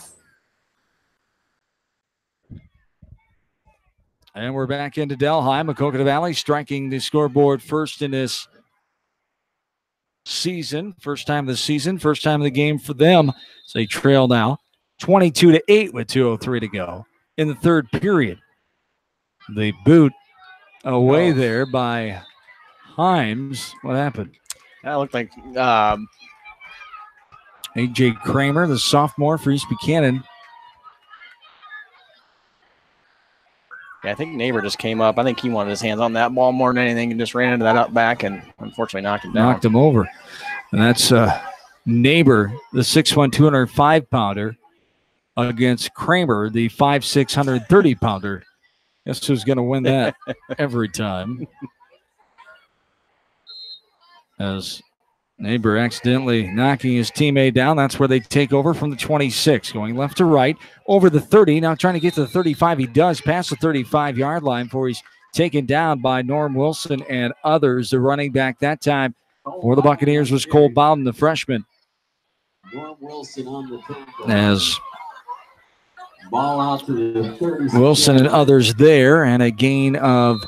And we're back into Delhi. Maquoketa Valley striking the scoreboard first in this season. First time of the season, first time of the game for them. So they trail now 22-8 with 2:03 to go in the third period. The boot away there by Himes. What happened? That looked like A.J. Kramer, the sophomore for East Buchanan. Yeah, I think Neighbor just came up. I think he wanted his hands on that ball more than anything and just ran into that up back and unfortunately knocked him down. Knocked him over. And that's Neighbor, the 6'1", 205-pounder, against Kramer, the 5'6", 130-pounder. Guess who's going to win that every time? As Neighbor accidentally knocking his teammate down. That's where they take over from the 26, going left to right, over the 30. Now trying to get to the 35. He does pass the 35-yard line before he's taken down by Norm Wilson and others. The running back that time for the Buccaneers was Cole Bowden, the freshman. As ball out to the 30. Wilson and others there, and a gain of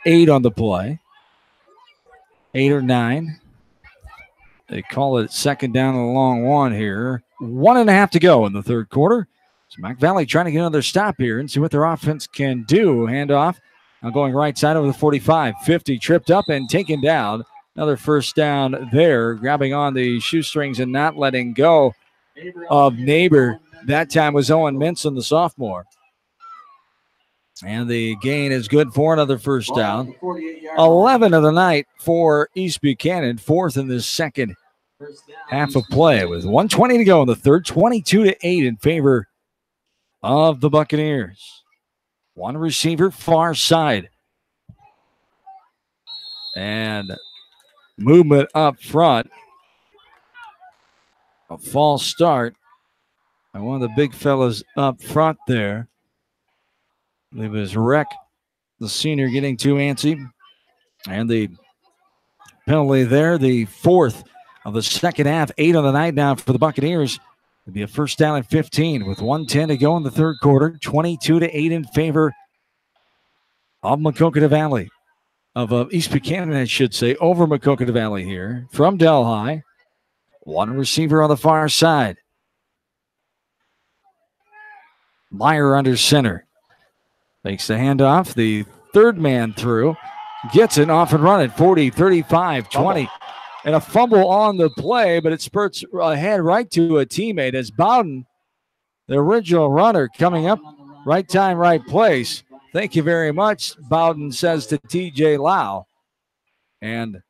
8 on the play. 8 or 9. They call it second down and a long one here. 1.5 to go in the third quarter. So Mac Valley trying to get another stop here and see what their offense can do. Handoff now going right side over the 45. 50 tripped up and taken down. Another first down there, grabbing on the shoestrings and not letting go of Neighbor. That time was Owen Minson, the sophomore. And the gain is good for another first down. 11 of the night for East Buchanan, fourth in the second half of play with 1:20 to go in the third, 22-8 in favor of the Buccaneers. One receiver, far side. And movement up front. A false start. And one of the big fellas up front there. I believe it was Reck, the senior, getting too antsy. And the penalty there, the fourth of the second half. 8 on the night now for the Buccaneers. It'll be a first down at 15 with 1:10 to go in the third quarter. 22-8 in favor of Maquoketa Valley. Of East Buchanan, I should say, over Maquoketa Valley here. From Delhi. One receiver on the far side. Meyer under center. Makes the handoff. The third man through. Gets it off and running. 40, 35, 20. And a fumble on the play, but it spurts ahead right to a teammate as Bowden, the original runner, coming up. Right time, right place. Thank you very much, Bowden says to TJ Lau. And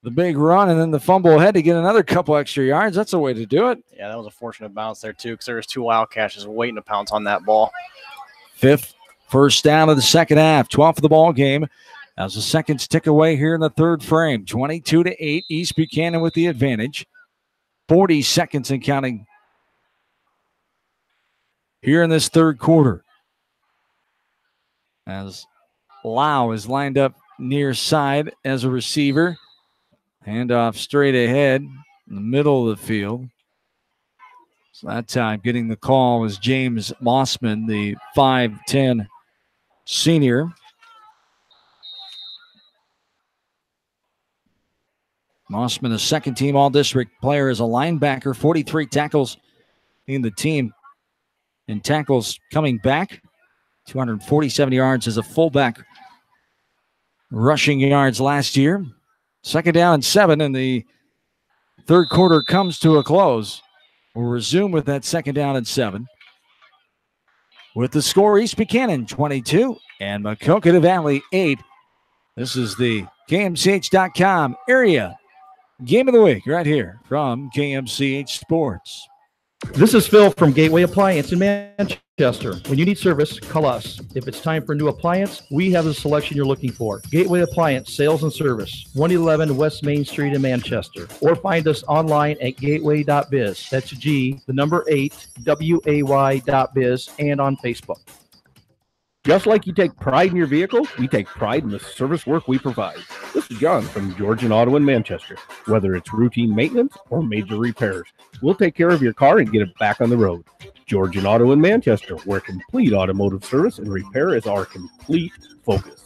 the big run and then the fumble ahead to get another couple extra yards. That's a way to do it. Yeah, that was a fortunate bounce there, too, because there was 2 Wildcats just waiting to pounce on that ball. Fifth first down of the second half, 12th of the ball game. As the seconds tick away here in the third frame, 22-8, East Buchanan with the advantage. 40 seconds and counting here in this third quarter. As Lau is lined up near side as a receiver. Handoff straight ahead in the middle of the field. So that time getting the call was James Mossman, the 5'10 senior. Mossman, a second-team All-District player as a linebacker, 43 tackles in the team. And tackles coming back, 247 yards as a fullback. Rushing yards last year. Second down and 7, and the third quarter comes to a close. We'll resume with that second down and 7. With the score, East Buchanan 22 and Maquoketa Valley 8. This is the KMCH.com area game of the week right here from KMCH Sports. This is Phil from Gateway Appliance in Manchester. When you need service, call us. If it's time for a new appliance, we have the selection you're looking for. Gateway Appliance Sales and Service, 111 West Main Street in Manchester. Or find us online at gateway.biz. That's G, the number 8, WAY.biz, and on Facebook. Just like you take pride in your vehicle, we take pride in the service work we provide. This is John from Georgian Auto in Manchester. Whether it's routine maintenance or major repairs, we'll take care of your car and get it back on the road. Georgian Auto in Manchester, where complete automotive service and repair is our complete focus.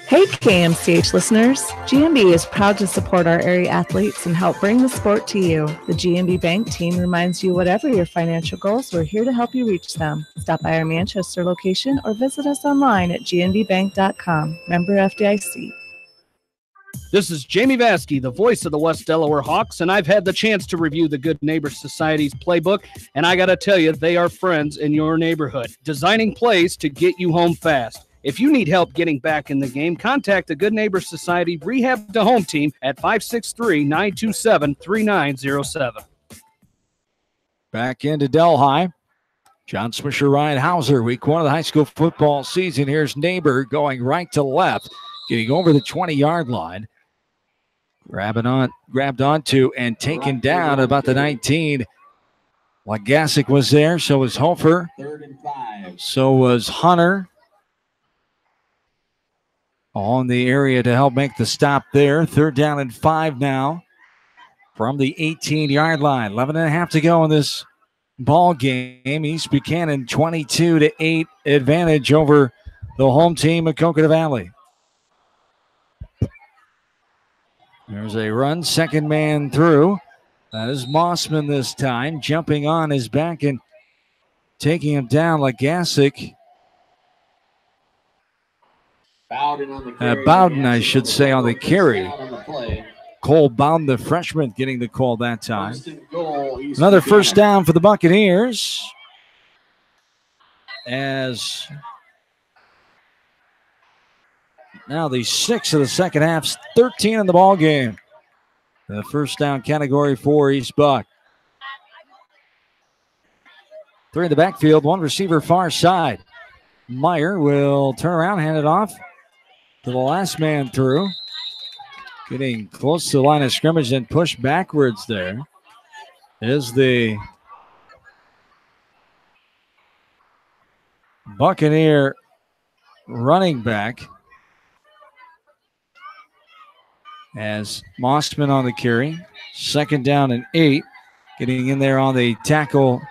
Hey KMCH listeners, GMB is proud to support our area athletes and help bring the sport to you. The GMB Bank team reminds you whatever your financial goals, we're here to help you reach them. Stop by our Manchester location or visit us online at gnbbank.com. Member FDIC. This is Jamie Vaskey, the voice of the West Delaware Hawks, and I've had the chance to review the Good Neighbor Society's playbook, and I got to tell you, they are friends in your neighborhood, designing plays to get you home fast. If you need help getting back in the game, contact the Good Neighbor Society Rehab to Home team at 563-927-3907. Back into Delhi. John Swisher, Ryan Hauser, week 1 of the high school football season. Here's Neighbor going right to left, getting over the 20-yard line. Grabbed onto and taken down about the 19. Legasic was there, so was Hofer. 3rd and 5. So was Hunter. On the area to help make the stop there. 3rd down and 5 now from the 18-yard line. 11.5 to go in this ball game. East Buchanan 22-8 advantage over the home team at Maquoketa Valley. There's a run, second man through. That is Mossman this time, jumping on his back and taking him down. Legasic. Bowden, I should say, on the carry. Cole Bowden, the freshman, getting the call that time. Another first down for the Buccaneers. As now the 6 of the second half, 13 in the ball game. The first down category for East Buck. 3 in the backfield, 1 receiver far side. Meyer will turn around, hand it off to the last man through. Getting close to the line of scrimmage and pushed backwards there is the Buccaneer running back. As Mossman on the carry. 2nd down and 8. Getting in there on the tackle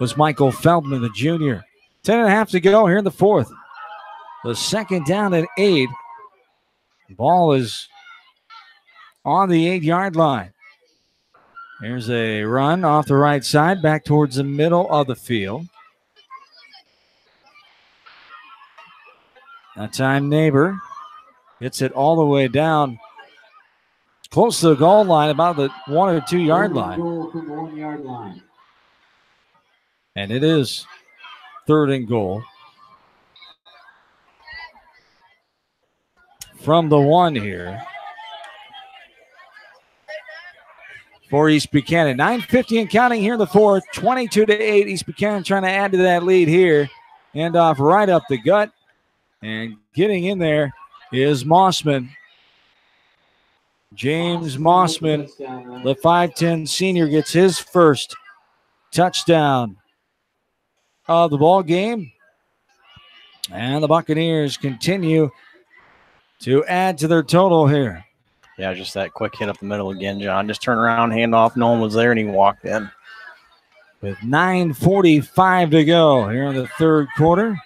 was Michael Feldman, the junior. 10.5 to go here in the 4th. The 2nd down and 8. Ball is on the 8-yard line. Here's a run off the right side, back towards the middle of the field. That time Neighbor gets it all the way down close to the goal line, about the 1 or 2 yard line. And it is 3rd and goal. From the 1 here for East Buchanan. 9:50 and counting here in the 4th. 22-8. East Buchanan trying to add to that lead here. Hand off right up the gut. And getting in there is Mossman. James Mossman, the 5'10 senior, gets his first touchdown of the ball game. And the Buccaneers continue to add to their total here. Yeah, just that quick hit up the middle again, John. Just turn around, hand off. No one was there, and he walked in. With 9:45 to go here in the 3rd quarter.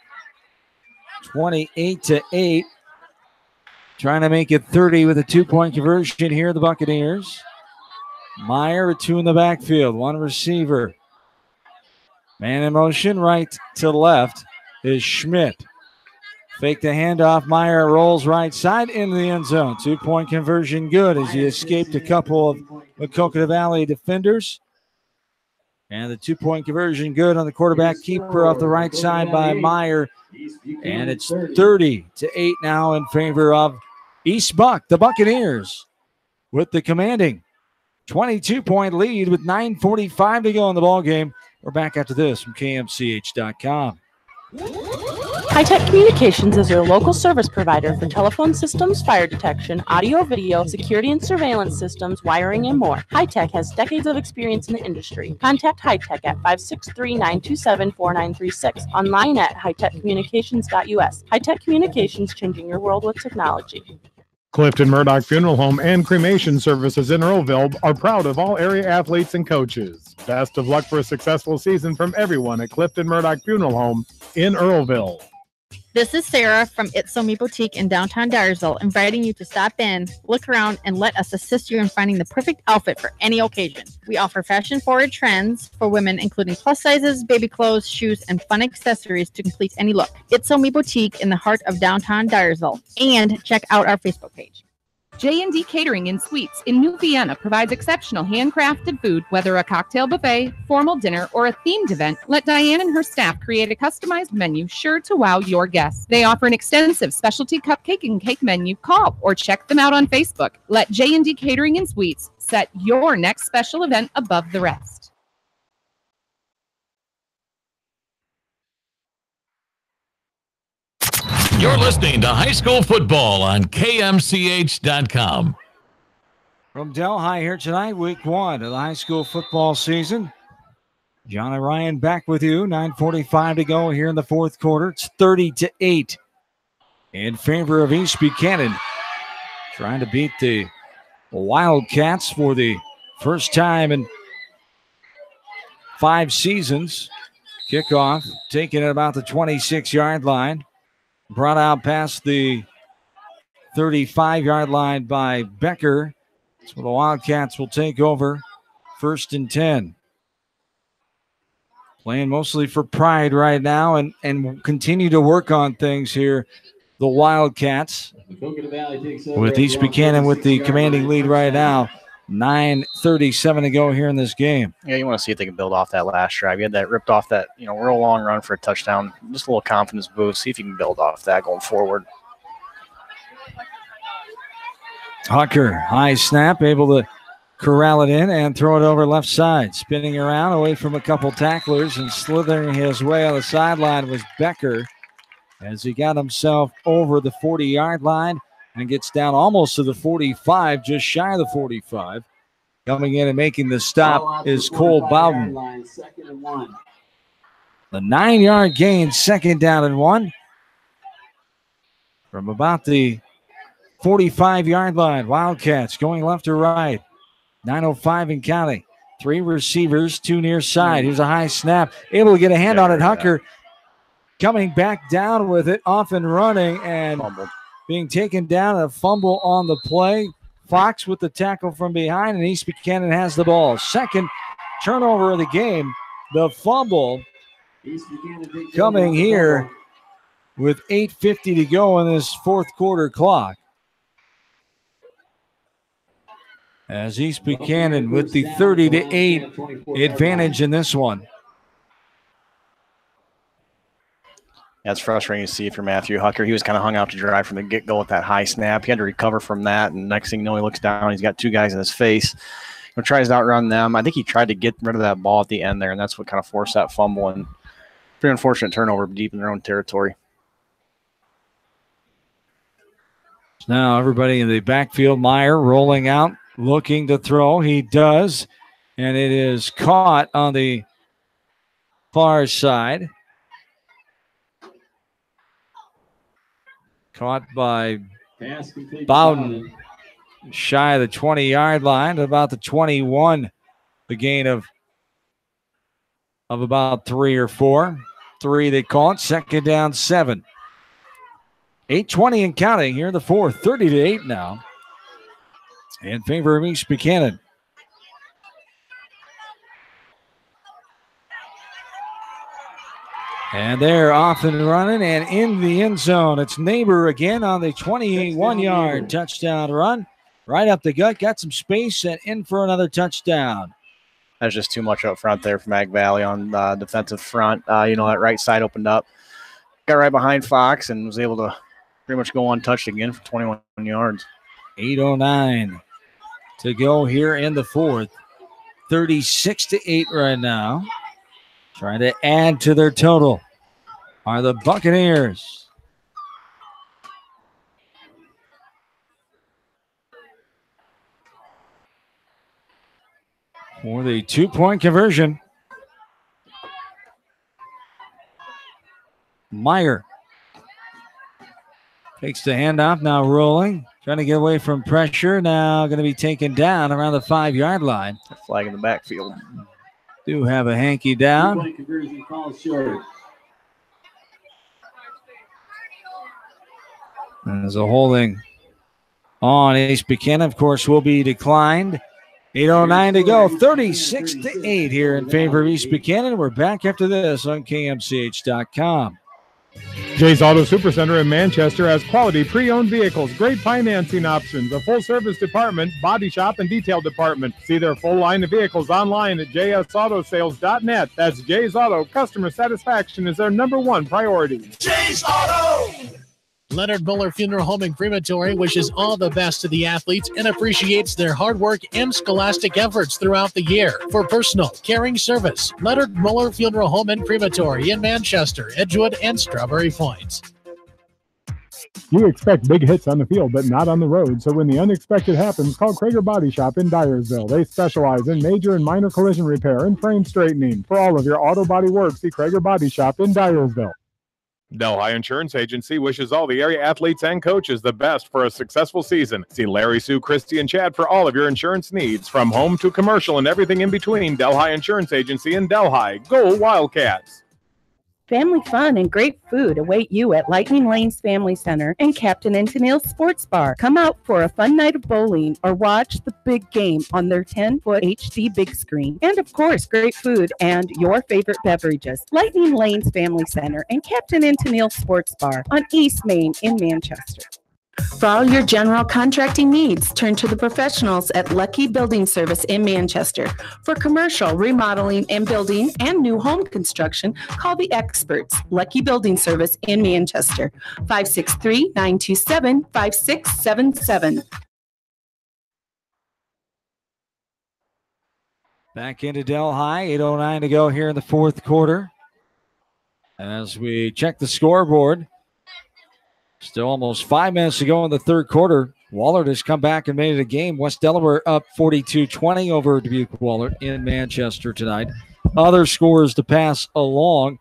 28-8. Trying to make it 30 with a 2-point conversion here, the Buccaneers. Meyer with 2 in the backfield, 1 receiver. Man in motion, right to left is Schmidt. Fake the handoff. Meyer rolls right side into the end zone. 2-point conversion good as he escaped a couple of Maquoketa Valley defenders. And the 2-point conversion good on the quarterback keeper off the right side by Meyer. And it's 30-8 now in favor of East Buck. The Buccaneers with the commanding 22-point lead with 9:45 to go in the ball game. We're back after this from KMCH.com. High-Tech Communications is your local service provider for telephone systems, fire detection, audio, video, security and surveillance systems, wiring, and more. High-Tech has decades of experience in the industry. Contact High-Tech at 563-927-4936, online at hightechcommunications.us. High-Tech Communications, changing your world with technology. Clifton Murdoch Funeral Home and Cremation Services in Earlville are proud of all area athletes and coaches. Best of luck for a successful season from everyone at Clifton Murdoch Funeral Home in Earlville. This is Sarah from It's So Me Boutique in downtown Dyersville, inviting you to stop in, look around, and let us assist you in finding the perfect outfit for any occasion. We offer fashion-forward trends for women, including plus sizes, baby clothes, shoes, and fun accessories to complete any look. It's So Me Boutique in the heart of downtown Dyersville. And check out our Facebook page. J&D Catering and Suites in New Vienna provides exceptional handcrafted food, whether a cocktail buffet, formal dinner, or a themed event. Let Diane and her staff create a customized menu sure to wow your guests. They offer an extensive specialty cupcake and cake menu. Call or check them out on Facebook. Let J&D Catering and Suites set your next special event above the rest. You're listening to high school football on KMCH.com. From Delhi here tonight, week 1 of the high school football season. John and Ryan back with you. 9:45 to go here in the fourth quarter. It's 30-8 in favor of East Buchanan. Trying to beat the Wildcats for the first time in 5 seasons. Kickoff taken at about the 26-yard line. Brought out past the 35-yard line by Becker. So the Wildcats will take over 1st and 10. Playing mostly for pride right now and continue to work on things here. The Wildcats with East Buchanan with the commanding lead right now. 9:37 to go here in this game. Yeah, you want to see if they can build off that last drive. You had that ripped off that, real long run for a touchdown. Just a little confidence boost. See if you can build off that going forward. Hucker, high snap, able to corral it in and throw it over left side. Spinning around away from a couple tacklers and slithering his way on the sideline was Becker as he got himself over the 40-yard line and gets down almost to the 45, just shy of the 45. Coming in and making the stop is Cole Bowden. The 9-yard gain, 2nd down and 1. From about the 45-yard line, Wildcats going left to right. 9:05 and counting. 3 receivers, 2 near side. Here's a high snap. Able to get a hand on it. Hucker coming back down with it, off and running, and being taken down. A fumble on the play. Fox with the tackle from behind, and East Buchanan has the ball. 2nd turnover of the game. The fumble coming here with 8:50 to go in this fourth quarter clock. As East Buchanan with the 30-8 advantage in this one. That's frustrating to see for Matthew Hucker. He was kind of hung out to dry from the get-go with that high snap. He had to recover from that, and next thing you know, he looks down. He's got 2 guys in his face. He tries to outrun them. I think he tried to get rid of that ball at the end there, and that's what kind of forced that fumble. And pretty unfortunate turnover deep in their own territory. Now everybody in the backfield. Meyer rolling out, looking to throw. He does, and it is caught on the far side. Caught by Bowden, shy of the 20-yard line, about the 21. The gain of about 3 or 4. 3 they call it. 2nd down, 7. 8:20 and counting here in the fourth. 30-8 now in favor of East Buchanan. And they're off and running and in the end zone. It's Neighbor again on the 21-yard touchdown run. Right up the gut, got some space and in for another touchdown. That's just too much up front there from Ag Valley on the defensive front. That right side opened up. Got right behind Fox and was able to pretty much go untouched again for 21 yards. 8:09 to go here in the fourth. 36-8 right now. Trying to add to their total are the Buccaneers. For the 2-point conversion. Meyer takes the handoff, now rolling. Trying to get away from pressure. Now going to be taken down around the 5-yard line. Flag in the backfield. Do have a hanky down. There's a holding on Ace Buchanan, of course, will be declined. 8:09 to go. 36-8 here in favor of East Buchanan. We're back after this on KMCH.com. Jay's Auto Supercenter in Manchester has quality pre-owned vehicles, great financing options, a full-service department, body shop, and detail department. See their full line of vehicles online at jsautosales.net. That's Jay's Auto. Customer satisfaction is their #1 priority. Jay's Auto! Leonard Muller Funeral Home and Crematory wishes all the best to the athletes and appreciates their hard work and scholastic efforts throughout the year. For personal, caring service, Leonard Muller Funeral Home and Crematory in Manchester, Edgewood, and Strawberry Point. You expect big hits on the field, but not on the road. So when the unexpected happens, call Krager Body Shop in Dyersville. They specialize in major and minor collision repair and frame straightening. For all of your auto body work, see Krager Body Shop in Dyersville. Delhi Insurance Agency wishes all the area athletes and coaches the best for a successful season. See Larry, Sue, Christy, and Chad for all of your insurance needs, from home to commercial and everything in between. Delhi Insurance Agency in Delhi. Go Wildcats! Family fun and great food await you at Lightning Lanes Family Center and Captain and Tennille's Sports Bar. Come out for a fun night of bowling or watch the big game on their 10-foot HD big screen. And of course, great food and your favorite beverages. Lightning Lanes Family Center and Captain and Tennille's Sports Bar on East Main in Manchester. For all your general contracting needs, turn to the professionals at Lucky Building Service in Manchester. For commercial, remodeling, and building and new home construction, call the experts, Lucky Building Service in Manchester, 563-927-5677. Back into Delhi, 8:09 to go here in the fourth quarter. As we check the scoreboard, still almost 5 minutes to go in the third quarter. Wahlert has come back and made it a game. West Delaware up 42-20 over Dubuque Wahlert in Manchester tonight. Other scores to pass along.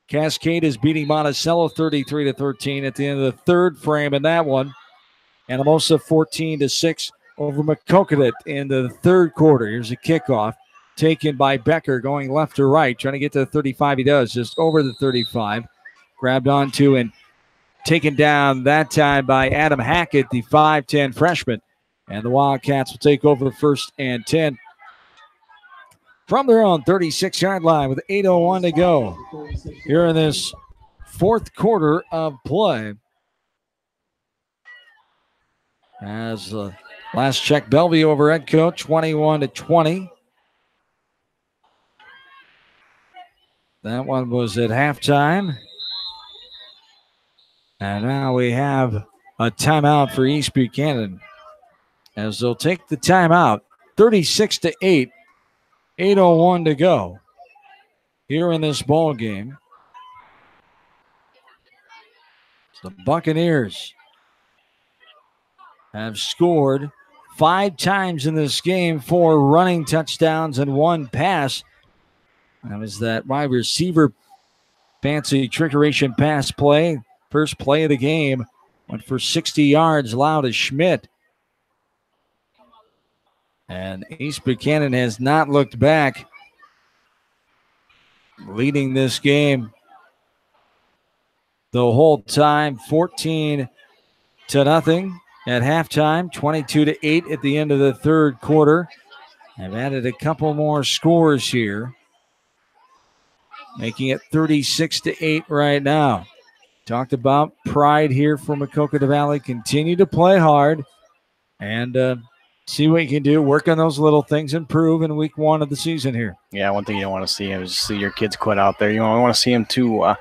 Cascade is beating Monticello 33-13 at the end of the third frame in that one. Anamosa 14-6 over Maquoketa in the third quarter. Here's a kickoff taken by Becker going left to right, trying to get to the 35. He does, just over the 35. Grabbed onto and taken down that time by Adam Hackett, the 5'10 freshman. And the Wildcats will take over the 1st and 10 from their own 36-yard line with 8:01 to go here in this fourth quarter of play. As last check, Bellevue over Edco, 21-20. That one was at halftime. And now we have a timeout for East Buchanan as they'll take the timeout. 36-8, 8:01 to go here in this ball game. The Buccaneers have scored 5 times in this game, 4 running touchdowns and 1 pass. That was that wide receiver fancy trickeration pass play. First play of the game went for 60 yards, allowed to Schmidt. And East Buchanan has not looked back, leading this game the whole time, 14-0 at halftime, 22-8 at the end of the third quarter. I've added a couple more scores here. making it 36-8 right now. Talked about pride here for Maquoketa Valley. Continue to play hard and see what you can do. Work on those little things, improve in week 1 of the season here. Yeah, one thing you don't want to see is see your kids quit out there. You want to see them to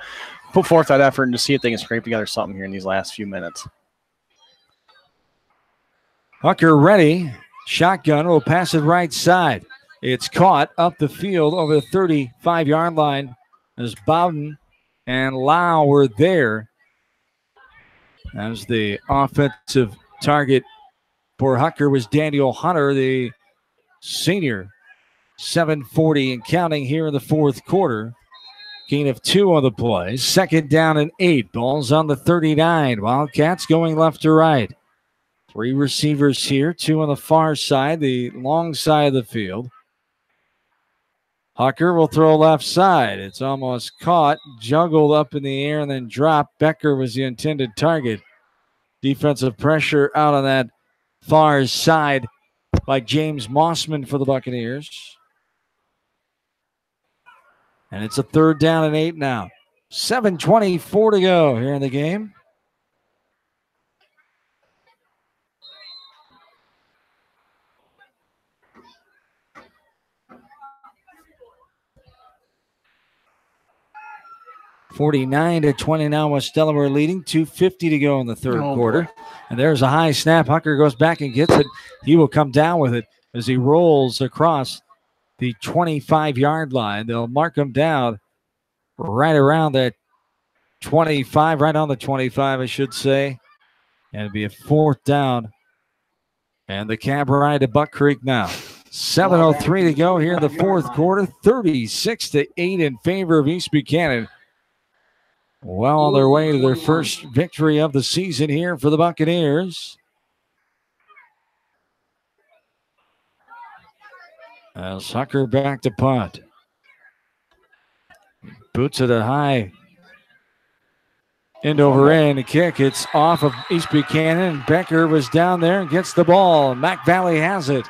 put forth that effort and to see if they can scrape together something here in these last few minutes. Hucker ready. Shotgun will pass it right side. It's caught up the field over the 35-yard line as Bowden and Lau were there as the offensive target for Hucker was Daniel Hunter, the senior. 7:40 and counting here in the fourth quarter. Gain of 2 on the play. 2nd down and 8. Ball's on the 39. Wildcats going left to right. 3 receivers here, 2 on the far side, the long side of the field. Hucker will throw left side. It's almost caught, juggled up in the air, and then dropped. Becker was the intended target. Defensive pressure out on that far side by James Mossman for the Buccaneers. And it's a 3rd down and 8 now. 7:24 to go here in the game. (49-20) now. West Delaware leading. 2:50 to go in the third quarter. And there's a high snap. Hucker goes back and gets it. He will come down with it as he rolls across the 25-yard line. They'll mark him down right around that 25, right on the 25, I should say. And it'll be a 4th down. And the cab ride to Buck Creek now. 7:03 to go here in the fourth quarter. 36-8 in favor of East Buchanan. Well on their way to their first victory of the season here for the Buccaneers. As Hucker back to punt. Boots it a high end over end kick. It's off of East Buchanan. Becker was down there and gets the ball. Mac Valley has it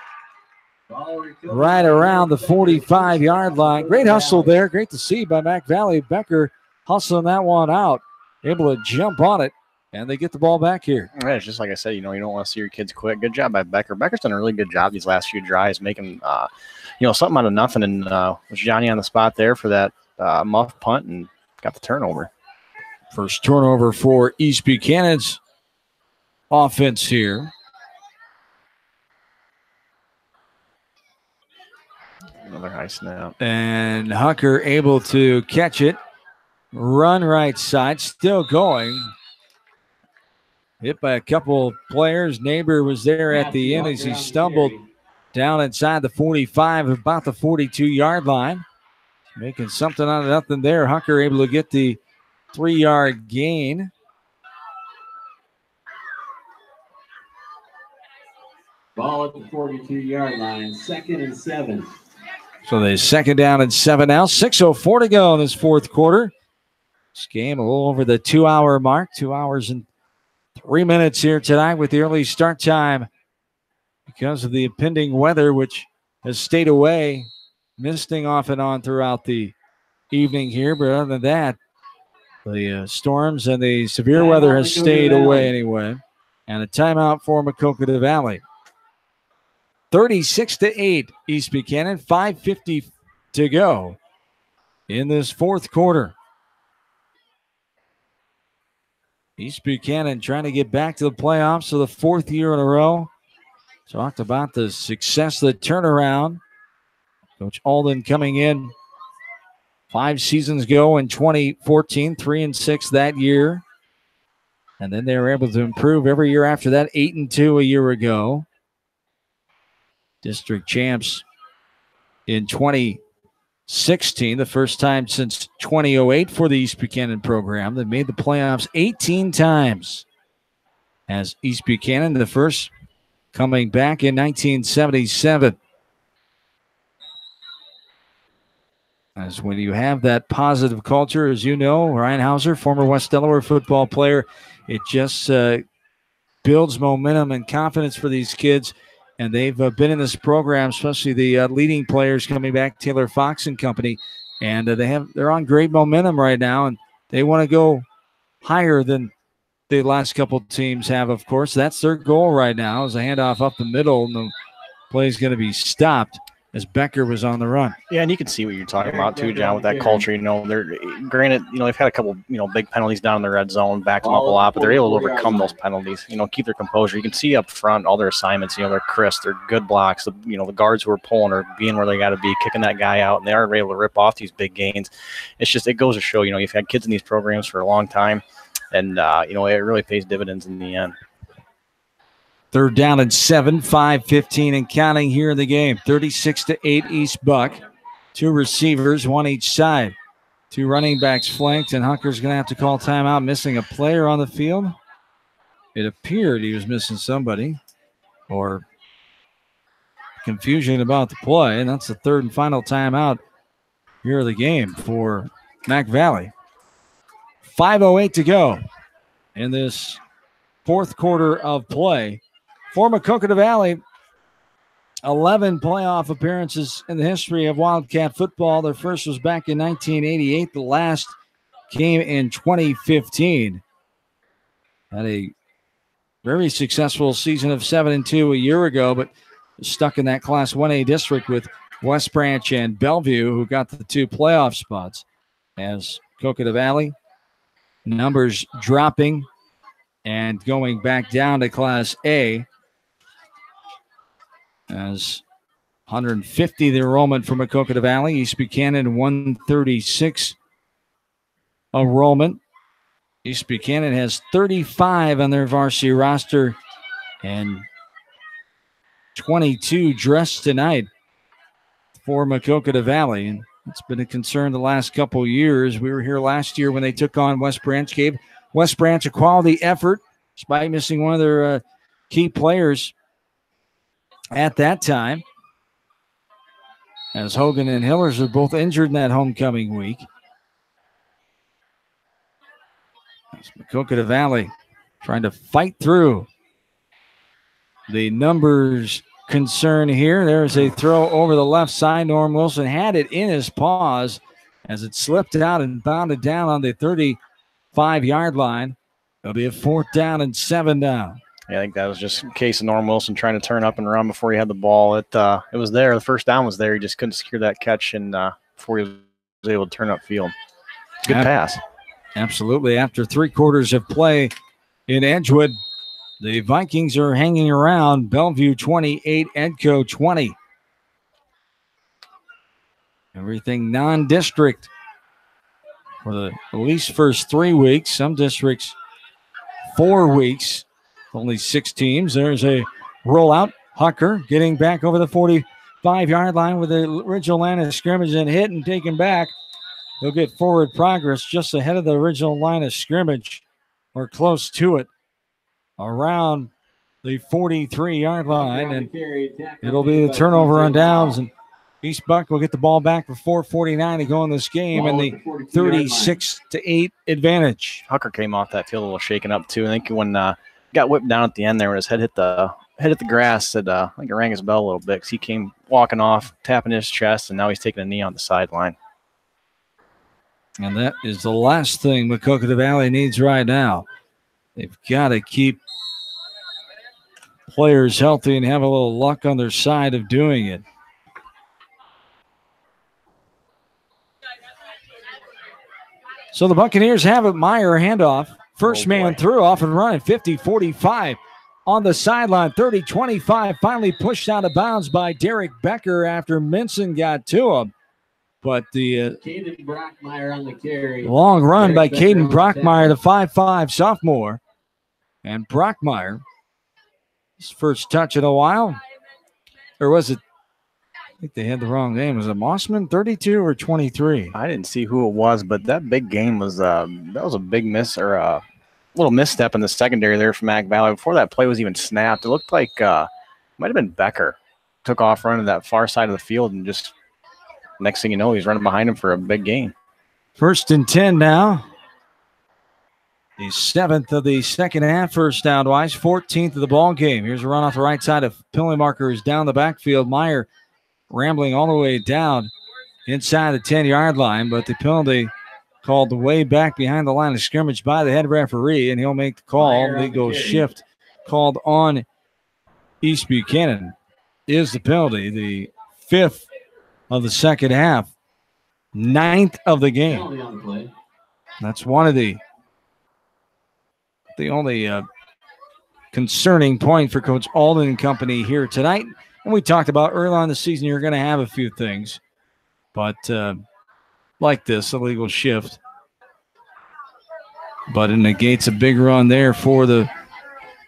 right around the 45-yard line. Great hustle there. Great to see by Mac Valley. Becker hustling that one out. Able to jump on it. And they get the ball back here. Yeah, it's just like I said, you don't want to see your kids quit. Good job by Becker. Becker's done a really good job these last few drives, making, something out of nothing. And was Johnny on the spot there for that muff punt and got the turnover. First turnover for East Buchanan's offense here. Another high snap. And Hucker able to catch it. Run right side, still going. Hit by a couple players. Neighbor was there at the end as he stumbled down inside the 45, about the 42-yard line. Making something out of nothing there. Hucker able to get the 3-yard gain. Ball at the 42-yard line, 2nd and 7. So the 2nd down and 7 now. 6:04 to go in this fourth quarter. This game a little over the 2-hour mark. 2 hours and 3 minutes here tonight with the early start time because of the impending weather, which has stayed away, misting off and on throughout the evening here. But other than that, the storms and the severe weather has stayed away anyway. And a timeout for Maquoketa Valley. 36-8 East Buchanan. 5:50 to go in this fourth quarter. East Buchanan trying to get back to the playoffs for the 4th year in a row. Talked about the success of the turnaround. Coach Alden coming in 5 seasons ago in 2014, 3-6 that year. And then they were able to improve every year after that, 8-2 a year ago. District champs in 2016, the first time since 2008 for the East Buchanan program. They made the playoffs 18 times as East Buchanan, the first coming back in 1977. As when you have that positive culture, as you know, Ryan Hauser, former West Delaware football player, it just builds momentum and confidence for these kids. And they've been in this program, especially the leading players coming back, Taylor Fox and company, And they're on great momentum right now, and they want to go higher than the last couple teams have, of course. That's their goal right now, is a handoff up the middle, and the play is going to be stopped as Becker was on the run. Yeah, and you can see what you're talking about too, John, with that culture. They're granted, they've had a couple, big penalties down in the red zone, back them up a lot, but they're able to overcome those penalties. Keep their composure. You can see up front all their assignments. They're crisp, they're good blocks. The guards who are pulling are being where they got to be, kicking that guy out, and they are able to rip off these big gains. It's just, it goes to show, you've had kids in these programs for a long time, and it really pays dividends in the end. 3rd down and 7, 5:15 and counting here in the game. 36-8 East Buck. 2 receivers, 1 each side. 2 running backs flanked, and Hunker's going to have to call timeout, missing a player on the field. It appeared he was missing somebody, or confusion about the play, and that's the 3rd and final timeout here in the game for Mac Valley. 5:08 to go in this 4th quarter of play. For Maquoketa Valley, 11 playoff appearances in the history of Wildcat football. Their first was back in 1988. The last came in 2015. Had a very successful season of 7-2 a year ago, but stuck in that Class 1A district with West Branch and Bellevue, who got the 2 playoff spots. As Maquoketa Valley, numbers dropping and going back down to Class A. As 150 the enrollment for Maquoketa Valley. East Buchanan 136 enrollment. East Buchanan has 35 on their varsity roster and 22 dressed tonight for Maquoketa Valley. And it's been a concern the last couple of years. We were here last year when they took on West Branch, gave West Branch a quality effort despite missing one of their key players at that time, as Hogan and Hillers are both injured in that homecoming week. That's Maquoketa Valley trying to fight through the numbers concern here. There's a throw over the left side. Norm Wilson had it in his paws as it slipped out and bounded down on the 35-yard line. It'll be a 4th down and 7 now. Yeah, I think that was just a case of Norm Wilson trying to turn up and run before he had the ball. It was there. The first down was there. He just couldn't secure that catch and before he was able to turn up field. Good pass. Absolutely. After 3 quarters of play in Edgewood, the Vikings are hanging around. Bellevue 28, Edco 20. Everything non-district for the at least first 3 weeks. Some districts 4 weeks. Only 6 teams. There's a rollout. Hucker getting back over the 45-yard line with the original line of scrimmage and hit and taken back. He'll get forward progress just ahead of the original line of scrimmage or close to it around the 43-yard line. And it'll be the turnover on downs. And East Buck will get the ball back for 4:49 to go in this game and the 36-8 advantage. Hucker came off that field a little shaken up too. I think when got whipped down at the end there when his head hit the grass. I think it rang his bell a little bit because he came walking off, tapping his chest, and now he's taking a knee on the sideline. And that is the last thing Maquoketa Valley needs right now. They've got to keep players healthy and have a little luck on their side of doing it. So the Buccaneers have it. Meyer handoff. First man through, off and running, 50-45 on the sideline, 30-25, finally pushed out of bounds by Derek Becker after Minson got to him. But the Caden Brockmeyer on the carry. Long run by Derek Caden Becker Brockmeyer, the 5'5 sophomore. And Brockmeyer, his first touch in a while. Or was it? I think they had the wrong name. Was it Mossman, 32 or 23? I didn't see who it was, but that big game was that was a big miss or a little misstep in the secondary there from Mac Valley. Before that play was even snapped, it looked like might have been Becker. Took off running that far side of the field and just next thing you know, he's running behind him for a big gain. 1st and 10 now. The 7th of the second half, first down wise, 14th of the ball game. Here's a run off the right side of penalty markers down the backfield. Meyer rambling all the way down inside the 10-yard line, but the penalty called way back behind the line of scrimmage by the head referee, and he'll make the call. Legal shift called on East Buchanan is the penalty, the 5th of the second half, 9th of the game. That's one of the only concerning point for Coach Alden and company here tonight. And we talked about early on in the season, you're going to have a few things, but like this, a legal shift. But it negates a big run there for the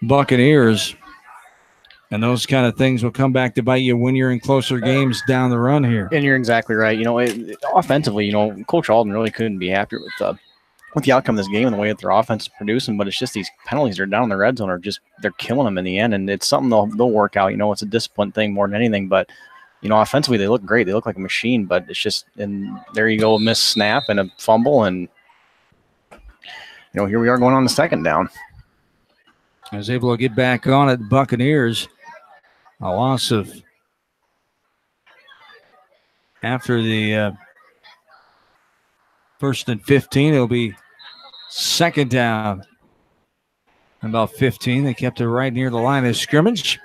Buccaneers. And those kind of things will come back to bite you when you're in closer games down the run here. And you're exactly right. Offensively, Coach Alden really couldn't be happier with the outcome of this game and the way that their offense is producing. But it's just these penalties that are down in the red zone they're killing them in the end. And it's something they'll work out. It's a discipline thing more than anything. But offensively they look great. They look like a machine. But it's just, and there you go, a missed snap and a fumble, and here we are going on the second down. I was able to get back on it. Buccaneers, a loss of after the 1st and 15. It'll be second down. About 15. They kept it right near the line of scrimmage.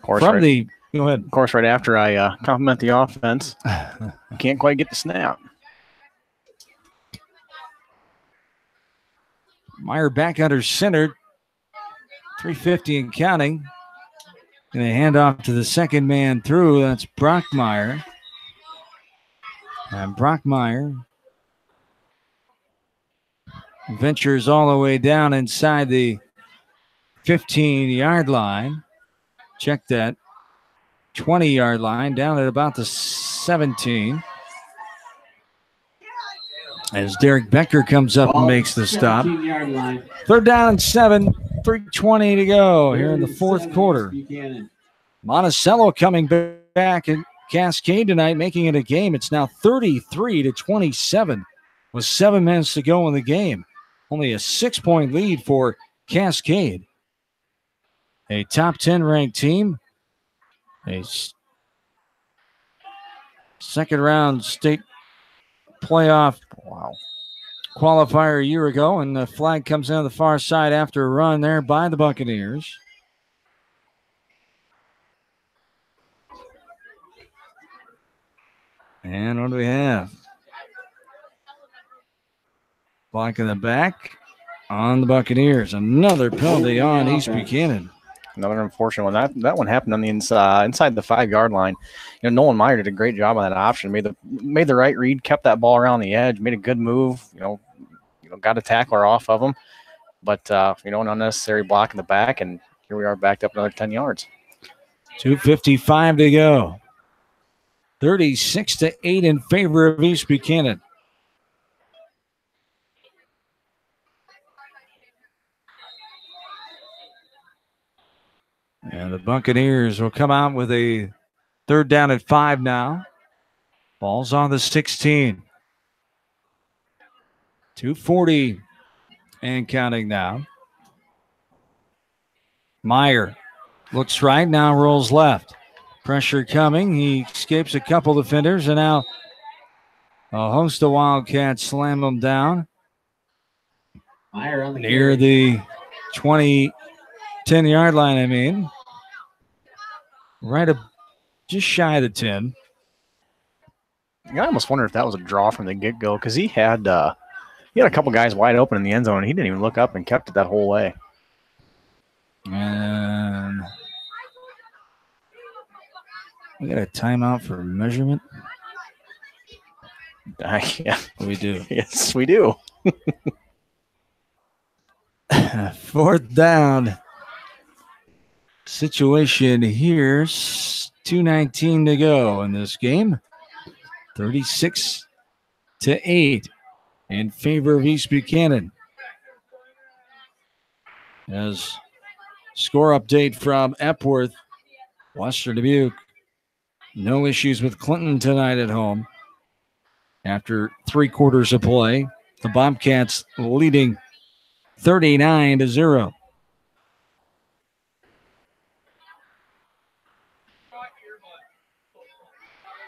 Go ahead. Of course, right after I compliment the offense, can't quite get the snap. Meyer back under center. 3:50 and counting. Going to hand off to the second man through. That's Brockmeyer. And Brockmeyer ventures all the way down inside the 15-yard line. Check that. 20-yard line down at about the 17. As Derek Becker comes up and makes the stop. 3rd down and 7. 3:20 to go here in the fourth quarter. Monticello coming back at Cascade tonight, making it a game. It's now 33-27 with 7 minutes to go in the game. Only a 6-point lead for Cascade. A top 10 ranked team. A second round state playoff qualifier a year ago, and the flag comes in on the far side after a run there by the Buccaneers. And what do we have? Block in the back on the Buccaneers. Another penalty on East Buchanan. Another unfortunate one. That one happened on the inside the 5-yard line. Nolan Meyer did a great job on that option. Made the right read, kept that ball around the edge, made a good move. Got a tackler off of him, but an unnecessary block in the back, and here we are backed up another 10 yards. 2:55 to go. 36-8 in favor of East Buchanan. And the Buccaneers will come out with a 3rd down at 5 now. Ball's on the 16. 2:40 and counting now. Meyer looks right, now rolls left. Pressure coming. He escapes a couple defenders, and now a host of Wildcats slam him down near the 10-yard line, just shy of the 10. I almost wonder if that was a draw from the get-go, because he had a couple guys wide open in the end zone, and he didn't even look up and kept it that whole way. And we got a timeout for measurement. Yeah, we do. Yes, we do. 4th down situation here. 2:19 to go in this game. 36-8 in favor of East Buchanan. As score update from Epworth, Western Dubuque. No issues with Clinton tonight at home. After 3 quarters of play, the Bobcats leading 39-0.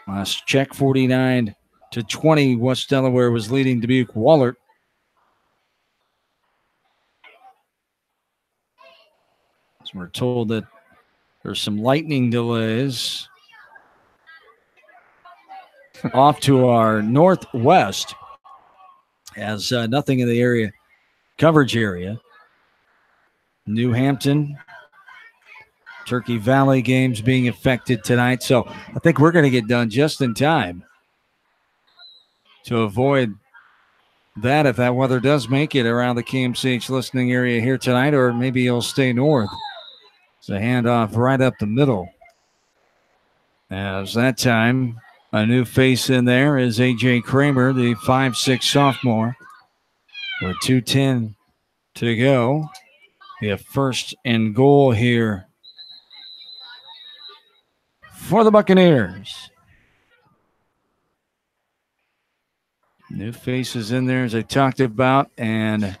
Last check, 49 20. West Delaware was leading Dubuque Wahlert. So we're told that there's some lightning delays off to our northwest, as nothing in the area coverage area. New Hampton, Turkey Valley games being affected tonight. So I think we're going to get done just in time to avoid that if that weather does make it around the KMCH listening area here tonight, or maybe you'll stay north. It's a handoff right up the middle. As that time, a new face in there is A.J. Kramer, the 5'6" sophomore, with 2:10 to go. We have first and goal here for the Buccaneers. New faces in there, as I talked about, and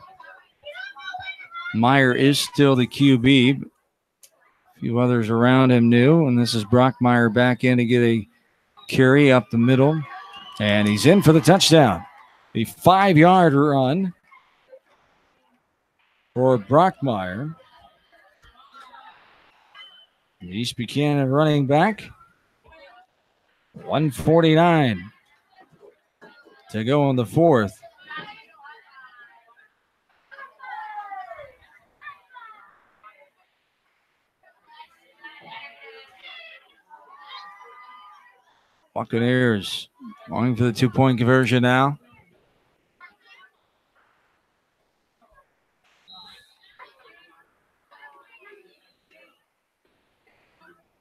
Meyer is still the QB. A few others around him new, and this is Brockmeyer back in to get a carry up the middle, and he's in for the touchdown. A 5-yard run for Brockmeyer. East Buchanan running back. 1:49 to go in the fourth. Buccaneers going for the 2-point conversion now.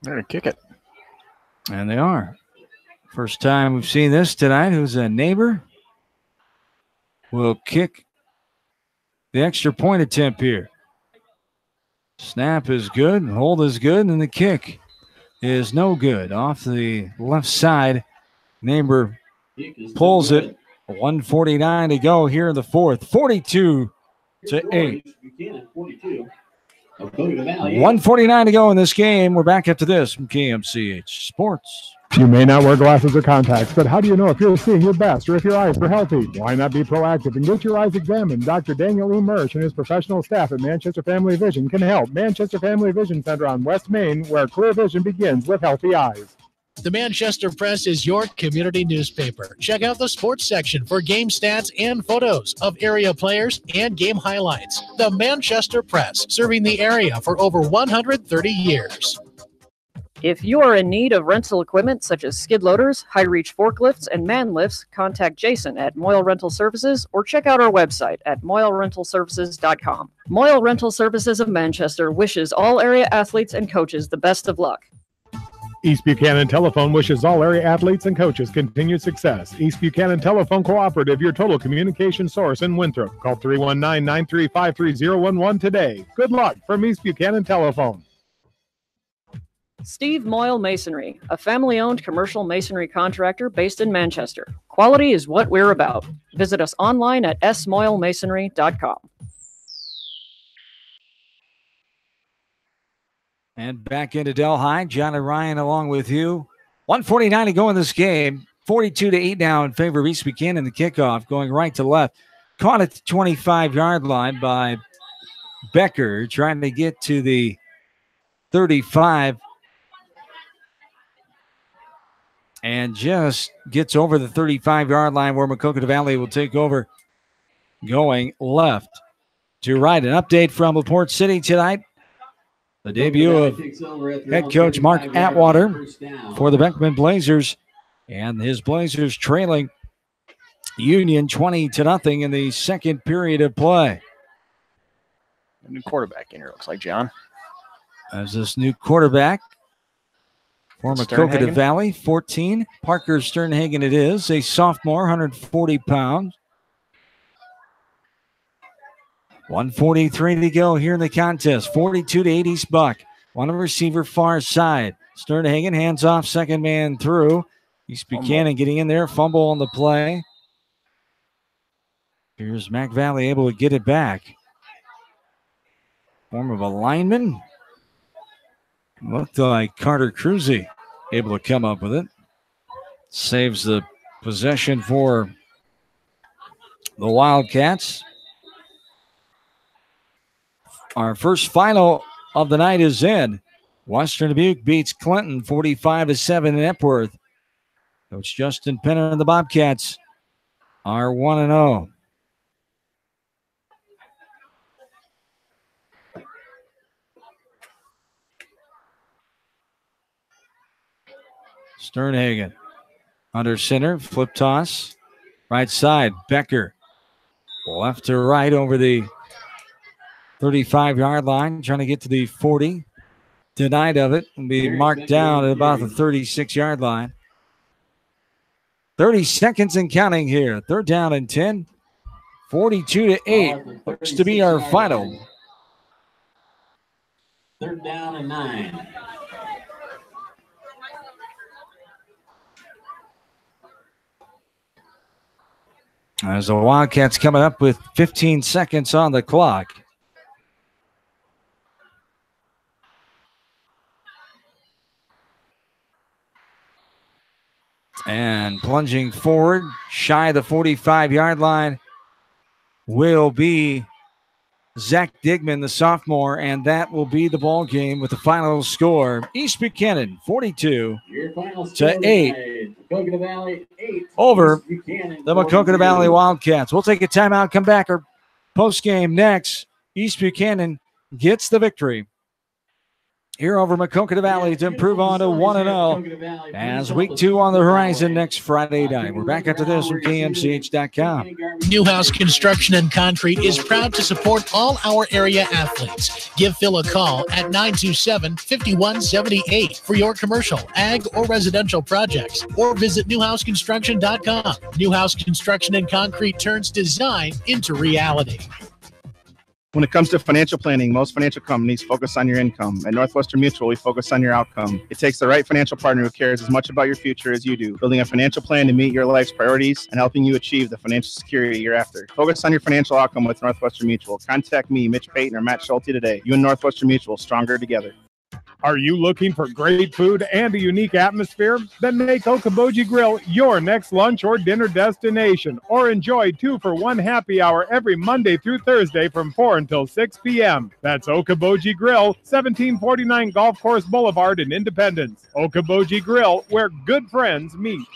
They're going to kick it. And they are. First time we've seen this tonight. Who's a neighbor? Will kick the extra point attempt here. Snap is good. Hold is good. And the kick is no good. Off the left side. Neighbor pulls it. 1:49 to go here in the fourth. 42-8. 1:49 to go in this game. We're back after this from KMCH Sports. You may not wear glasses or contacts, but how do you know if you're seeing your best or if your eyes are healthy? Why not be proactive and get your eyes examined? Dr. Daniel E. Mersch and his professional staff at Manchester Family Vision can help. Manchester Family Vision Center on West Main, where clear vision begins with healthy eyes. The Manchester Press is your community newspaper. Check out the sports section for game stats and photos of area players and game highlights. The Manchester Press, serving the area for over 130 years. If you are in need of rental equipment such as skid loaders, high-reach forklifts, and man lifts, contact Jason at Moyle Rental Services or check out our website at moylerentalservices.com. Moyle Rental Services of Manchester wishes all area athletes and coaches the best of luck. East Buchanan Telephone wishes all area athletes and coaches continued success. East Buchanan Telephone Cooperative, your total communication source in Winthrop. Call 319-935-3011 today. Good luck from East Buchanan Telephone. Steve Moyle Masonry, a family-owned commercial masonry contractor based in Manchester. Quality is what we're about. Visit us online at smoylemasonry.com. And back into Delhi, John and Ryan along with you. 1:49 to go in this game. 42-8 now in favor of East Buchanan. The kickoff going right to left. Caught at the 25-yard line by Becker, trying to get to the 35. And just gets over the 35-yard line where Maquoketa Valley will take over, going left to right. An update from LaPorte City tonight. The debut of head coach Mark Atwater for the Beckman Blazers, and his Blazers trailing Union 20-0 in the second period of play. A new quarterback in here, looks like, John. As this new quarterback for Maquoketa Valley, 14. Parker Sternhagen it is, a sophomore, 140 pounds. 1:43 to go here in the contest. 42-8 East Buck. One receiver far side. Sternhagen hands off, second man through. East Buchanan getting in there, fumble on the play. Here's Mac Valley able to get it back. Form of a lineman. Looked like Carter Cruzy able to come up with it. Saves the Possession for the Wildcats. Our first final of the night is in. Western Dubuque beats Clinton 45-7 in Epworth. Coach Justin Penner and the Bobcats are 1-0. Sternhagen under center, flip toss, right side, Becker. Left to right over the 35-yard line, trying to get to the 40. Denied of it and be marked down at about the 36-yard line. 30 seconds and counting here. Third down and 10. 42-8. Looks to be our final. Third down and 9. As the Wildcats coming up with 15 seconds on the clock. And plunging forward, shy of the 45-yard line, will be Zach Digman, the sophomore, and that will be the ball game with the final score. East Buchanan 42-8 Maquoketa Valley 8 over Buchanan, the Maquoketa Valley Wildcats. We'll take a timeout, come back. Our post game next. East Buchanan gets the victory here over Maquoketa Valley to improve on to 1-0 as week 2 on the horizon next Friday night. We're back after this from KMCH.com. Newhouse Construction and Concrete is proud to support all our area athletes. Give Phil a call at 927-5178 for your commercial, ag, or residential projects, or visit newhouseconstruction.com. Newhouse Construction and Concrete turns design into reality. When it comes to financial planning, most financial companies focus on your income. At Northwestern Mutual, we focus on your outcome. It takes the right financial partner who cares as much about your future as you do, building a financial plan to meet your life's priorities and helping you achieve the financial security you're after. Focus on your financial outcome with Northwestern Mutual. Contact me, Mitch Payton, or Matt Schulte today. You and Northwestern Mutual, stronger together. Are you looking for great food and a unique atmosphere? Then make Okoboji Grill your next lunch or dinner destination, or enjoy 2-for-1 happy hour every Monday through Thursday from 4 until 6 p.m. That's Okoboji Grill, 1749 Golf Course Boulevard in Independence. Okoboji Grill, where good friends meet.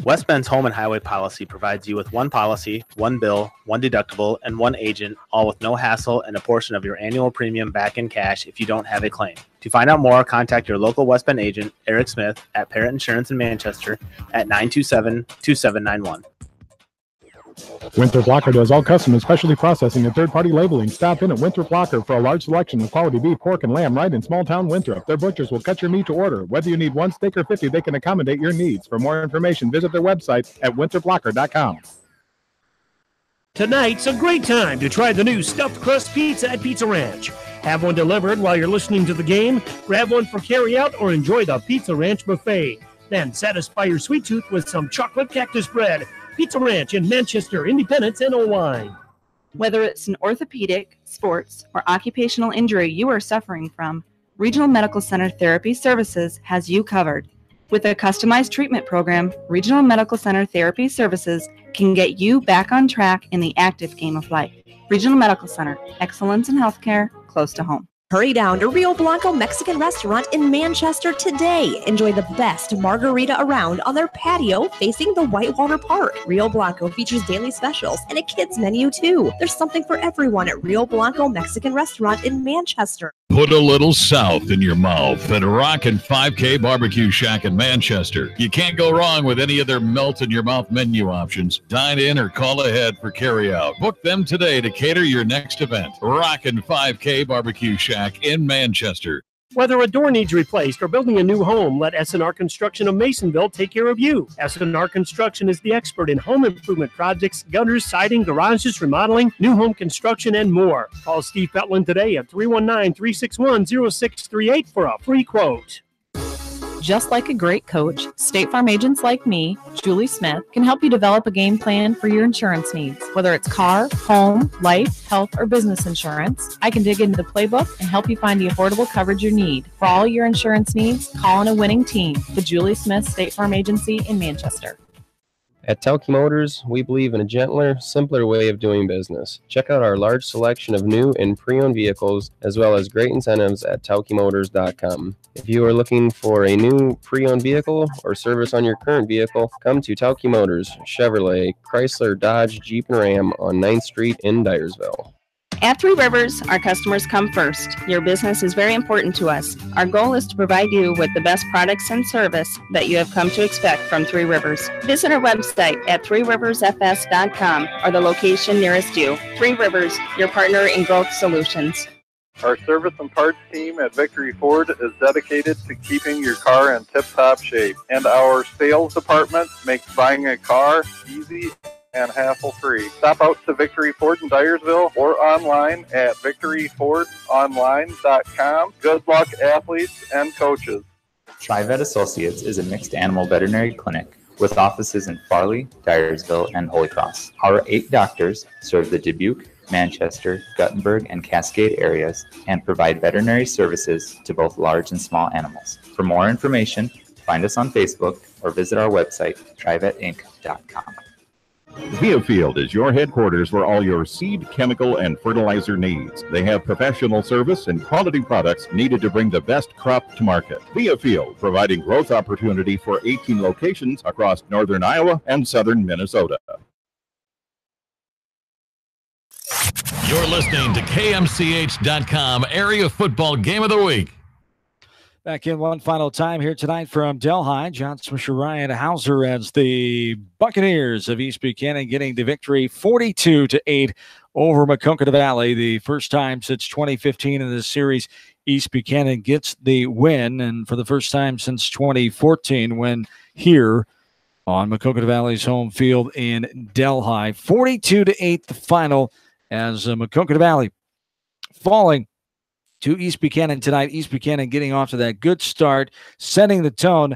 West Bend's home and highway policy provides you with one policy, one bill, one deductible, and one agent, all with no hassle and a portion of your annual premium back in cash if you don't have a claim. To find out more, contact your local West Bend agent, Eric Smith, at Parrott Insurance in Manchester at 927-2791. Winthrop Locker does all custom and specialty processing and third-party labeling. Stop in at Winthrop Locker for a large selection of quality beef, pork, and lamb right in small-town Winthrop. Their butchers will cut your meat to order. Whether you need 1 steak or 50, they can accommodate your needs. For more information, visit their website at winthroplocker.com. Tonight's a great time to try the new stuffed crust pizza at Pizza Ranch. Have one delivered while you're listening to the game, grab one for carryout, or enjoy the Pizza Ranch buffet. Then satisfy your sweet tooth with some chocolate cactus bread. Pizza Ranch in Manchester, Independence, and Owine. Whether it's an orthopedic, sports, or occupational injury you are suffering from, Regional Medical Center Therapy Services has you covered. With a customized treatment program, Regional Medical Center Therapy Services can get you back on track in the active game of life. Regional Medical Center, excellence in healthcare, close to home. Hurry down to Rio Blanco Mexican Restaurant in Manchester today. Enjoy the best margarita around on their patio facing the Whitewater Park. Rio Blanco features daily specials and a kids menu too. There's something for everyone at Rio Blanco Mexican Restaurant in Manchester. Put a little south in your mouth at Rockin' 5K Barbecue Shack in Manchester. You can't go wrong with any of their melt-in-your-mouth menu options. Dine in or call ahead for carry-out. Book them today to cater your next event. Rockin' 5K Barbecue Shack in Manchester. Whether a door needs replaced or building a new home, let S&R Construction of Masonville take care of you. S&R Construction is the expert in home improvement projects, gutters, siding, garages, remodeling, new home construction, and more. Call Steve Petland today at 319-361-0638 for a free quote. Just like a great coach, State Farm agents like me, Julie Smith, can help you develop a game plan for your insurance needs. Whether it's car, home, life, health, or business insurance, I can dig into the playbook and help you find the affordable coverage you need. For all your insurance needs, call on a winning team. The Julie Smith State Farm Agency in Manchester. At Tauke Motors, we believe in a gentler, simpler way of doing business. Check out our large selection of new and pre-owned vehicles, as well as great incentives at taukemotors.com. If you are looking for a new pre-owned vehicle or service on your current vehicle, come to Tauke Motors, Chevrolet, Chrysler, Dodge, Jeep, and Ram on 9th Street in Dyersville. At Three Rivers, our customers come first. Your business is very important to us. Our goal is to provide you with the best products and service that you have come to expect from Three Rivers. Visit our website at threeriversfs.com or the location nearest you. Three Rivers, your partner in growth solutions. Our service and parts team at Victory Ford is dedicated to keeping your car in tip-top shape, and our sales department makes buying a car easy and hassle-free. Stop out to Victory Ford in Dyersville or online at victoryfordonline.com. Good luck, athletes and coaches. TriVet Associates is a mixed animal veterinary clinic with offices in Farley, Dyersville, and Holy Cross. Our 8 doctors serve the Dubuque, Manchester, Guttenberg, and Cascade areas and provide veterinary services to both large and small animals. For more information, find us on Facebook or visit our website, trivetinc.com. Viafield is your headquarters for all your seed, chemical, and fertilizer needs. They have professional service and quality products needed to bring the best crop to market. Viafield, providing growth opportunity for 18 locations across northern Iowa and southern Minnesota. You're listening to KMCH.com Area Football Game of the Week. Back in one final time here tonight from Delhi. John Swisher, Ryan Hauser as the Buccaneers of East Buchanan getting the victory 42-8 over Maquoketa Valley. The first time since 2015 in this series, East Buchanan gets the win, and for the first time since 2014 when here on Maquoketa Valley's home field in Delhi. 42-8 the final as Maquoketa Valley falling to East Buchanan tonight. East Buchanan getting off to that good start, setting the tone.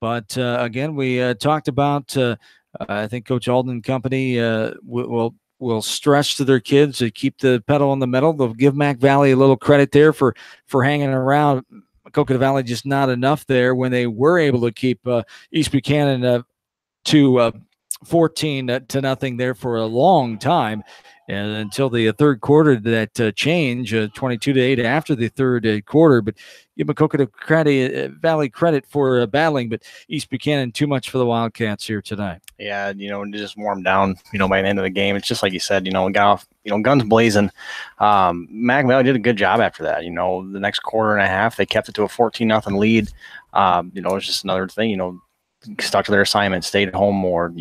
But again, we talked about, I think Coach Alden and company will stress to their kids to keep the pedal on the metal. They'll give Mac Valley a little credit there for hanging around. Maquoketa Valley just not enough there when they were able to keep East Buchanan to 14-0 there for a long time. And until the third quarter, that change, 22-8 after the third quarter. But give Maquoketa Valley credit for battling, but East Buchanan too much for the Wildcats here tonight. Yeah, just warm down, by the end of the game. It's just like you said, we got off, guns blazing. Mac Valley did a good job after that. The next quarter and a half, they kept it to a 14-0 lead. It's just another thing, stuck to their assignment, stayed home more,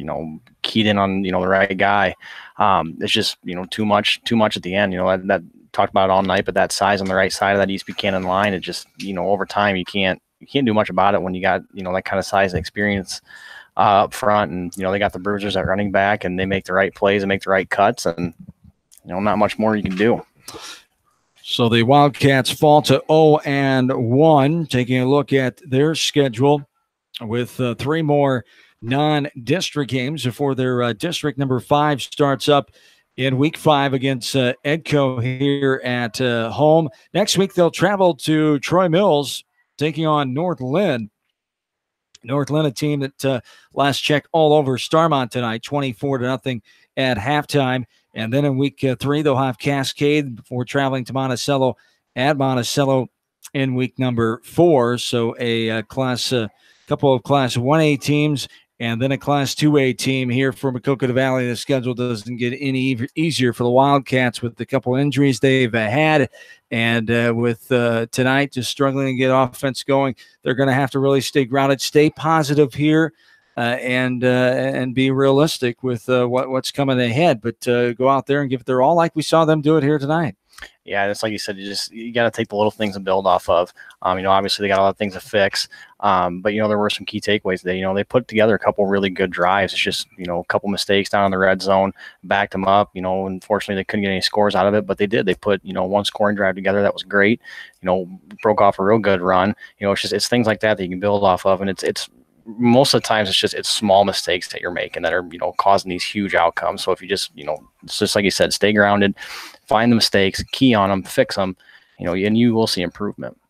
keyed in on, the right guy. It's just, too much at the end, that talked about it all night, but that size on the right side of that East Buchanan line, it just, over time, you can't do much about it when you got, that kind of size and experience up front. And, they got the bruisers at running back and they make the right plays and make the right cuts, and, not much more you can do. So the Wildcats fall to 0-1, taking a look at their schedule with 3 more non-district games before their district number 5 starts up in week 5 against Edco here at home. Next week, they'll travel to Troy Mills, taking on North Lynn. North Lynn, a team that last check all over Starmont tonight, 24-0 at halftime. And then in week 3, they'll have Cascade before traveling to Monticello at Monticello in week number 4. So a couple of Class 1A teams and then a Class 2A team here for Maquoketa Valley. The schedule doesn't get any easier for the Wildcats with the couple injuries they've had. And with tonight just struggling to get offense going, they're going to have to really stay grounded, stay positive here, and be realistic with what's coming ahead. But go out there and give it their all like we saw them do it here tonight. Yeah, it's like you said, you got to take the little things and build off of. Obviously they got a lot of things to fix, but there were some key takeaways today. They put together a couple really good drives. It's just a couple mistakes down in the red zone, backed them up. Unfortunately they couldn't get any scores out of it, but they did. They put one scoring drive together that was great. Broke off a real good run. It's things like that you can build off of, and it's most of the times it's small mistakes that you're making that are causing these huge outcomes. So if you just it's just like you said, stay grounded, find the mistakes, key on them, fix them, and you will see improvement.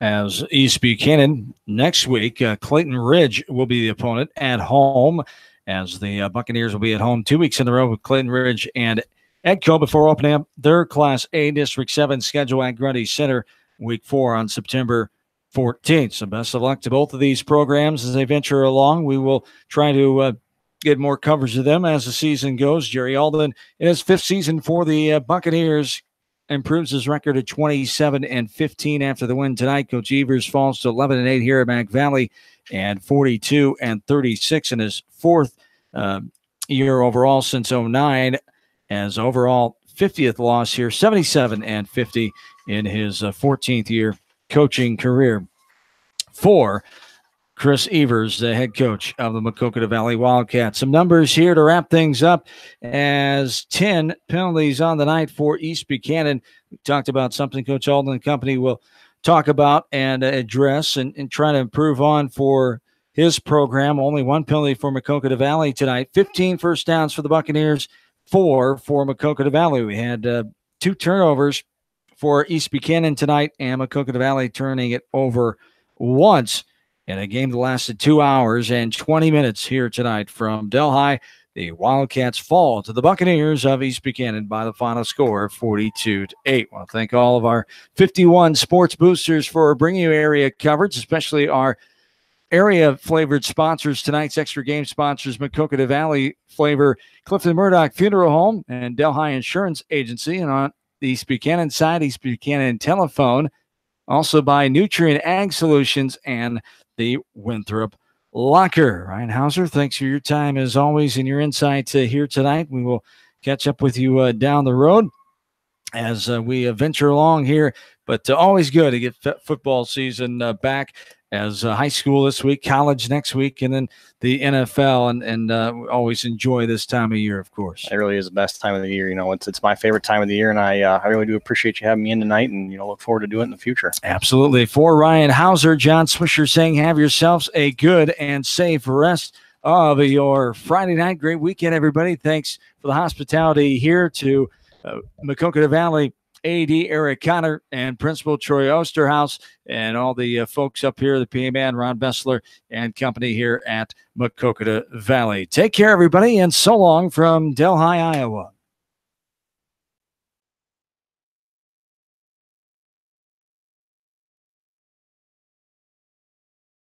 As East Buchanan next week, Clayton Ridge will be the opponent at home, as the Buccaneers will be at home 2 weeks in a row with Clayton Ridge and Edco before opening up their Class A District 7 schedule at Grundy Center Week 4 on September 14th. So best of luck to both of these programs as they venture along. We will try to get more coverage of them as the season goes. Jerry Alden, in his 5th season for the Buccaneers, improves his record to 27-15 after the win tonight. Coach Evers falls to 11-8 here at Mac Valley and 42-36 in his 4th year overall since 2009, as overall 50th loss here, 77-50 in his 14th year coaching career for Chris Evers, the head coach of the Maquoketa Valley Wildcats. Some numbers here to wrap things up, as 10 penalties on the night for East Buchanan. We talked about something Coach Alden and company will talk about and address and try to improve on for his program. Only 1 penalty for Maquoketa Valley tonight. 15 first downs for the Buccaneers, 4 for Maquoketa Valley. We had 2 turnovers for East Buchanan tonight, and Maquoketa Valley turning it over once in a game that lasted 2 hours and 20 minutes here tonight from Delhi. The Wildcats fall to the Buccaneers of East Buchanan by the final score of 42-8. I want to thank all of our 51 sports boosters for bringing you area coverage, especially our area-flavored sponsors. Tonight's extra game sponsors, Maquoketa Valley Flavor, Clifton Murdoch Funeral Home, and Delhi Insurance Agency. And on the East Buchanan side, East Buchanan Telephone, also by Nutrient Ag Solutions and the Winthrop Locker. Ryan Hauser, thanks for your time as always and your insight here tonight. We will catch up with you down the road as we venture along here, but always good to get football season back, as high school this week, college next week, and then the NFL, and we always enjoy this time of year, of course. It really is the best time of the year. It's my favorite time of the year, and I really do appreciate you having me in tonight, and look forward to doing it in the future. Absolutely. For Ryan Hauser, John Swisher saying have yourselves a good and safe rest of your Friday night. Great weekend, everybody. Thanks for the hospitality here to Maquoketa Valley AD Eric Connor and Principal Troy Osterhaus and all the folks up here, the PA man, Ron Bessler and company here at Maquoketa Valley. Take care, everybody, and so long from Delhi, Iowa.